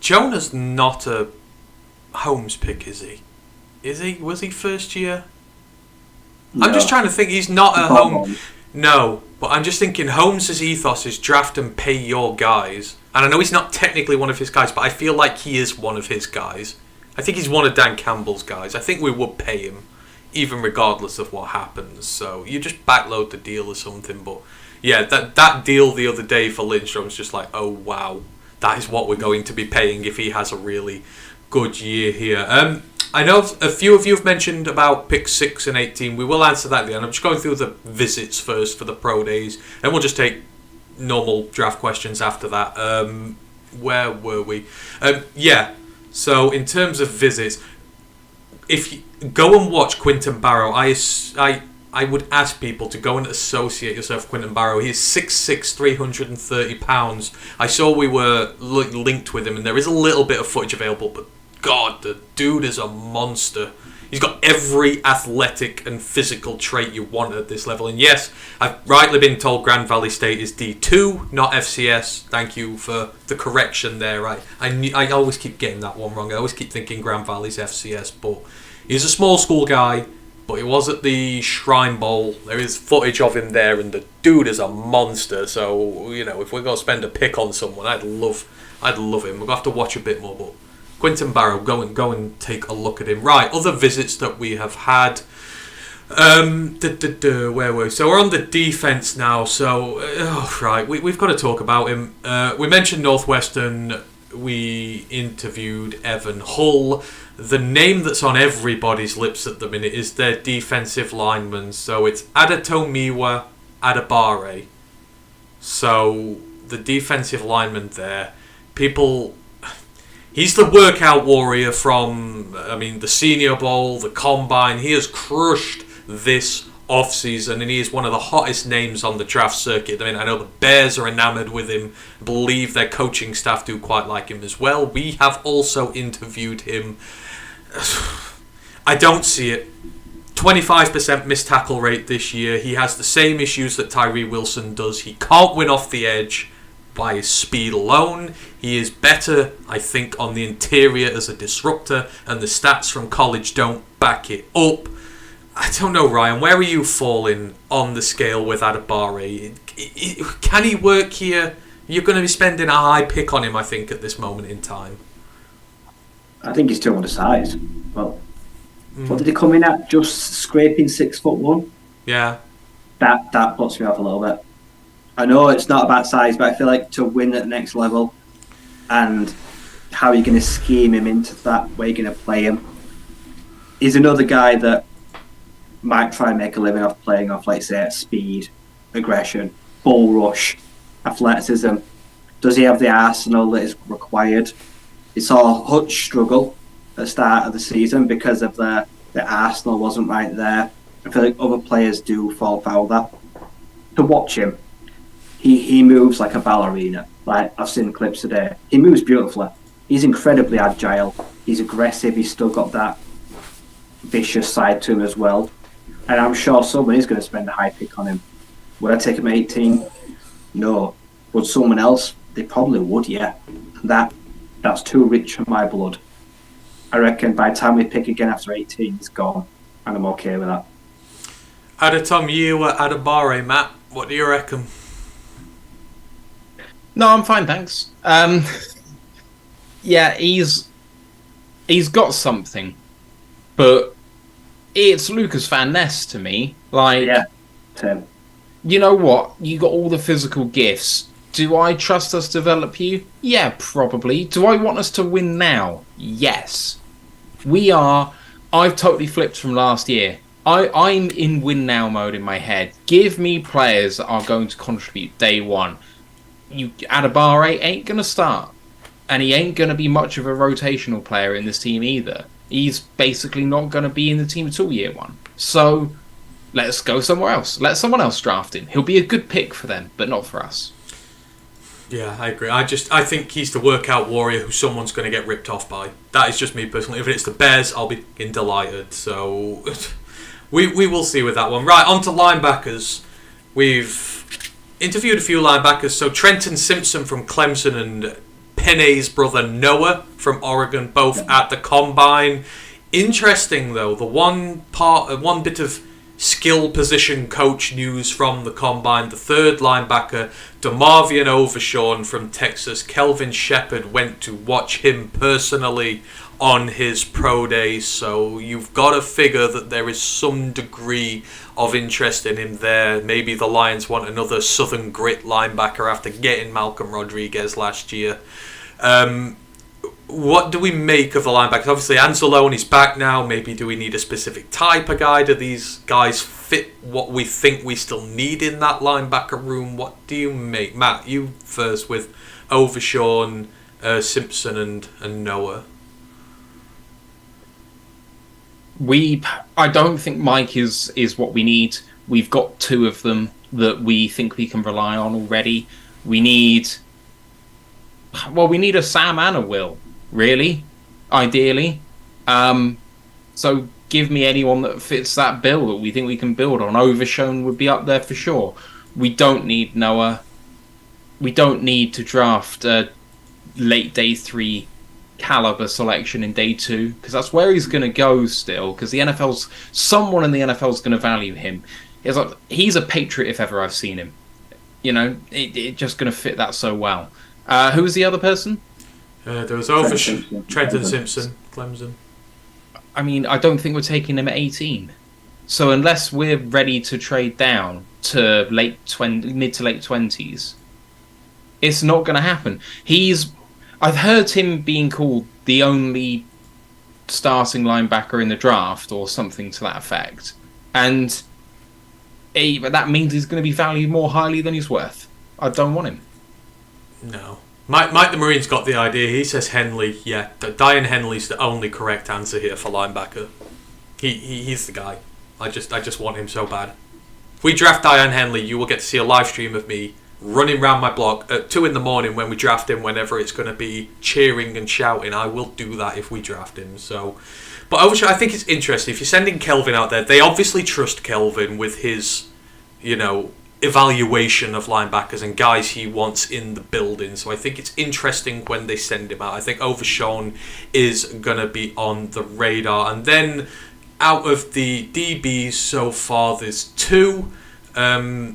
Jonah's not a Holmes pick, is he? Is he? Was he 1st year? No. I'm just trying to think. He's not a Holmes. No, but I'm just thinking Holmes' ethos is draft and pay your guys. And I know he's not technically one of his guys, but I feel like he is one of his guys. I think he's one of Dan Campbell's guys. I think we would pay him, even regardless of what happens. So you just backload the deal or something. But yeah, that deal the other day for Lindstrom's just like, oh wow, that is what we're going to be paying if he has a really good year here. I know a few of you have mentioned about pick 6 and 18. We will answer that at the end. I'm just going through the visits first for the pro days, and we'll just take normal draft questions after that. Where were we? So in terms of visits, if you go and watch Quinton Barrow, I would ask people to go and associate yourself with Quinton Barrow. He's 6'6", 330 pounds. I saw we were linked with him, and there is a little bit of footage available, but God, the dude is a monster. He's got every athletic and physical trait you want at this level. And yes, I've rightly been told Grand Valley State is D2, not FCS. Thank you for the correction there. I always keep getting that one wrong. I always keep thinking Grand Valley's FCS, but he's a small school guy. But he was at the Shrine Bowl. There is footage of him there, and the dude is a monster. So, if we're going to spend a pick on someone, I'd love him. We're going to have to watch a bit more, but Quinton Barrow, go and take a look at him. Right, other visits that we have had. Where were we? So we're on the defense now. So, we've got to talk about him. We mentioned Northwestern. We interviewed Evan Hull. The name that's on everybody's lips at the minute is their defensive lineman. So it's Adetomiwa Adebare. So the defensive lineman there. He's the workout warrior from, the Senior Bowl, the Combine. He has crushed this off-season, and he is one of the hottest names on the draft circuit. I know the Bears are enamoured with him. I believe their coaching staff do quite like him as well. We have also interviewed him. I don't see it. 25% missed tackle rate this year. He has the same issues that Tyree Wilson does. He can't win off the edge by his speed alone. He is better, I think, on the interior as a disruptor, and the stats from college don't back it up. I don't know, Ryan, where are you falling on the scale with Adebare? Can he work here? You're going to be spending a high pick on him, I think, at this moment in time. I think he's too undersized. Well, what did he come in at? Just scraping 6'1"? Yeah. That puts me off a little bit. I know it's not about size, but I feel like to win at the next level, and how you're going to scheme him into that, where you're going to play him, is another guy that might try and make a living off playing off, like, say, speed, aggression, bull rush, athleticism. Does he have the arsenal that is required? We saw Hutch struggle at the start of the season because of the arsenal wasn't right there. I feel like other players do fall foul of that. To watch him, he moves like a ballerina. Like, I've seen clips today. He moves beautifully. He's incredibly agile. He's aggressive. He's still got that vicious side to him as well. And I'm sure someone is going to spend a high pick on him. Would I take him at 18? No. Would someone else? They probably would, yeah. That's too rich for my blood. I reckon by the time we pick again after 18, he's gone. And I'm okay with that. Adetomiwa Adebare, Matt, what do you reckon? No, I'm fine, thanks. Yeah, he's got something, but it's Lucas Van Ness to me. Like, yeah, Tim. You know what? You got all the physical gifts. Do I trust us to develop you? Yeah, probably. Do I want us to win now? Yes. We are. I've totally flipped from last year. I'm in win now mode in my head. Give me players that are going to contribute day one. Adebare ain't going to start. And he ain't going to be much of a rotational player in this team either. He's basically not going to be in the team at all year one. So, let's go somewhere else. Let someone else draft him. He'll be a good pick for them, but not for us. Yeah, I agree. I think he's the workout warrior who someone's going to get ripped off by. That is just me personally. If it's the Bears, I'll be delighted. So, we will see with that one. Right, on to linebackers. We've interviewed a few linebackers. So, Trenton Simpson from Clemson and Penny's brother Noah from Oregon, both at the Combine. Interesting though, the one bit of skill position coach news from the Combine, the third linebacker, DeMarvion Overshawn from Texas. Kelvin Shepard went to watch him personally on his pro day, so you've got to figure that there is some degree of interest in him there. Maybe the Lions want another Southern grit linebacker after getting Malcolm Rodriguez last year. what do we make of the linebackers? Obviously, Anzalone's back now. Maybe do we need a specific type of guy? Do these guys fit what we think we still need in that linebacker room? What do you make? Matt, you first with Overshawn, Simpson and Noah. I don't think Mike is what we need. We've got two of them that we think we can rely on already. We need a Sam and a Will, really, ideally. So give me anyone that fits that bill that we think we can build on. Overshown would be up there for sure. We don't need Noah. We don't need to draft a late day 3 caliber selection in day 2, because that's where he's going to go still, because someone in the NFL is going to value him. He's a Patriot if ever I've seen him. It's just going to fit that so well. Who was the other person? There was Trenton Simpson, Clemson. I mean, I don't think we're taking him at 18. So unless we're ready to trade down to mid to late 20s, it's not going to happen. I've heard him being called the only starting linebacker in the draft or something to that effect. And but that means he's going to be valued more highly than he's worth. I don't want him. No. Mike the Marine's got the idea. He says Henley. Yeah, Diane Henley's the only correct answer here for linebacker. He's the guy. I just want him so bad. If we draft Diane Henley, you will get to see a live stream of me running around my block at 2 a.m. when we draft him, whenever it's going to be cheering and shouting. I will do that if we draft him. So, but obviously I think it's interesting. If you're sending Kelvin out there, they obviously trust Kelvin with his, evaluation of linebackers and guys he wants in the building. So I think it's interesting when they send him out. I think Overshawn is going to be on the radar. And then out of the DBs so far, there's 2.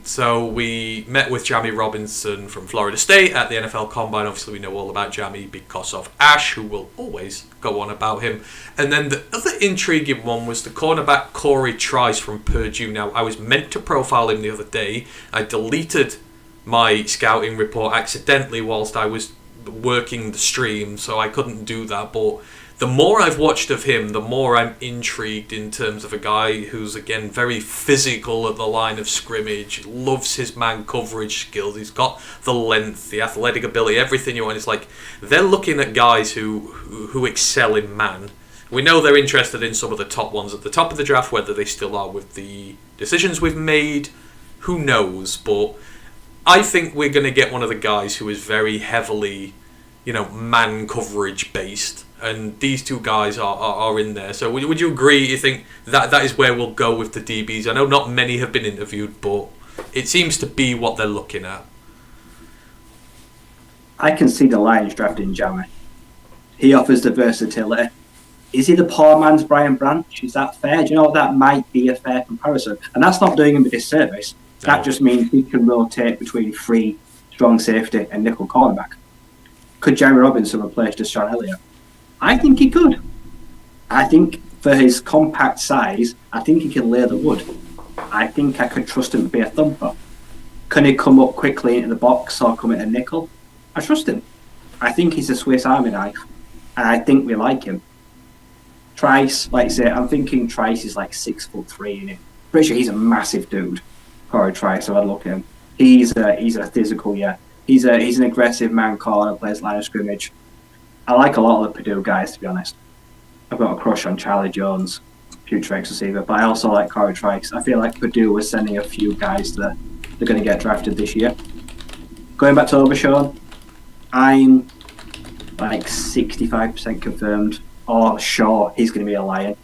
So we met with Jamie Robinson from Florida State at the NFL Combine. Obviously, we know all about Jamie because of Ash, who will always go on about him. And then the other intriguing one was the cornerback Corey Trice from Purdue. Now, I was meant to profile him the other day. I deleted my scouting report accidentally whilst I was working the stream, so I couldn't do that. But the more I've watched of him, the more I'm intrigued in terms of a guy who's, again, very physical at the line of scrimmage, loves his man coverage skills, he's got the length, the athletic ability, everything you want. It's like they're looking at guys who excel in man. We know they're interested in some of the top ones at the top of the draft, whether they still are with the decisions we've made, who knows. But I think we're going to get one of the guys who is very heavily, man coverage based. And these 2 guys are in there. So would you agree? You think that is where we'll go with the DBs? I know not many have been interviewed, but it seems to be what they're looking at. I can see the Lions drafting Jamie. He offers the versatility. Is he the poor man's Brian Branch? Is that fair? Do you know that might be a fair comparison? And that's not doing him a disservice. No. That just means he can rotate between 3 strong safety and nickel cornerback. Could Jeremy Robinson replace Deshaun Elliott? I think he could. I think for his compact size, I think he can lay the wood. I think I could trust him to be a thumper. Can he come up quickly into the box or come in a nickel? I trust him. I think he's a Swiss Army knife, and I think we like him. Trice, like I say, I'm thinking Trice is like 6'3" in it. Pretty sure he's a massive dude. Corey Trice, so I'd look at him. He's a physical, yeah. He's an aggressive man corner, plays line of scrimmage. I like a lot of the Purdue guys, to be honest. I've got a crush on Charlie Jones, future ex-receiver, but I also like Corey Trice. I feel like Purdue was sending a few guys that they're going to get drafted this year. Going back to Overshawn, I'm like 65% confirmed or sure he's going to be a Lion.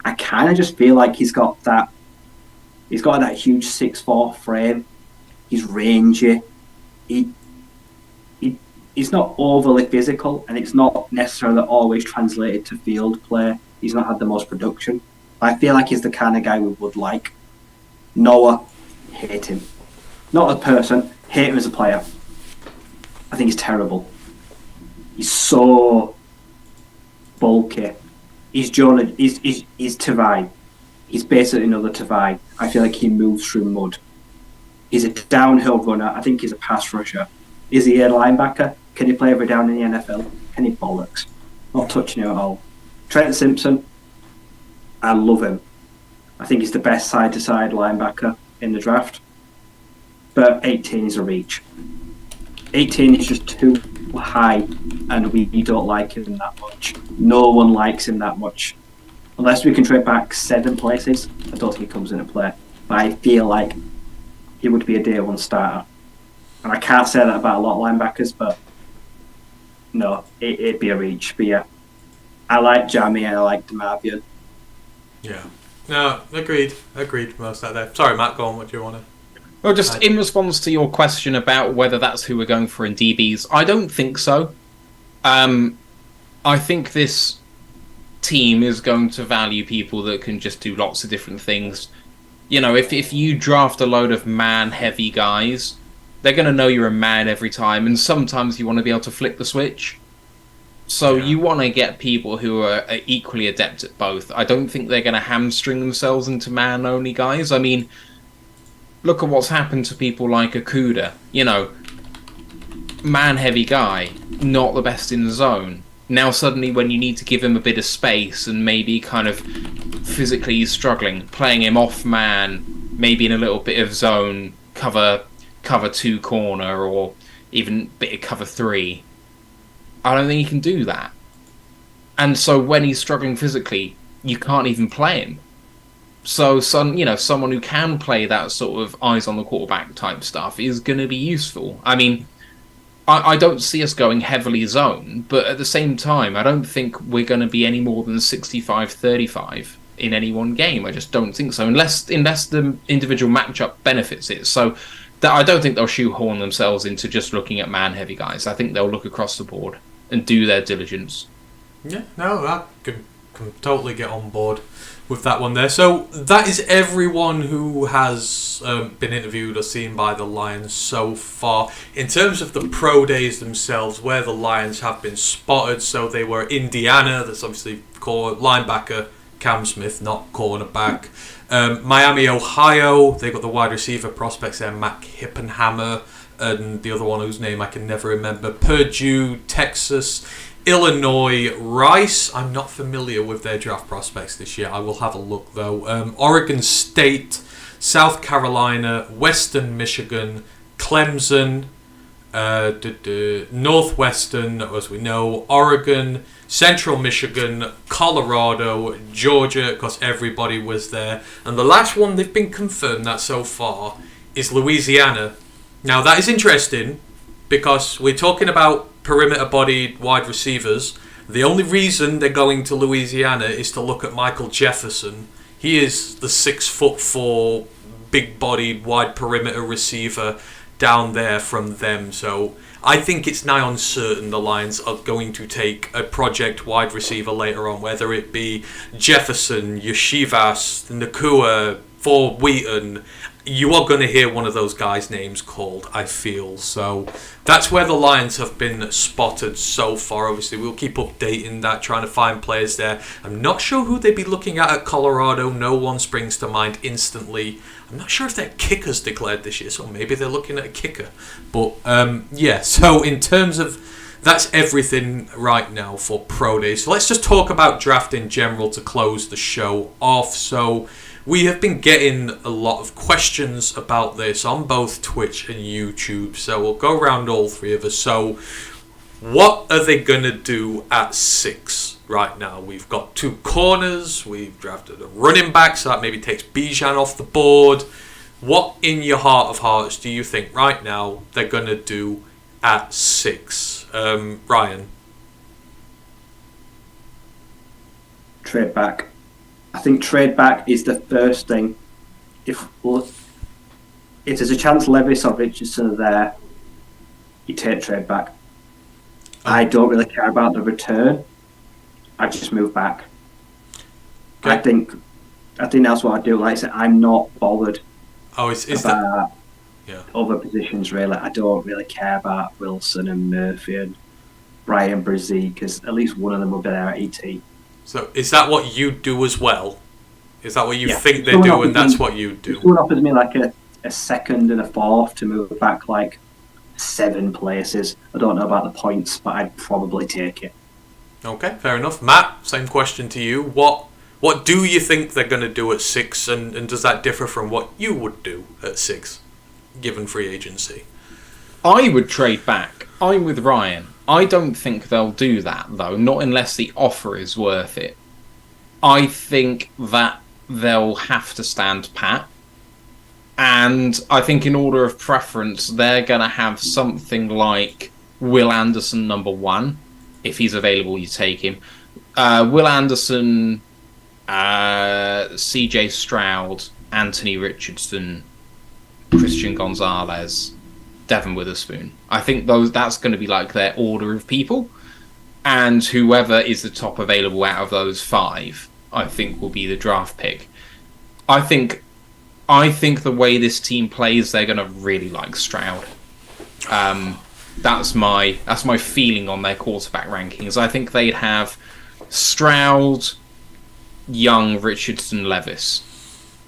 I kind of just feel like he's got that huge 6'4" frame. He's rangy. He's not overly physical, and it's not necessarily always translated to field play. He's not had the most production. I feel like he's the kind of guy we would like. Noah, hate him. Not as a person, hate him as a player. I think he's terrible. He's so bulky. He's Tavai. He's basically another Tavai. I feel like he moves through mud. He's a downhill runner. I think he's a pass rusher. Is he a linebacker? Can he play every down in the NFL? Can he bollocks? Not touching him at all. Trent Simpson, I love him. I think he's the best side-to-side linebacker in the draft. But 18 is a reach. 18 is just too high, and we don't like him that much. No one likes him that much. Unless we can trade back 7 places, I don't think he comes into play. But I feel like he would be a day one starter. And I can't say that about a lot of linebackers, but no, it'd be a reach. But yeah, I like Jamie and I like DeMarvion. Yeah. No, agreed. Most out there. Sorry, Matt, go on. What do you want to... Well, just in response to your question about whether that's who we're going for in DBs, I don't think so. I think this team is going to value people that can just do lots of different things. You know, if you draft a load of man-heavy guys, they're going to know you're a man every time, and sometimes you want to be able to flip the switch. So you want to get people who are equally adept at both. I don't think they're going to hamstring themselves into man-only guys. I mean, look at what's happened to people like Okuda. You know, man-heavy guy, not the best in the zone. Now suddenly when you need to give him a bit of space and maybe kind of physically he's struggling, playing him off man, maybe in a little bit of zone, cover 2 corner, or even a bit of cover 3. I don't think he can do that. And so when he's struggling physically, you can't even play him. So someone who can play that sort of eyes on the quarterback type stuff is going to be useful. I mean, I don't see us going heavily zone, but at the same time, I don't think we're going to be any more than 65-35 in any one game. I just don't think so, unless the individual matchup benefits it. So I don't think they'll shoehorn themselves into just looking at man-heavy guys. I think they'll look across the board and do their diligence. Yeah, no, I can totally get on board with that one there. So that is everyone who has been interviewed or seen by the Lions so far. In terms of the pro days themselves, where the Lions have been spotted, so they were Indiana, that's obviously linebacker Cam Smith, not cornerback. Miami, Ohio, they got the wide receiver prospects there, Matt Hippenhammer, and the other one whose name I can never remember. Purdue, Texas, Illinois, Rice. I'm not familiar with their draft prospects this year. I will have a look though. Oregon State, South Carolina, Western Michigan, Clemson, Northwestern, as we know, Oregon, Central Michigan, Colorado, Georgia, because everybody was there. And the last one they've been confirmed that so far is Louisiana. Now that is interesting because we're talking about perimeter-bodied wide receivers. The only reason they're going to Louisiana is to look at Michael Jefferson. He is the 6'4", big-bodied wide perimeter receiver down there from them. So I think it's nigh on certain the Lions are going to take a project wide receiver later on, whether it be Jefferson, Yeshivas, Nakua, Ford Wheaton. You are going to hear one of those guys' names called, I feel. So that's where the Lions have been spotted so far. Obviously, we'll keep updating that, trying to find players there. I'm not sure who they'd be looking at Colorado. No one springs to mind instantly. I'm not sure if their kicker's declared this year, so maybe they're looking at a kicker. But, yeah, so in terms of... That's everything right now for Pro Days. So let's just talk about draft in general to close the show off. So... we have been getting a lot of questions about this on both Twitch and YouTube, so we'll go around all three of us. So, what are they going to do at 6 right now? We've got 2 corners, we've drafted a running back, so that maybe takes Bijan off the board. What, in your heart of hearts, do you think right now they're going to do at 6? Ryan? Trade back. I think trade back is the first thing. If there's a chance Levis or Richardson are there, you take trade back. I don't really care about the return. I just move back. Okay. I think that's what I do. Like I said, I'm not bothered about other positions really. I don't really care about Wilson and Murphy and Brian Brzee because at least one of them will be there at ET. So is that what you do as well? Is that what you think they do and that's what you do? Someone offers me like a second and a fourth to move back like 7 places. I don't know about the points, but I'd probably take it. Okay, fair enough. Matt, same question to you. What do you think they're going to do at 6, and does that differ from what you would do at 6, given free agency? I would trade back. I'm with Ryan. I don't think they'll do that, though, not unless the offer is worth it. I think that they'll have to stand pat. And I think in order of preference, they're going to have something like Will Anderson #1. If he's available, you take him. Will Anderson, CJ Stroud, Anthony Richardson, Christian Gonzalez, Devin Witherspoon. I think that's going to be like their order of people. And whoever is the top available out of those 5, I think will be the draft pick. I think the way this team plays, they're going to really like Stroud. That's my feeling on their quarterback rankings. I think they'd have Stroud, Young, Richardson, Levis.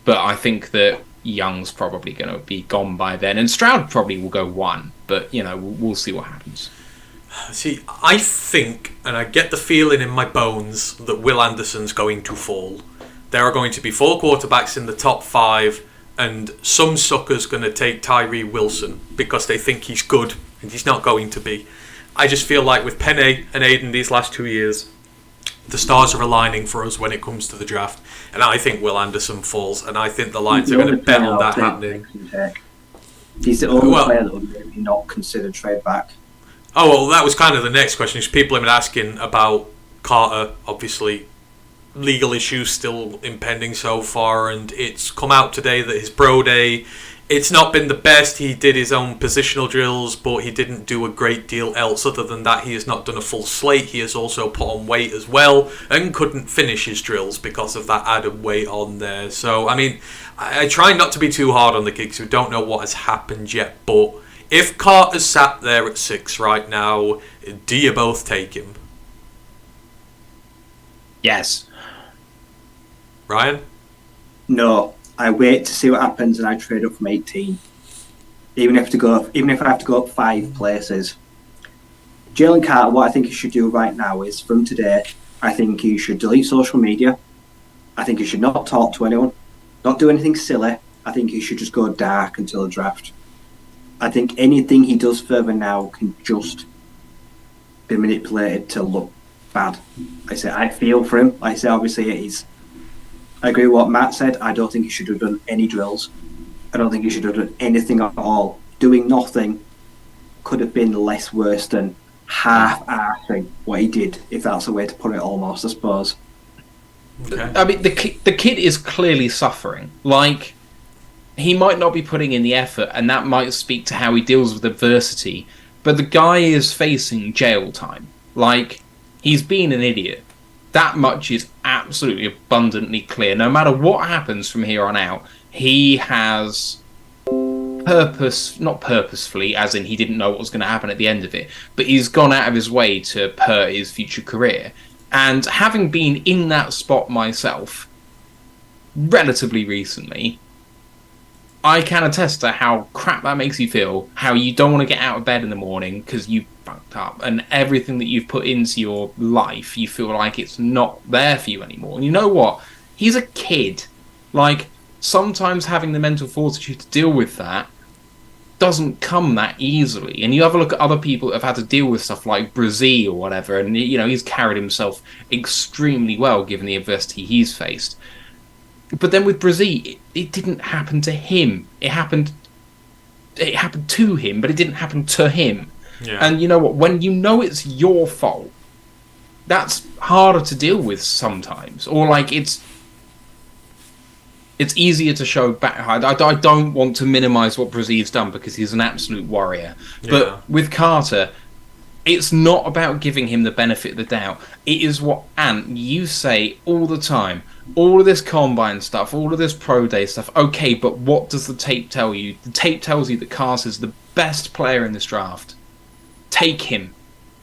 But I think that Young's probably going to be gone by then. And Stroud probably will go 1. But, we'll see what happens. See, I think, and I get the feeling in my bones, that Will Anderson's going to fall. There are going to be 4 quarterbacks in the top 5, and some sucker's going to take Tyree Wilson because they think he's good, and he's not going to be. I just feel like with Penny and Aiden these last 2 years, the stars are aligning for us when it comes to the draft, and I think Will Anderson falls, and I think the Lions are going to bet on that happening. He's the only player that would maybe not consider trade back. Oh, well, that was kind of the next question. People have been asking about Carter, obviously. Legal issues still impending so far, and it's come out today that his pro day, it's not been the best. He did his own positional drills, but he didn't do a great deal else. Other than that, he has not done a full slate. He has also put on weight as well and couldn't finish his drills because of that added weight on there. So, I mean, I try not to be too hard on the kid because we don't know what has happened yet, but if Carter's sat there at 6 right now, do you both take him? Yes. Ryan? No, I wait to see what happens and I trade up from 18. Even if I have to go up 5 places. Jalen Carter, what I think he should do right now is, from today, I think he should delete social media. I think he should not talk to anyone, not do anything silly. I think he should just go dark until the draft. I think anything he does further now can just be manipulated to look bad. I feel for him. Obviously it is. I agree with what Matt said. I don't think he should have done any drills. I don't think he should have done anything at all. Doing nothing could have been less worse than half-assing what he did, if that's the way to put it almost, I suppose. Okay. I mean, the kid is clearly suffering. Like, he might not be putting in the effort, and that might speak to how he deals with adversity, but the guy is facing jail time. Like, he's been an idiot. That much is absolutely abundantly clear. No matter what happens from here on out, he has not purposefully, as in he didn't know what was going to happen at the end of it, but he's gone out of his way to hurt his future career. And having been in that spot myself, relatively recently, I can attest to how crap that makes you feel, how you don't want to get out of bed in the morning because you fucked up, and everything that you've put into your life, you feel like it's not there for you anymore. And you know what? He's a kid. Like, sometimes having the mental fortitude to deal with that doesn't come that easily. And you have a look at other people that have had to deal with stuff like Brazil or whatever, and he's carried himself extremely well given the adversity he's faced. But then with Brazil, it didn't happen to him. It happened to him, but it didn't happen to him. Yeah. And you know what? When you know it's your fault, that's harder to deal with sometimes. Or like it's easier to show back. I don't want to minimise what Brazil's done because he's an absolute warrior. Yeah. But with Carter, it's not about giving him the benefit of the doubt. It is what, Ant, you say all the time. All of this combine stuff, all of this pro day stuff. Okay, but what does the tape tell you? The tape tells you that Carter's the best player in this draft. Take him.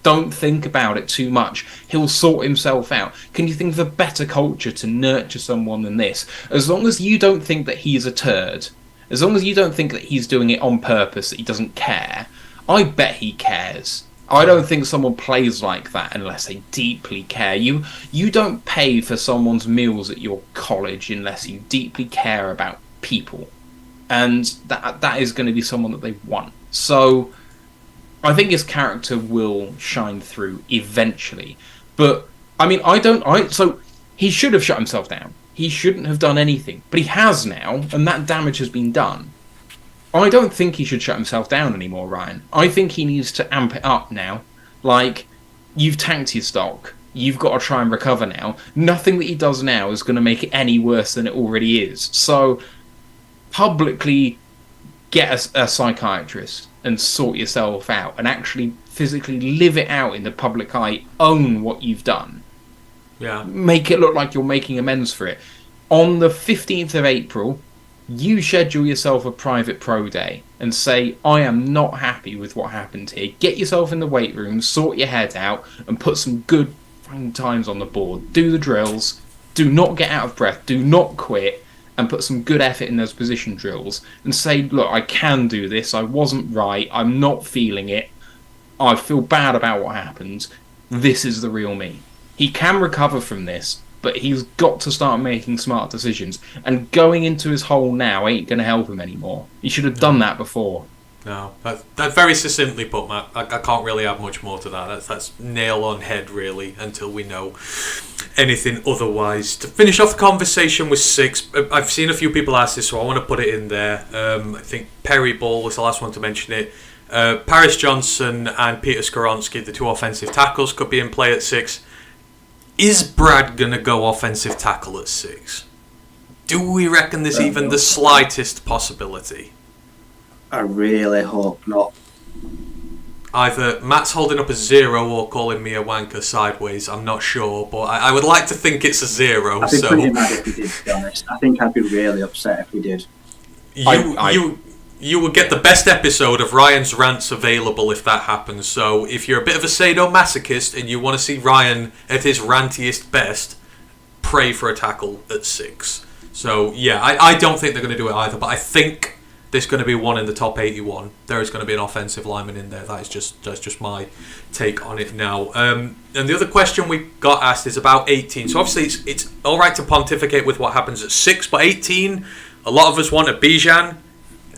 Don't think about it too much. He'll sort himself out. Can you think of a better culture to nurture someone than this? As long as you don't think that he's a turd, as long as you don't think that he's doing it on purpose, that he doesn't care, I bet he cares. I don't think someone plays like that unless they deeply care. You don't pay for someone's meals at your college unless you deeply care about people. And that is going to be someone that they want. So I think his character will shine through eventually. But I mean, so he should have shut himself down. He shouldn't have done anything. But he has now, and that damage has been done. I don't think he should shut himself down anymore, Ryan. I think he needs to amp it up now. Like, you've tanked your stock. You've got to try and recover now. Nothing that he does now is going to make it any worse than it already is. So, publicly get a psychiatrist and sort yourself out and actually physically live it out in the public eye. Own what you've done. Yeah. Make it look like you're making amends for it. On the 15th of April... you schedule yourself a private pro day and say, I am not happy with what happened here. Get yourself in the weight room, sort your head out, and put some good fucking times on the board. Do the drills. Do not get out of breath. Do not quit. And put some good effort in those position drills. And say, look, I can do this. I wasn't right. I'm not feeling it. I feel bad about what happened. This is the real me. He can recover from this. But he's got to start making smart decisions. And going into his hole now ain't going to help him anymore. He should have done that before. No, that's very succinctly put, Matt. I can't really add much more to that. That's nail on head, really, until we know anything otherwise. To finish off the conversation with 6, I've seen a few people ask this, so I want to put it in there. I think Perry Ball was the last one to mention it. Paris Johnson and Peter Skoronsky, the 2 offensive tackles, could be in play at 6. Is Brad going to go offensive tackle at 6? Do we reckon there's even the slightest possibility? I really hope not. Either Matt's holding up a 0 or calling me a wanker sideways. I'm not sure, but I would like to think it's a 0. I'd be pretty mad if we did, to be honest. I think I'd be really upset if we did. You will get the best episode of Ryan's rants available if that happens. So if you're a bit of a sadomasochist and you want to see Ryan at his rantiest best, pray for a tackle at 6. So yeah, I don't think they're going to do it either, but I think there's going to be one in the top 81. There is going to be an offensive lineman in there. That's just my take on it now. And the other question we got asked is about 18. So obviously it's all right to pontificate with what happens at 6, but 18, a lot of us want a Bijan.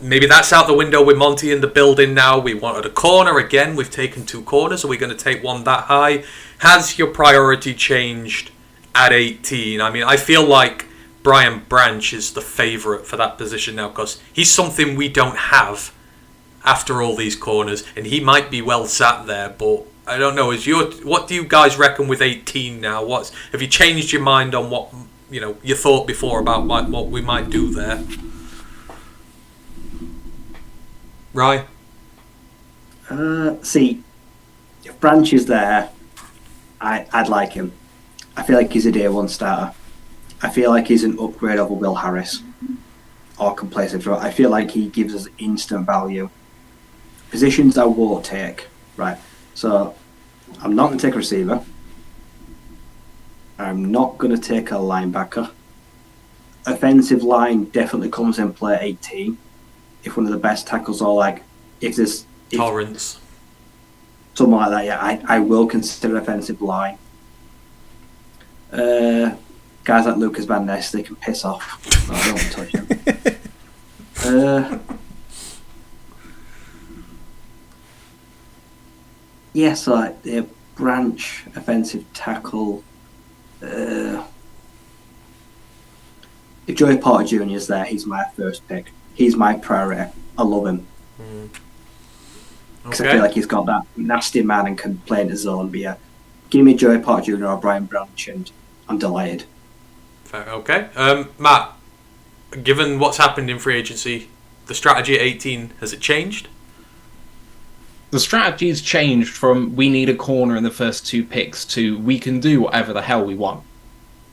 Maybe that's out the window with Monty in the building now. We wanted a corner again. We've taken 2 corners. Are we going to take one that high? Has your priority changed at 18? I mean, I feel like Brian Branch is the favourite for that position now because he's something we don't have after all these corners, and he might be well sat there. But I don't know. What do you guys reckon with 18 now? Have you changed your mind on what you thought before about what we might do there? Right. See, if Branch is there, I'd like him. I feel like he's a day 1 starter. I feel like he's an upgrade over Will Harris or Complacent. I feel like he gives us instant value. Positions I won't take. Right. So I'm not going to take a receiver. I'm not going to take a linebacker. Offensive line definitely comes in play at 18. If one of the best tackles are Torrance, something like that, yeah, I will consider offensive line. Guys like Lucas Van Ness, they can piss off. I don't want to touch him. So Branch, offensive tackle. If Joey Porter Jr. is there, he's my first pick. He's my priority. I love him. Because I feel like he's got that nasty man and can play in his zone. But yeah, give me Joey Porter Jr. or Brian Branch and I'm delighted. Fair, okay. Matt, given what's happened in free agency, the strategy at 18, has it changed? The strategy's changed from we need a corner in the first 2 picks to we can do whatever the hell we want.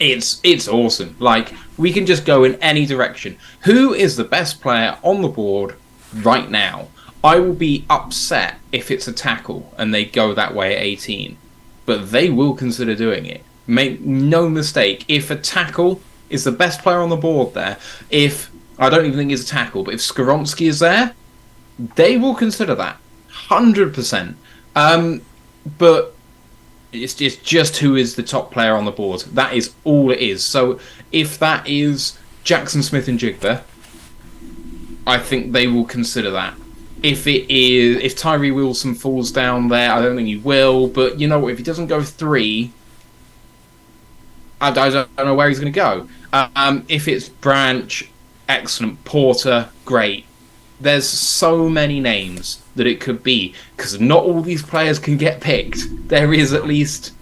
It's awesome. Like, we can just go in any direction. Who is the best player on the board right now? I will be upset if it's a tackle and they go that way at 18. But they will consider doing it. Make no mistake. If a tackle is the best player on the board there, I don't even think he's a tackle, but if Skoronsky is there, they will consider that. 100%. but it's just who is the top player on the board. That is all it is. So if that is Jackson Smith and Jigba, I think they will consider that. If Tyree Wilson falls down there, I don't think he will. But you know what? If he doesn't go 3, I don't know where he's going to go. If it's Branch, excellent. Porter, great. There's so many names that it could be, because not all these players can get picked. There is at least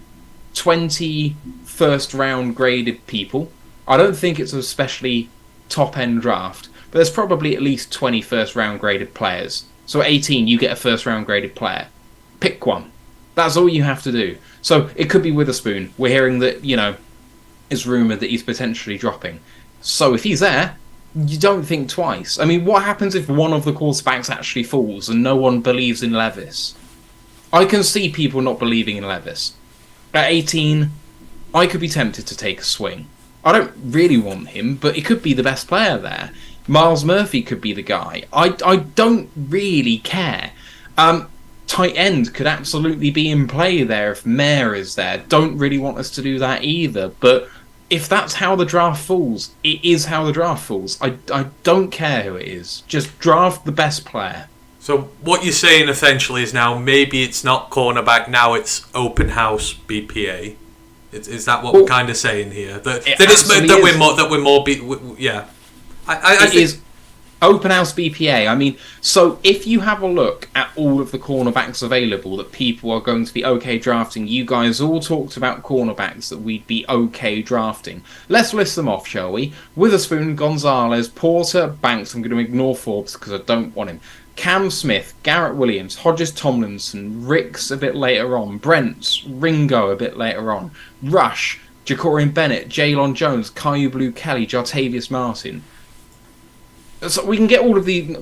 20 first-round graded people. I don't think it's a especially top-end draft, but there's probably at least 20 first-round graded players. So at 18, you get a first-round graded player. Pick one. That's all you have to do. So it could be Witherspoon. We're hearing that, it's rumoured that he's potentially dropping. So if he's there, you don't think twice. I mean, what happens if one of the quarterbacks actually falls and no one believes in Levis? I can see people not believing in Levis. At 18, I could be tempted to take a swing. I don't really want him, but he could be the best player there. Miles Murphy could be the guy. I don't really care. Tight end could absolutely be in play there if Mayer is there. Don't really want us to do that either, but if that's how the draft falls, it is how the draft falls. I don't care who it is. Just draft the best player. So what you're saying essentially is now maybe it's not cornerback, now it's open house BPA. Is that what we're kind of saying here? I think is open house BPA. I mean, so if you have a look at all of the cornerbacks available that people are going to be okay drafting, you guys all talked about cornerbacks that we'd be okay drafting. Let's list them off, shall we? Witherspoon, Gonzalez, Porter, Banks. I'm going to ignore Forbes because I don't want him. Cam Smith, Garrett Williams, Hodges Tomlinson, Ricks a bit later on, Brents, Ringo a bit later on, Rush, Jacorian Bennett, Jaylon Jones, Caillou Blue Kelly, Jartavius Martin. So we can get all of these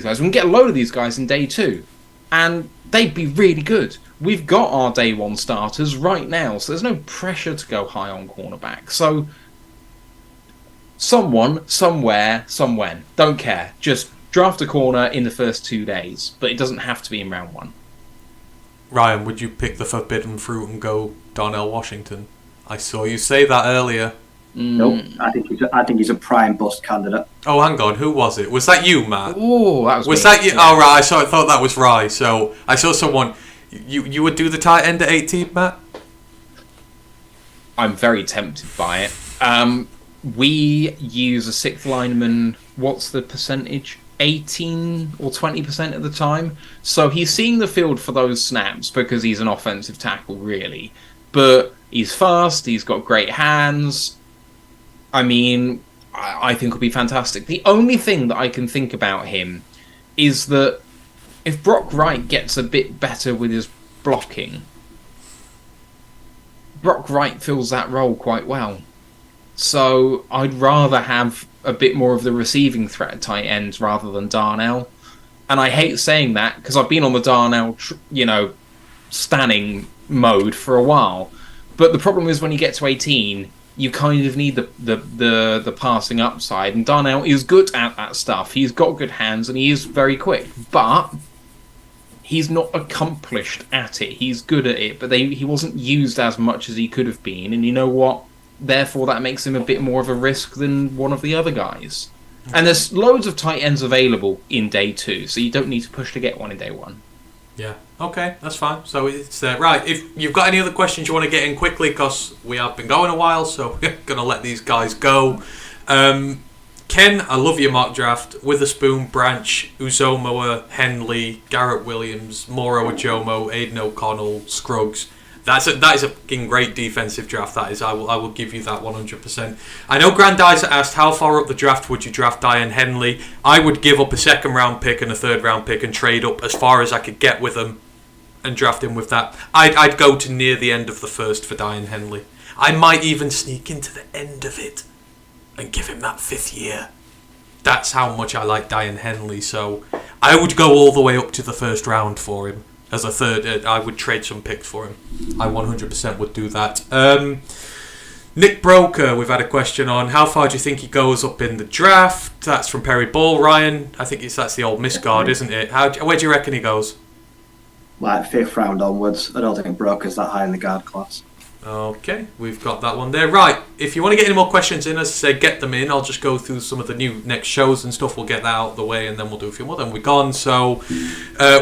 guys. We can get a load of these guys in day 2, and they'd be really good. We've got our day 1 starters right now, so there's no pressure to go high on cornerback. So someone, somewhere, somewhen, don't care. Just draft a corner in the first 2 days, but it doesn't have to be in round 1. Ryan, would you pick the forbidden fruit and go Darnell Washington? I saw you say that earlier. Nope, I think he's a prime bust candidate. Oh, hang on, who was it? Was that you, Matt? Oh, that was me. That you? Yeah. Oh, right. I thought that was Rye. So I saw someone. You would do the tight end at 18, Matt? I'm very tempted by it. We use a 6th lineman. What's the percentage? 18 or 20% of the time. So he's seeing the field for those snaps because he's an offensive tackle, really. But he's fast. He's got great hands. I mean, I think will be fantastic. The only thing that I can think about him is that if Brock Wright gets a bit better with his blocking, Brock Wright fills that role quite well. So I'd rather have a bit more of the receiving threat at tight end rather than Darnell. And I hate saying that because I've been on the Darnell, standing mode for a while. But the problem is when you get to 18, you kind of need the passing upside, and Darnell is good at that stuff. He's got good hands and he is very quick, but he's not accomplished at it. He's good at it, but he wasn't used as much as he could have been, and you know what? Therefore, that makes him a bit more of a risk than one of the other guys. And there's loads of tight ends available in day 2, so you don't need to push to get one in day 1. Yeah, okay, that's fine. So it's right. If you've got any other questions you want to get in quickly, because we have been going a while, so we're going to let these guys go. Ken, I love your mock draft. Witherspoon, Branch, Uzomoa, Henley, Garrett Williams, Moro Ajomo, Aidan O'Connell, Scruggs. That is a fucking great defensive draft. That is. I will give you that 100%. I know Grandizer asked how far up the draft would you draft Diane Henley. I would give up a 2nd round pick and a 3rd round pick and trade up as far as I could get with him and draft him with that. I'd go to near the end of the 1st for Diane Henley. I might even sneak into the end of it and give him that 5th year. That's how much I like Diane Henley. So I would go all the way up to the 1st round for him. As a 3rd, I would trade some picks for him. I 100% would do that. Nick Broker, we've had a question on how far do you think he goes up in the draft? That's from Perry Ball. Ryan, I think that's the old misguard, isn't it? Where do you reckon he goes? like 5th round onwards. I don't think Broker's that high in the guard class. Okay, we've got that one there. Right, if you want to get any more questions in, as I say, get them in. I'll just go through some of the new next shows and stuff. We'll get that out of the way, and then we'll do a few more. Then we're gone. So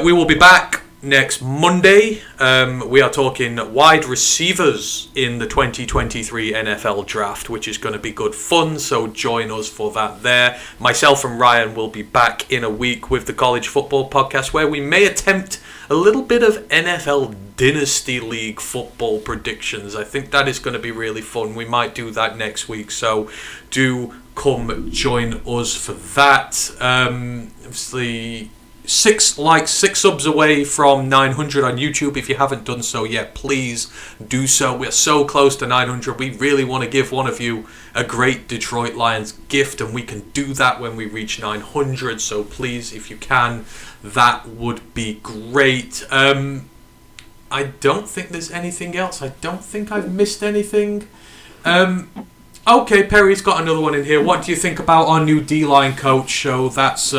we will be back next Monday. We are talking wide receivers in the 2023 NFL Draft, which is going to be good fun. So join us for that there. Myself and Ryan will be back in a week with the College Football Podcast, where we may attempt a little bit of NFL Dynasty League football predictions. I think that is going to be really fun. We might do that next week, so do come join us for that. Obviously, 6 likes, 6 subs away from 900 on YouTube. If you haven't done so yet, please do so. We're so close to 900. We really want to give one of you a great Detroit Lions gift, and we can do that when we reach 900. So please, if you can, that would be great. I don't think there's anything else. I don't think I've missed anything. Okay, Perry's got another one in here. What do you think about our new D-line coach? So that's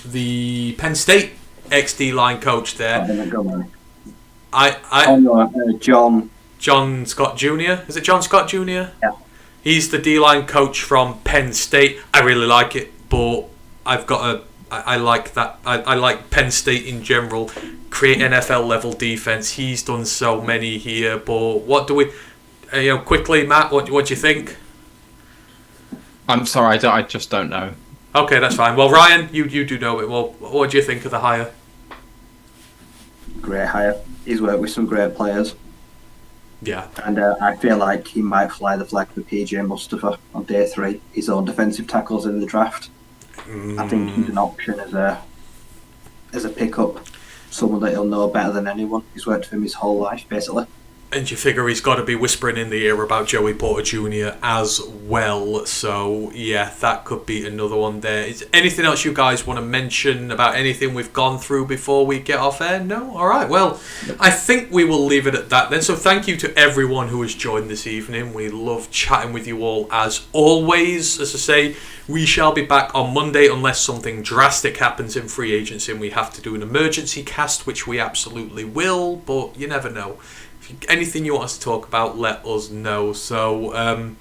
the Penn State ex-D-line coach there. John Scott Jr. Is it John Scott Jr.? Yeah. He's the D-line coach from Penn State. I really like it, but I like that. I like Penn State in general. Create NFL level defense. He's done so many here, but what do we? Quickly, Matt. What do you think? I'm sorry, I just don't know. Okay, that's fine. Well, Ryan, you do know it. Well, what do you think of the hire? Great hire. He's worked with some great players. Yeah. And I feel like he might fly the flag for PJ Mustafa on day 3. His own defensive tackles in the draft. I think he's an option as a pickup. Someone that he'll know better than anyone. He's worked for him his whole life, basically. And you figure he's got to be whispering in the ear about Joey Porter Jr. as well. So, yeah, that could be another one there. Is anything else you guys want to mention about anything we've gone through before we get off air? No? All right. Well, I think we will leave it at that then. So thank you to everyone who has joined this evening. We love chatting with you all as always. As I say, we shall be back on Monday unless something drastic happens in free agency and we have to do an emergency cast, which we absolutely will, but you never know. Anything you want us to talk about, let us know. So,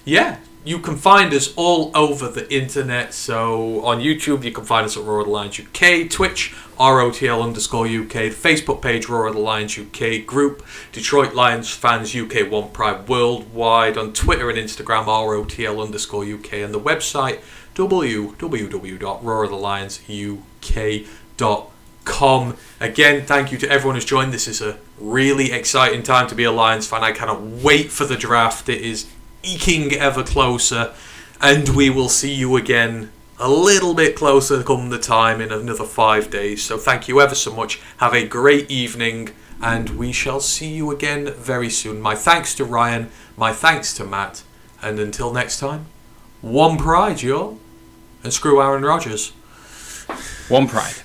yeah, you can find us all over the internet. So, on YouTube, you can find us at Roar of the Lions UK, Twitch, ROTL_UK, Facebook page, Roar of the Lions UK, group, Detroit Lions Fans UK One Pride Worldwide, on Twitter and Instagram, ROTL_UK, and the website, www.roarofthelionsuk.com. Again, thank you to everyone who's joined. This is a really exciting time to be a Lions fan. I cannot wait for the draft. It is eking ever closer, and we will see you again a little bit closer come the time in another 5 days. So thank you ever so much. Have a great evening, and we shall see you again very soon. My thanks to Ryan, my thanks to Matt, and until next time, one pride, y'all, and screw Aaron Rodgers. One pride.